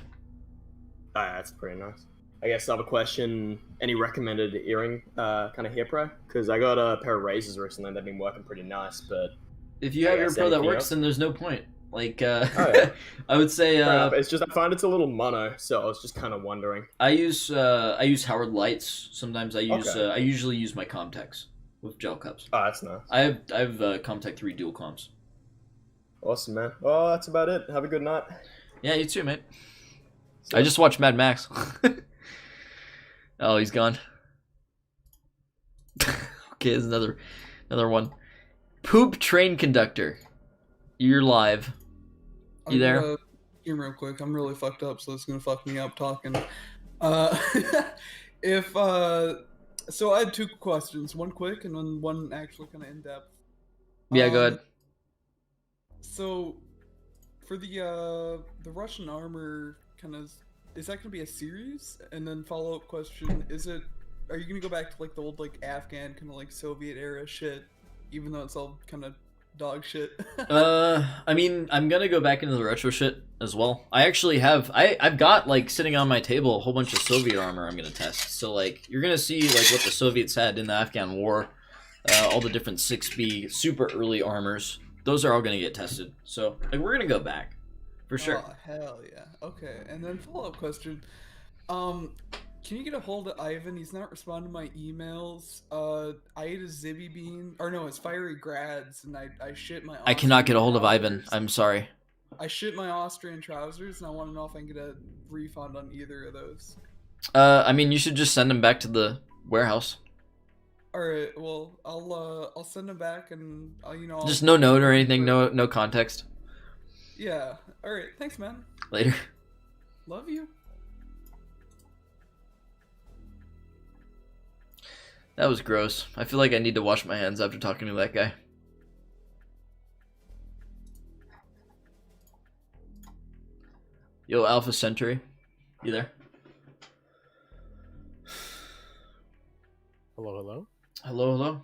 Ah, that's pretty nice. I guess I have a question. Any recommended earring kind of hair pro? Because I got a pair of razors recently. They've been working pretty nice, but
If you have
I
your
guess
pro that
anything
works,
else?
then there's no point. Like,
yeah.
I would say,
Fair enough. It's just I find it's a little mono, so I was just kind of wondering.
I use Howard Lights. Sometimes I use
Okay.
I usually use my Comtex with gel cups.
Oh, that's nice.
I have Comtech 3 dual comps.
Awesome, man. Well, that's about it. Have a good night.
Yeah, you too, mate. I just watched Mad Max. Oh, he's gone. Okay, there's another one. Poop train conductor. You're live. You there?
I'm gonna stream real quick. I'm really fucked up, so it's gonna fuck me up talking. So I had two questions, one quick and then one actually kind of in depth.
Yeah, go ahead.
So, for the Russian armor kind of is that gonna be a series? And then follow up question: Is it? Are you gonna go back to like the old like Afghan kind of like Soviet era shit, even though it's all kind of dog shit?
I mean, I'm gonna go back into the retro shit as well. I actually have, I've got like sitting on my table a whole bunch of Soviet armor I'm gonna test. So like, you're gonna see like what the Soviets had in the Afghan War, all the different 6B super early armors. Those are all gonna get tested. So like, we're gonna go back for sure.
Oh hell yeah. Okay, and then follow up question: Can you get a hold of Ivan? He's not responding to my emails. I ate his Zibby bean, or no, his fiery grads, and I shit my.
I cannot get a hold of
Austrian
Ivan. I'm sorry.
I shit my Austrian trousers, and I want to know if I can get a refund on either of those.
I mean, you should just send him back to the warehouse.
All right, well, I'll send them back, and I'll
Just no note or anything. No context.
Yeah. All right. Thanks, man.
Later.
Love you.
That was gross. I feel like I need to wash my hands after talking to that guy. Yo, Alpha Centauri. You there?
Hello, hello.
Hello, hello.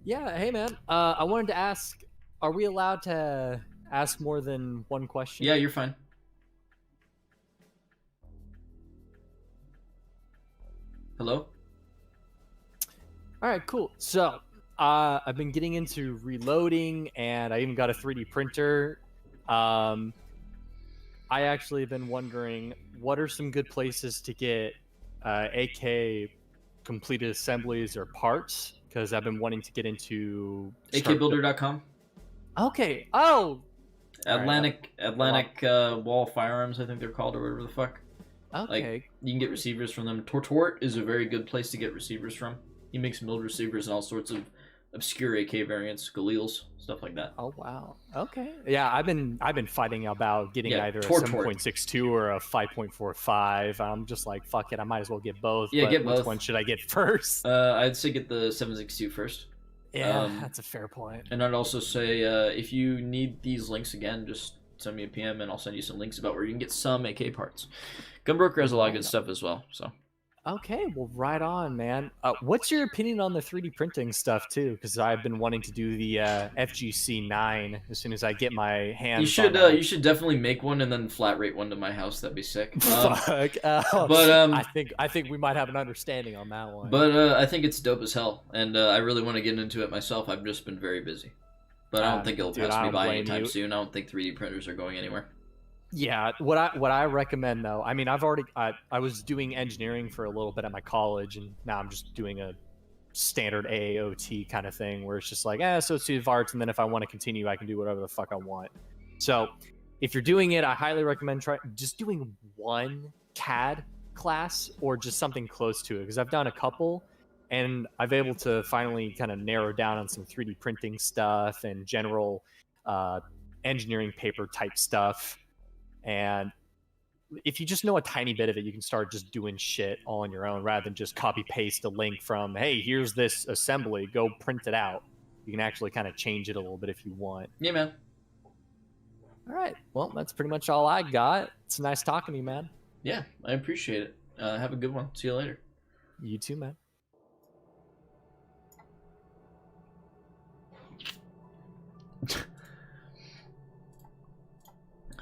Yeah, hey man. I wanted to ask, are we allowed to ask more than one question?
Yeah, you're fine. Hello?
All right, cool. So, I've been getting into reloading, and I even got a 3D printer. I actually have been wondering, what are some good places to get AK completed assemblies or parts? Because I've been wanting to get into
AKbuilder.com.
Okay. Oh.
Atlantic Wall Firearms, I think they're called, or whatever the fuck.
Okay.
Like, you can get receivers from them. Tortort is a very good place to get receivers from. He makes milled receivers and all sorts of obscure AK variants, Galils, stuff like that.
Oh wow. Okay. Yeah, I've been fighting about getting either a
Tortort.
7.62 or a 5.45. I'm just like, fuck it, I might as well get both.
Yeah,
but
get both.
Which one should I get first?
I'd say get the 7.62 first.
Yeah, that's a fair point.
And I'd also say, if you need these links again, just send me a PM and I'll send you some links about where you can get some AK parts. Gunbroker has a lot of good stuff as well, so.
Okay, well, right on, man. What's your opinion on the 3D printing stuff too? Because I've been wanting to do the FGC 9 as soon as I get my hands.
You should definitely make one and then flat rate one to my house. That'd be sick.
Fuck.
But
I think we might have an understanding on that one.
But I think it's dope as hell, and I really want to get into it myself. I've just been very busy, but I don't think it'll pass me by anytime soon. I don't think 3D printers are going anywhere.
Yeah, what I recommend though, I mean, I was doing engineering for a little bit at my college, and now I'm just doing a standard AAOT kind of thing where it's just like, associative arts, and then if I want to continue, I can do whatever the fuck I want. So if you're doing it, I highly recommend just doing one CAD class or just something close to it, because I've done a couple, and I've able to finally kind of narrow down on some 3D printing stuff and general engineering paper type stuff. And if you just know a tiny bit of it, you can start just doing shit all on your own rather than just copy paste a link from, hey, here's this assembly, go print it out. You can actually kind of change it a little bit if you want.
Yeah, man.
All right. Well, that's pretty much all I got. It's nice talking to you, man.
Yeah, I appreciate it. Have a good one. See you later.
You too, man.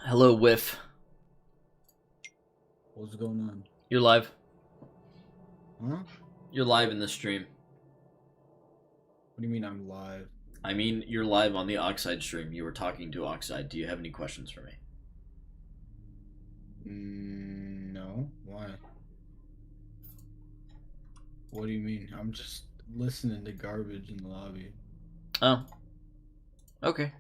Hello, Whiff.
What's going on?
You're live.
Huh?
You're live in the stream.
What do you mean I'm live?
I mean, you're live on the Oxide stream. You were talking to Oxide. Do you have any questions for me?
No. Why? What do you mean? I'm just listening to garbage in the lobby.
Oh. Okay.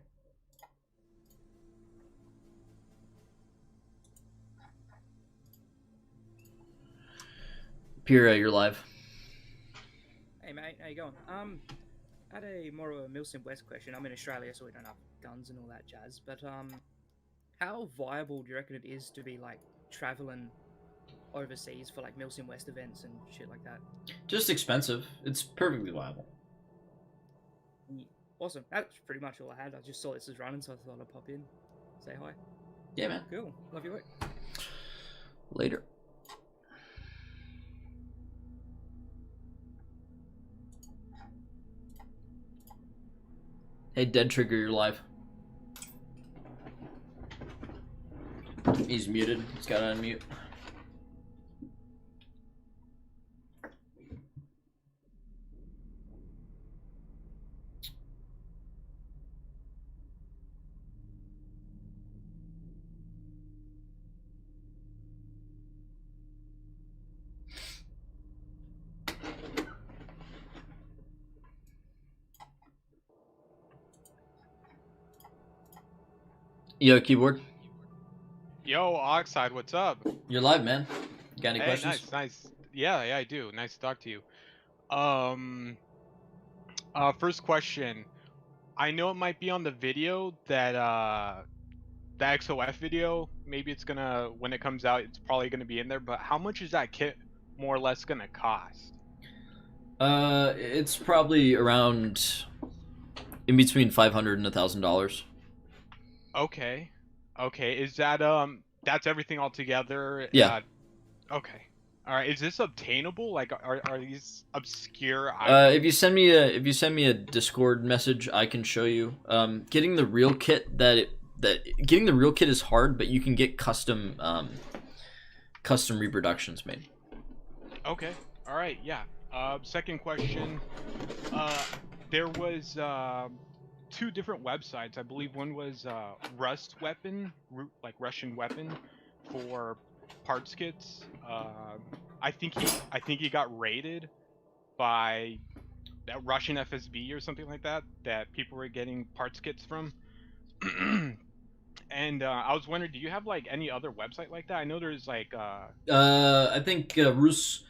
Pira, you're live.
Hey mate, how you going? I had a more of a Milsim West question. I'm in Australia, so we don't have guns and all that jazz. But how viable do you reckon it is to be like traveling overseas for like Milsim West events and shit like that?
Just expensive. It's perfectly viable.
Awesome. That's pretty much all I had. I just saw this was running, so I thought I'd pop in, say hi.
Yeah, man.
Cool. Love your work.
Later. Hey, Dead Trigger, you're live. He's muted. He's got to unmute. Yo, keyboard.
Yo, Oxide, what's up?
You're live, man. You got any
Hey,
questions?
nice. Yeah, I do. Nice to talk to you. First question. I know it might be on the video that the XOF video. Maybe it's gonna when it comes out, it's probably gonna be in there. But how much is that kit more or less gonna cost?
It's probably around in between $500 and $1,000.
Okay. Is that that's everything all together?
Yeah.
Okay. All right. Is this obtainable? Like, are these obscure
If you send me a Discord message, I can show you. Getting the real kit getting the real kit is hard, but you can get custom reproductions made.
Okay. All right. Yeah. Second question. There was two different websites. I believe one was Rust Weapon, like Russian weapon, for parts kits. I think he got raided by that Russian FSB or something like that. That people were getting parts kits from. And I was wondering, do you have like any other website like that? I know there's like
I think Rus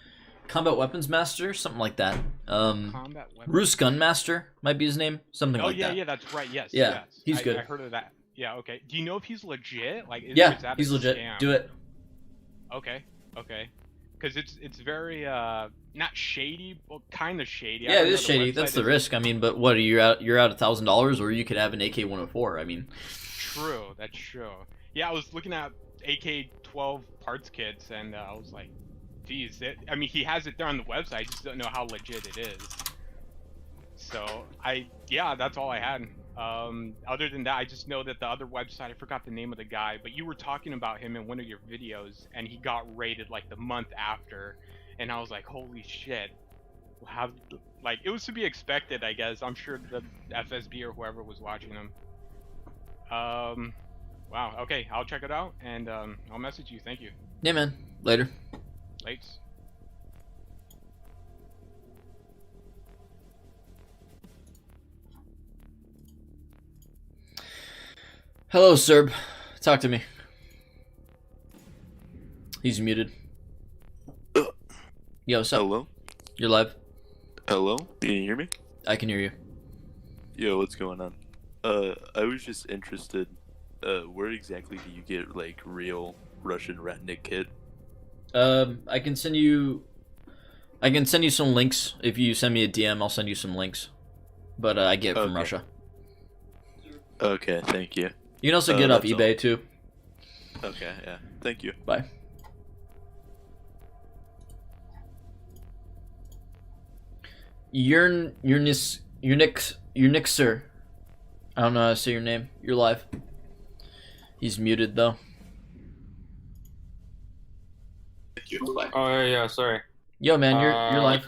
Combat Weapons Master, something like that.
Combat Weapons
Rus Gunmaster might be his name, something like that.
Oh yeah, that's right. Yes.
Yeah,
yes.
he's good.
I heard of that. Yeah. Okay. Do you know if he's legit? Like, is,
Yeah,
is that
he's
a
legit.
Scam?
Do it.
Okay. Because it's very not shady, but kind of shady. I
Yeah,
don't
it
know
is
the
shady.
website
That's the
is-
risk. I mean, but what, you're out $1,000, or you could have an AK-104. I mean,
True. That's true. Yeah, I was looking at AK-12 parts kits, and I was like, geez, I mean, he has it there on the website. I just don't know how legit it is. So yeah, that's all I had. Other than that, I just know that the other website, I forgot the name of the guy, but you were talking about him in one of your videos, and he got raided like the month after, and I was like, holy shit. How, like, it was to be expected, I guess. I'm sure the FSB or whoever was watching him. Wow. Okay, I'll check it out, and I'll message you. Thank you.
yeah, man. Later.
Lates.
Hello, Serb. Talk to me. He's muted. Yo, what's up?
Hello?
You're live.
Hello? Can you hear me?
I can hear you.
Yo, what's going on? I was just interested, where exactly do you get, like, real Russian Ratnik kit?
I can send you some links. If you send me a DM, I'll send you some links. But I get it from
Okay.
Russia.
Okay, thank you.
You can also get off
that's
eBay too.
Okay, yeah. Thank you.
Bye. Your Nixer. I don't know how to say your name. You're live. He's muted though.
Oh yeah, sorry.
Yo, man, you're live.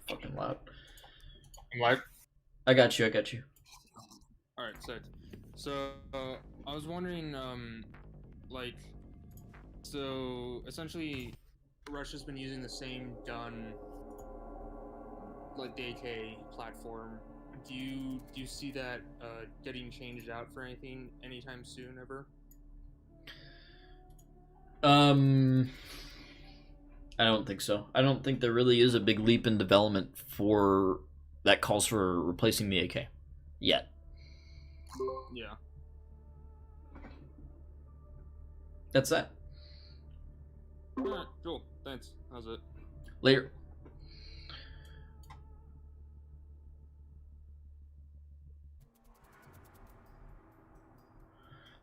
Fucking loud.
I'm live.
I got you.
All right, sick. So I was wondering, like, so essentially, Russia's been using the same gun, like the AK platform. Do you see that getting changed out for anything anytime soon ever?
I don't think so. I don't think there really is a big leap in development for that calls for replacing the AK yet.
Yeah.
That's that.
Alright, cool. Thanks. How's it?
Later.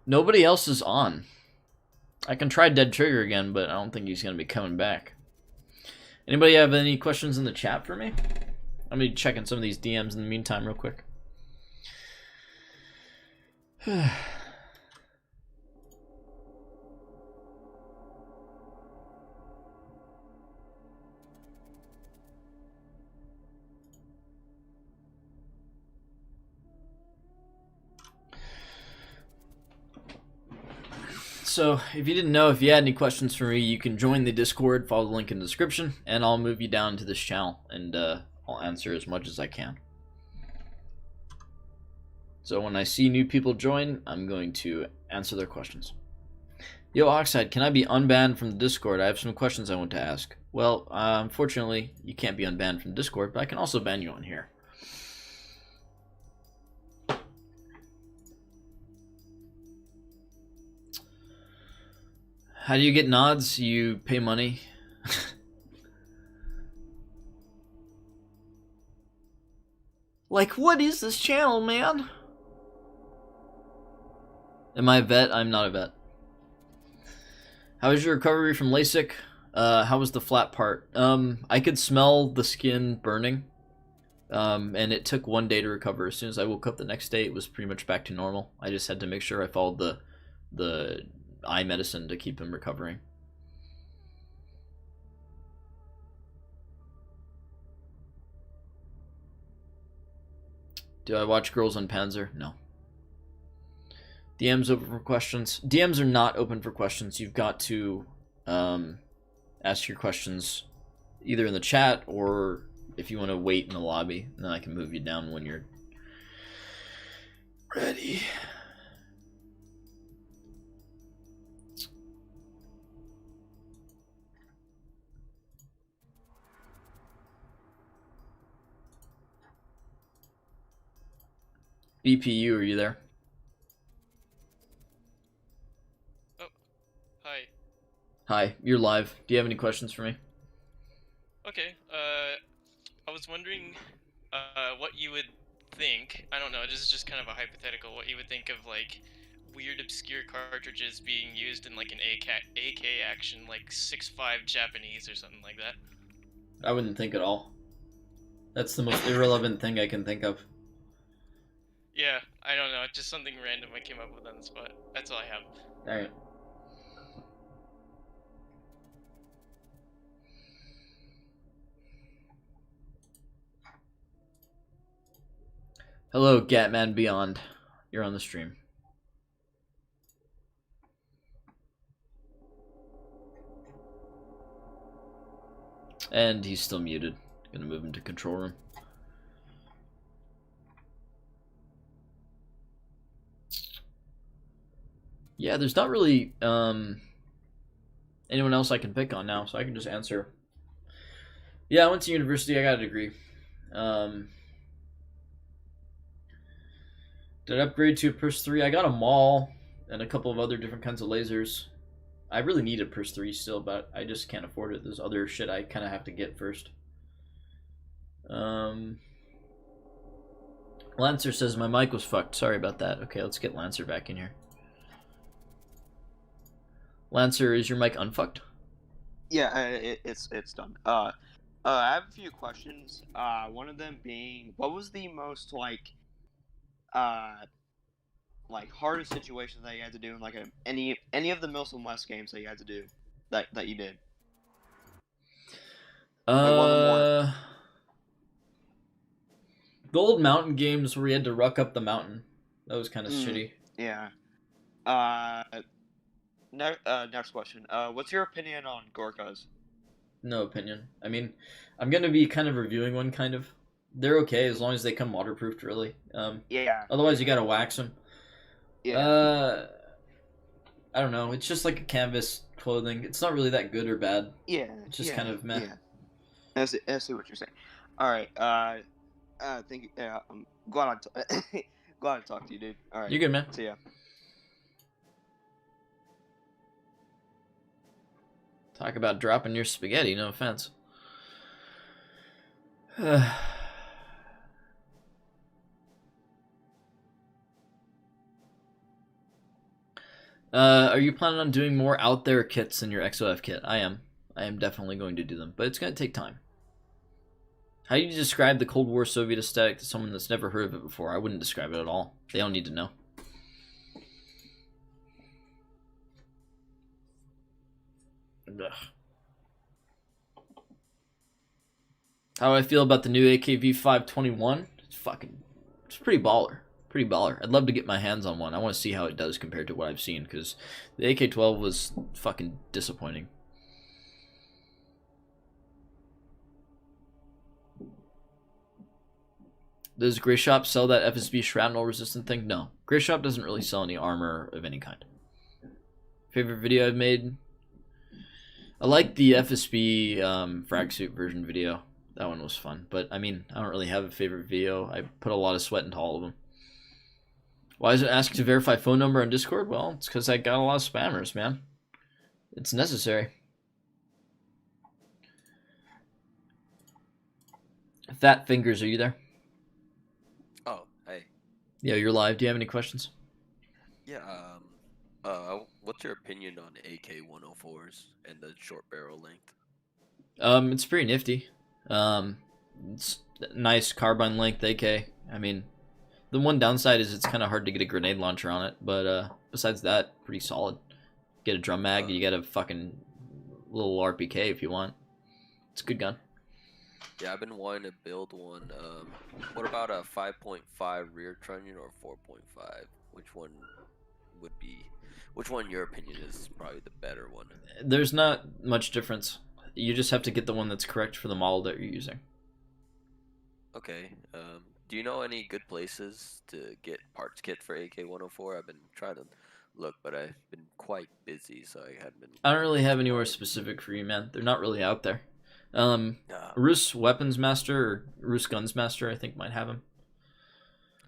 Nobody else is on. I can try Dead Trigger again, but I don't think he's going to be coming back. Anybody have any questions in the chat for me? I'm going to be checking some of these DMs in the meantime real quick. So, if you didn't know, if you had any questions for me, you can join the Discord, follow the link in the description, and I'll move you down to this channel, and I'll answer as much as I can. So when I see new people join, I'm going to answer their questions. Yo, Oxide, can I be unbanned from the Discord? I have some questions I want to ask. Well, unfortunately, you can't be unbanned from Discord, but I can also ban you on here. How do you get nods? You pay money. Like, what is this channel, man? Am I a vet? I'm not a vet. How was your recovery from LASIK? How was the flat part? I could smell the skin burning. And it took 1 day to recover. As soon as I woke up the next day, it was pretty much back to normal. I just had to make sure I followed the eye medicine to keep him recovering. Do I watch Girls on Panzer? No. DM's open for questions. DMs are not open for questions. You've got to ask your questions either in the chat or if you want to wait in the lobby. And then I can move you down when you're ready. BPU, are you there?
Oh, hi.
Hi, you're live. Do you have any questions for me?
Okay, I was wondering what you would think, I don't know, this is just kind of a hypothetical, what you would think of, like, weird obscure cartridges being used in, like, an AK action, like 6.5 Japanese or something like that.
I wouldn't think at all. That's the most irrelevant thing I can think of.
Yeah, I don't know, it's just something random I came up with on the spot. That's all I have.
Alright. Hello, Gatman Beyond. You're on the stream. And he's still muted. Gonna move him to control room. Yeah, there's not really anyone else I can pick on now, so I can just answer. Yeah, I went to university. I got a degree. Did I upgrade to a Purse 3? I got a Maul and a couple of other different kinds of lasers. I really need a Purse 3 still, but I just can't afford it. There's other shit I kind of have to get first. Lancer says my mic was fucked. Sorry about that. Okay, let's get Lancer back in here. Lancer, is your mic unfucked?
Yeah, it's done. I have a few questions. One of them being, what was the most like hardest situation that you had to do in like any of the Mills and West games that you had to do that you did?
The old mountain games where you had to ruck up the mountain. That was kind of shitty.
Yeah. Next question. What's your opinion on Gorkas?
No opinion. I mean, I'm gonna be kind of reviewing one, kind of. They're okay as long as they come waterproofed, really.
Yeah.
Otherwise, you gotta wax them.
Yeah.
I don't know. It's just like a canvas clothing. It's not really that good or bad.
Yeah.
It's just kind of meh.
Yeah. I see what you're saying. All right. Thank you. Yeah. I'm glad glad to talk to you, dude. All right.
You're good, man.
See ya.
Talk about dropping your spaghetti. No offense. Are you planning on doing more out there kits than your XOF kit? I am. I am definitely going to do them, but it's going to take time. How do you describe the Cold War Soviet aesthetic to someone that's never heard of it before? I wouldn't describe it at all. They don't need to know. Ugh. How do I feel about the new AKV 521? It's pretty baller. Pretty baller. I'd love to get my hands on one. I want to see how it does compared to what I've seen, because the AK-12 was fucking disappointing. Does Grey Shop sell that FSB shrapnel resistant thing? No. Grey Shop doesn't really sell any armor of any kind. Favorite video I've made? I like the FSB frag suit version video. That one was fun. But, I mean, I don't really have a favorite video. I put a lot of sweat into all of them. Why is it asking to verify phone number on Discord? Well, it's because I got a lot of spammers, man. It's necessary. Fat Fingers, are you there?
Oh, hey.
Yeah, you're live. Do you have any questions?
Yeah, what's your opinion on AK-104s and the short barrel length?
It's pretty nifty. It's nice carbine length AK. I mean, the one downside is it's kind of hard to get a grenade launcher on it, but besides that, pretty solid. Get a drum mag, you get a fucking little RPK if you want. It's a good gun.
Yeah, I've been wanting to build one. What about a 5.5 rear trunnion or 4.5? Which one in your opinion is probably the better one?
There's not much difference. You just have to get the one that's correct for the model that you're using.
Okay. Do you know any good places to get parts kit for AK-104? I've been trying to look, but I've been quite busy, so I haven't been...
I don't really have anywhere specific for you, man. They're not really out there. Rus Weapons Master or Rus Guns Master, I think, might have him.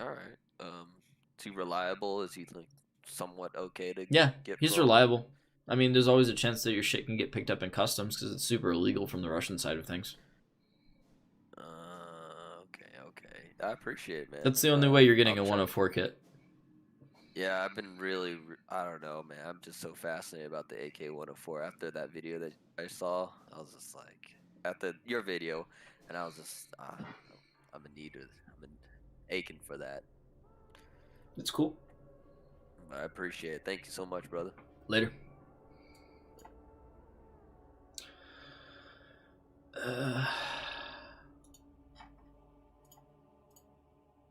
Alright. Is he reliable? Is he, like, somewhat okay to get
he's
from?
reliable. I mean, there's always a chance that your shit can get picked up in customs because it's super illegal from the Russian side of things.
Okay. I appreciate it, man.
That's the only way you're getting a 104 kit.
Yeah, I've been really, I don't know, man. I'm just so fascinated about the AK-104. After that video that I saw, I was just like, after your video, and I was just, I'm aching for that.
It's cool.
I appreciate it. Thank you so much, brother.
Later.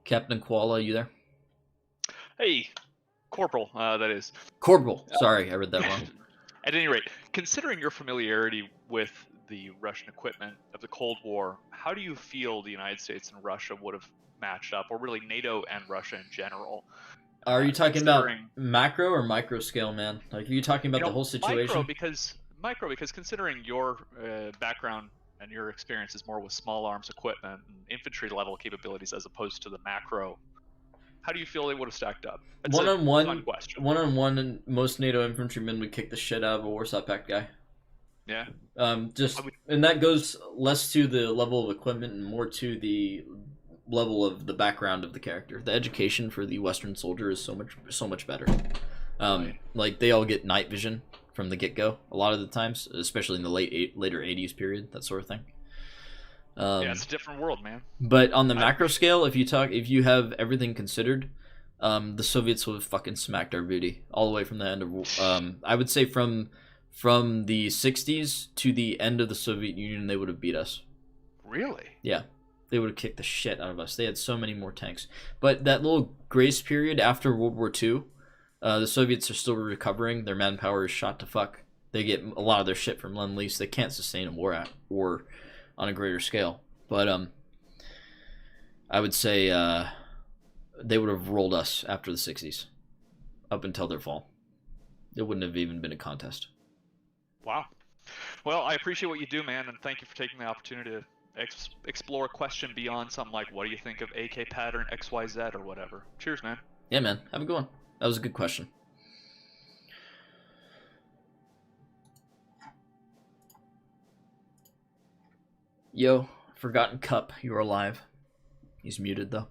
Captain Koala, you there?
Hey, Corporal, that is.
Corporal. Sorry, I read that wrong.
At any rate, considering your familiarity with the Russian equipment of the Cold War, how do you feel the United States and Russia would have matched up, or really NATO and Russia in general?
Are you talking about macro or micro scale, man? Like, are you talking about the whole situation?
Micro, because considering your background and your experiences more with small arms equipment and infantry level capabilities as opposed to the macro, how do you feel they would have stacked up?
One-on-one, and most NATO infantrymen would kick the shit out of a Warsaw Pact guy.
Yeah.
And that goes less to the level of equipment and more to the level of the background of the character. The education for the Western soldier is so much better. Like, they all get night vision from the get-go a lot of the times, especially in the later 80s period, that sort of thing.
Yeah, it's a different world, man.
But on the macro scale, if you have everything considered, the Soviets would have fucking smacked our booty all the way from the end of I would say from the 60s to the end of the Soviet Union, they would have beat us.
Really?
Yeah. They would have kicked the shit out of us. They had so many more tanks. But that little grace period after World War II, the Soviets are still recovering. Their manpower is shot to fuck. They get a lot of their shit from Lend-Lease. They can't sustain a war on a greater scale. But I would say they would have rolled us after the 60s, up until their fall. It wouldn't have even been a contest.
Wow. Well, I appreciate what you do, man, and thank you for taking the opportunity to explore a question beyond something like, what do you think of AK pattern XYZ or whatever. Cheers, man.
Yeah, man. Have a good one. That was a good question. Yo, Forgotten Cup, you're alive. He's muted, though.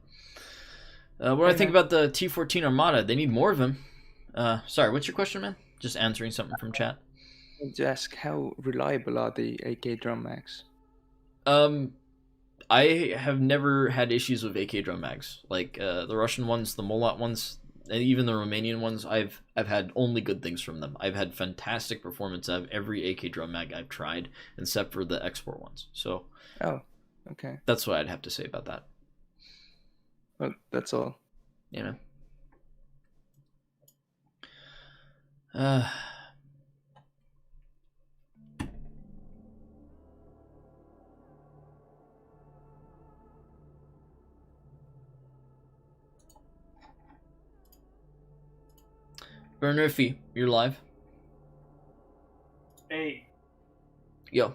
What do I think about the T-14 Armada? They need more of him. Sorry, what's your question, man? Just answering something from chat.
To ask, how reliable are the AK drum mags?
I have never had issues with AK drum mags. Like the Russian ones, the Molat ones, and even the Romanian ones. I've had only good things from them. I've had fantastic performance out of every AK drum mag I've tried, except for the export ones. So.
Oh, okay.
That's what I'd have to say about that.
Well, that's all.
Yeah, man. Burner Fee, you're live.
Hey.
Yo.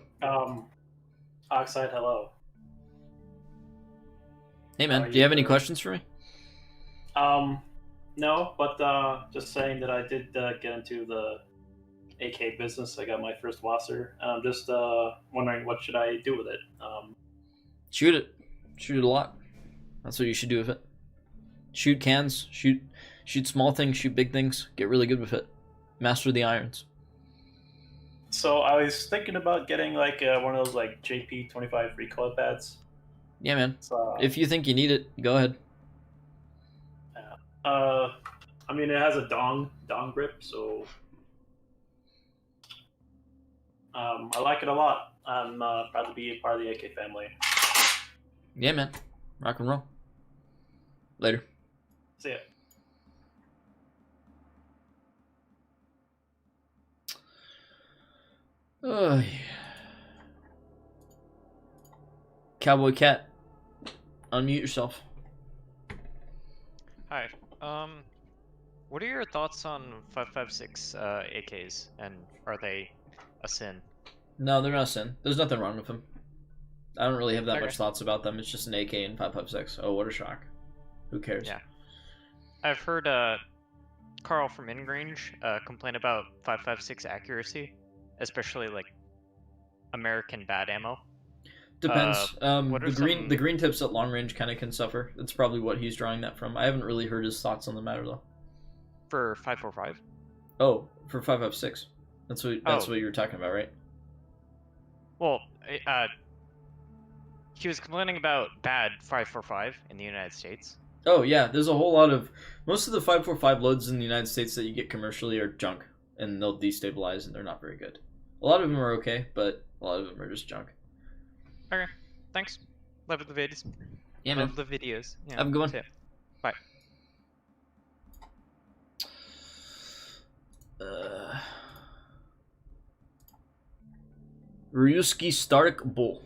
Oxide, hello.
Hey, man. Do you have any questions for me?
No, but just saying that I did get into the AK business. I got my first Wasser. I'm just wondering what should I do with it.
Shoot it. Shoot it a lot. That's what you should do with it. Shoot cans. Shoot small things. Shoot big things. Get really good with it. Master the irons.
So I was thinking about getting like one of those like JP25 recoil pads.
Yeah, man.
So,
if you think you need it, go ahead.
I mean, it has a dong grip, so I like it a lot. I'm proud to be a part of the AK family.
Yeah, man. Rock and roll. Later.
See ya.
Oh, yeah. Cowboy Cat, unmute yourself.
Hi. What are your thoughts on 5.56 AKs, and are they a sin?
No, they're not a sin. There's nothing wrong with them. I don't really have that
Okay.
much thoughts about them. It's just an AK and 5.56. Oh, what a shock. Who cares?
Yeah. I've heard Carl from InGrange complain about 5.56 accuracy, especially like American bad ammo.
Depends.
What are
The green tips at long range kind of can suffer. That's probably what he's drawing that from. I haven't really heard his thoughts on the matter though.
For 5.45?
Oh, for 5.56. That's what you were talking about, right?
Well, he was complaining about bad 5.45 in the United States.
Oh yeah, there's a whole lot of most of the 5.45 loads in the United States that you get commercially are junk, and they'll destabilize, and they're not very good. A lot of them are okay, but a lot of them are just junk.
Okay, thanks. Love the videos.
Yeah, man.
Love the videos. Yeah.
Have a good one.
See ya. Bye.
Ruski Stark Bull.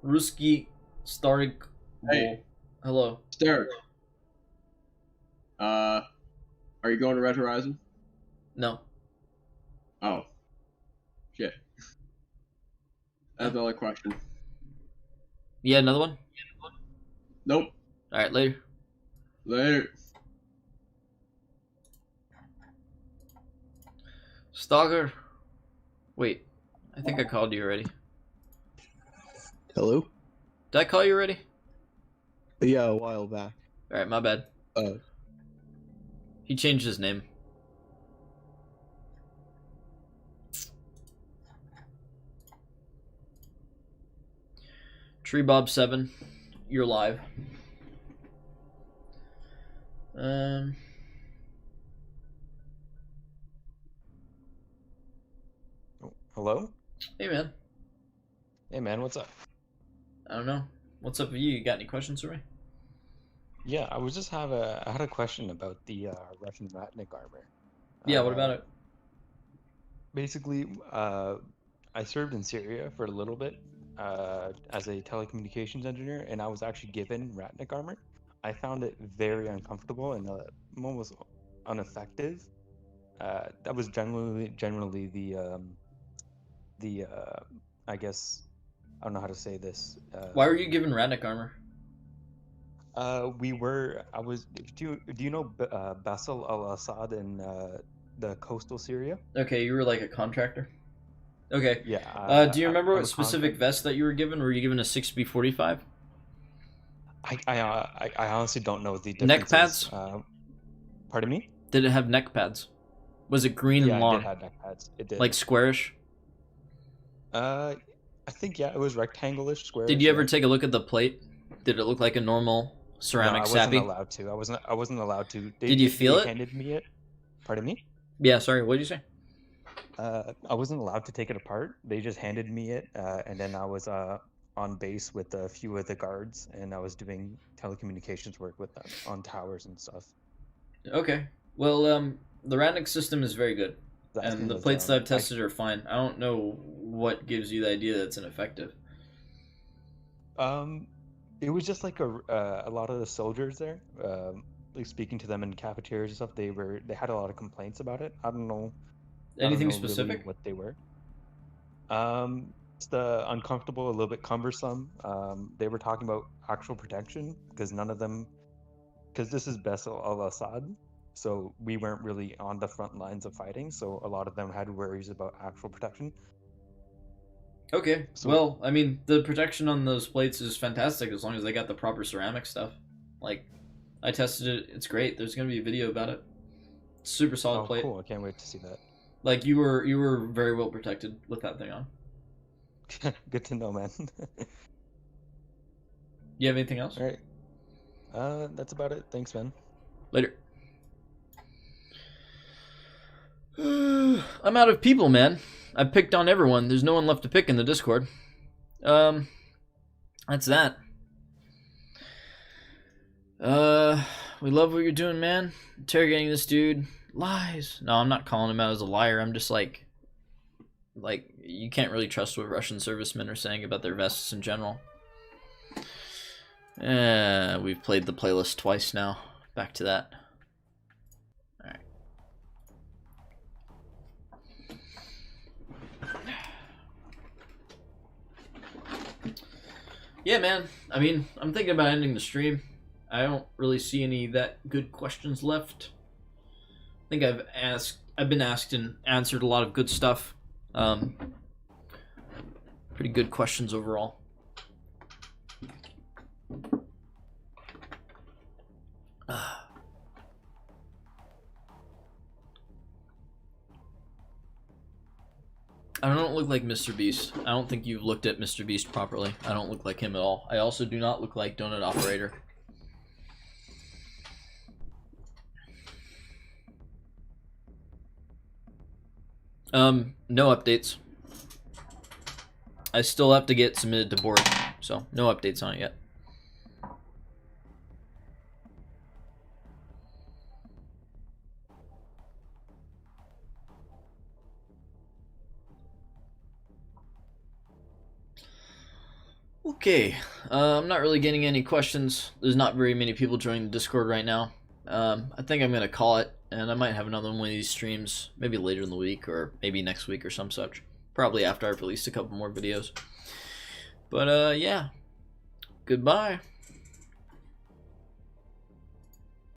Ruski Stark Bull.
Hey.
Hello.
Stark. Are you going to Red Horizon?
No.
Oh. Shit. That's the only question.
Yeah, another one?
Nope.
Alright, later.
Later.
Stalker. Wait. I think I called you already.
Hello?
Did I call you already?
Yeah, a while back.
Alright, my bad. He changed his name. Tree Bob 7, you're live.
Hello?
Hey man.
Hey man, what's up?
I don't know. What's up with you? You got any questions for me?
Yeah, I had a question about the Russian Ratnik armor.
Yeah, what about it?
Basically, I served in Syria for a little bit as a telecommunications engineer, and I was actually given Ratnik armor. I found it very uncomfortable and almost ineffective. That was generally the I guess I don't know how to say this.
Why were you given Ratnik armor?
Do you know Basel al-Assad in the coastal Syria?
Okay, you were like a contractor. Okay.
Yeah.
Do you remember
I'm
what
a
specific vest that you were given? Were you given a 6B45?
I honestly don't know the
Neck
differences.
pads?
Pardon me?
Did it have neck pads? Was it green
Yeah,
and
it
long?
did have neck pads. It did.
Like squarish?
I think yeah, it was rectangle-ish, squarish.
Did you ever
yeah.
take a look at the plate? Did it look like a normal ceramic
No, I wasn't
sappy?
allowed to. I wasn't allowed to.
Did you feel it?
Handed me it. Pardon me?
Yeah, sorry, what did you say?
I wasn't allowed to take it apart. They just handed me it, and then I was on base with a few of the guards, and I was doing telecommunications work with them on towers and stuff.
Okay. Well, the Ratnik system is very good.
Last thing
And the
was,
plates that I've
I-
tested are fine. I don't know what gives you the idea that it's ineffective.
It was just like a lot of the soldiers there, like speaking to them in cafeterias and stuff. They had a lot of complaints about it. I don't know.
Anything
really
specific?
what they were. It's the uncomfortable, a little bit cumbersome. They were talking about actual protection because none of them, because this is Bashar al-Assad, so we weren't really on the front lines of fighting. So a lot of them had worries about actual protection.
Okay. Well, I mean, the protection on those plates is fantastic as long as they got the proper ceramic stuff. Like, I tested it. It's great. There's going to be a video about it. Super solid
Oh,
plate.
cool! I can't wait to see that.
Like, you were very well protected with that thing on.
Good to know, man.
You have anything else?
All right. That's about it. Thanks, man.
Later. I'm out of people, man. I picked on everyone. There's no one left to pick in the Discord. That's that. We love what you're doing, man. Interrogating this dude. Lies. No, I'm not calling him out as a liar. I'm just like, you can't really trust what Russian servicemen are saying about their vests in general. We've played the playlist twice now. Back to that. Alright. Yeah, man. I mean, I'm thinking about ending the stream. I don't really see any that good questions left. I think I've been asked and answered a lot of good stuff. Pretty good questions overall. I don't look like Mr. Beast. I don't think you've looked at Mr. Beast properly. I don't look like him at all. I also do not look like Donut Operator. No updates. I still have to get submitted to board, so no updates on it yet. Okay, I'm not really getting any questions. There's not very many people joining the Discord right now. I think I'm gonna call it, and I might have another one of these streams maybe later in the week or maybe next week or some such. Probably after I've released a couple more videos. But yeah, goodbye.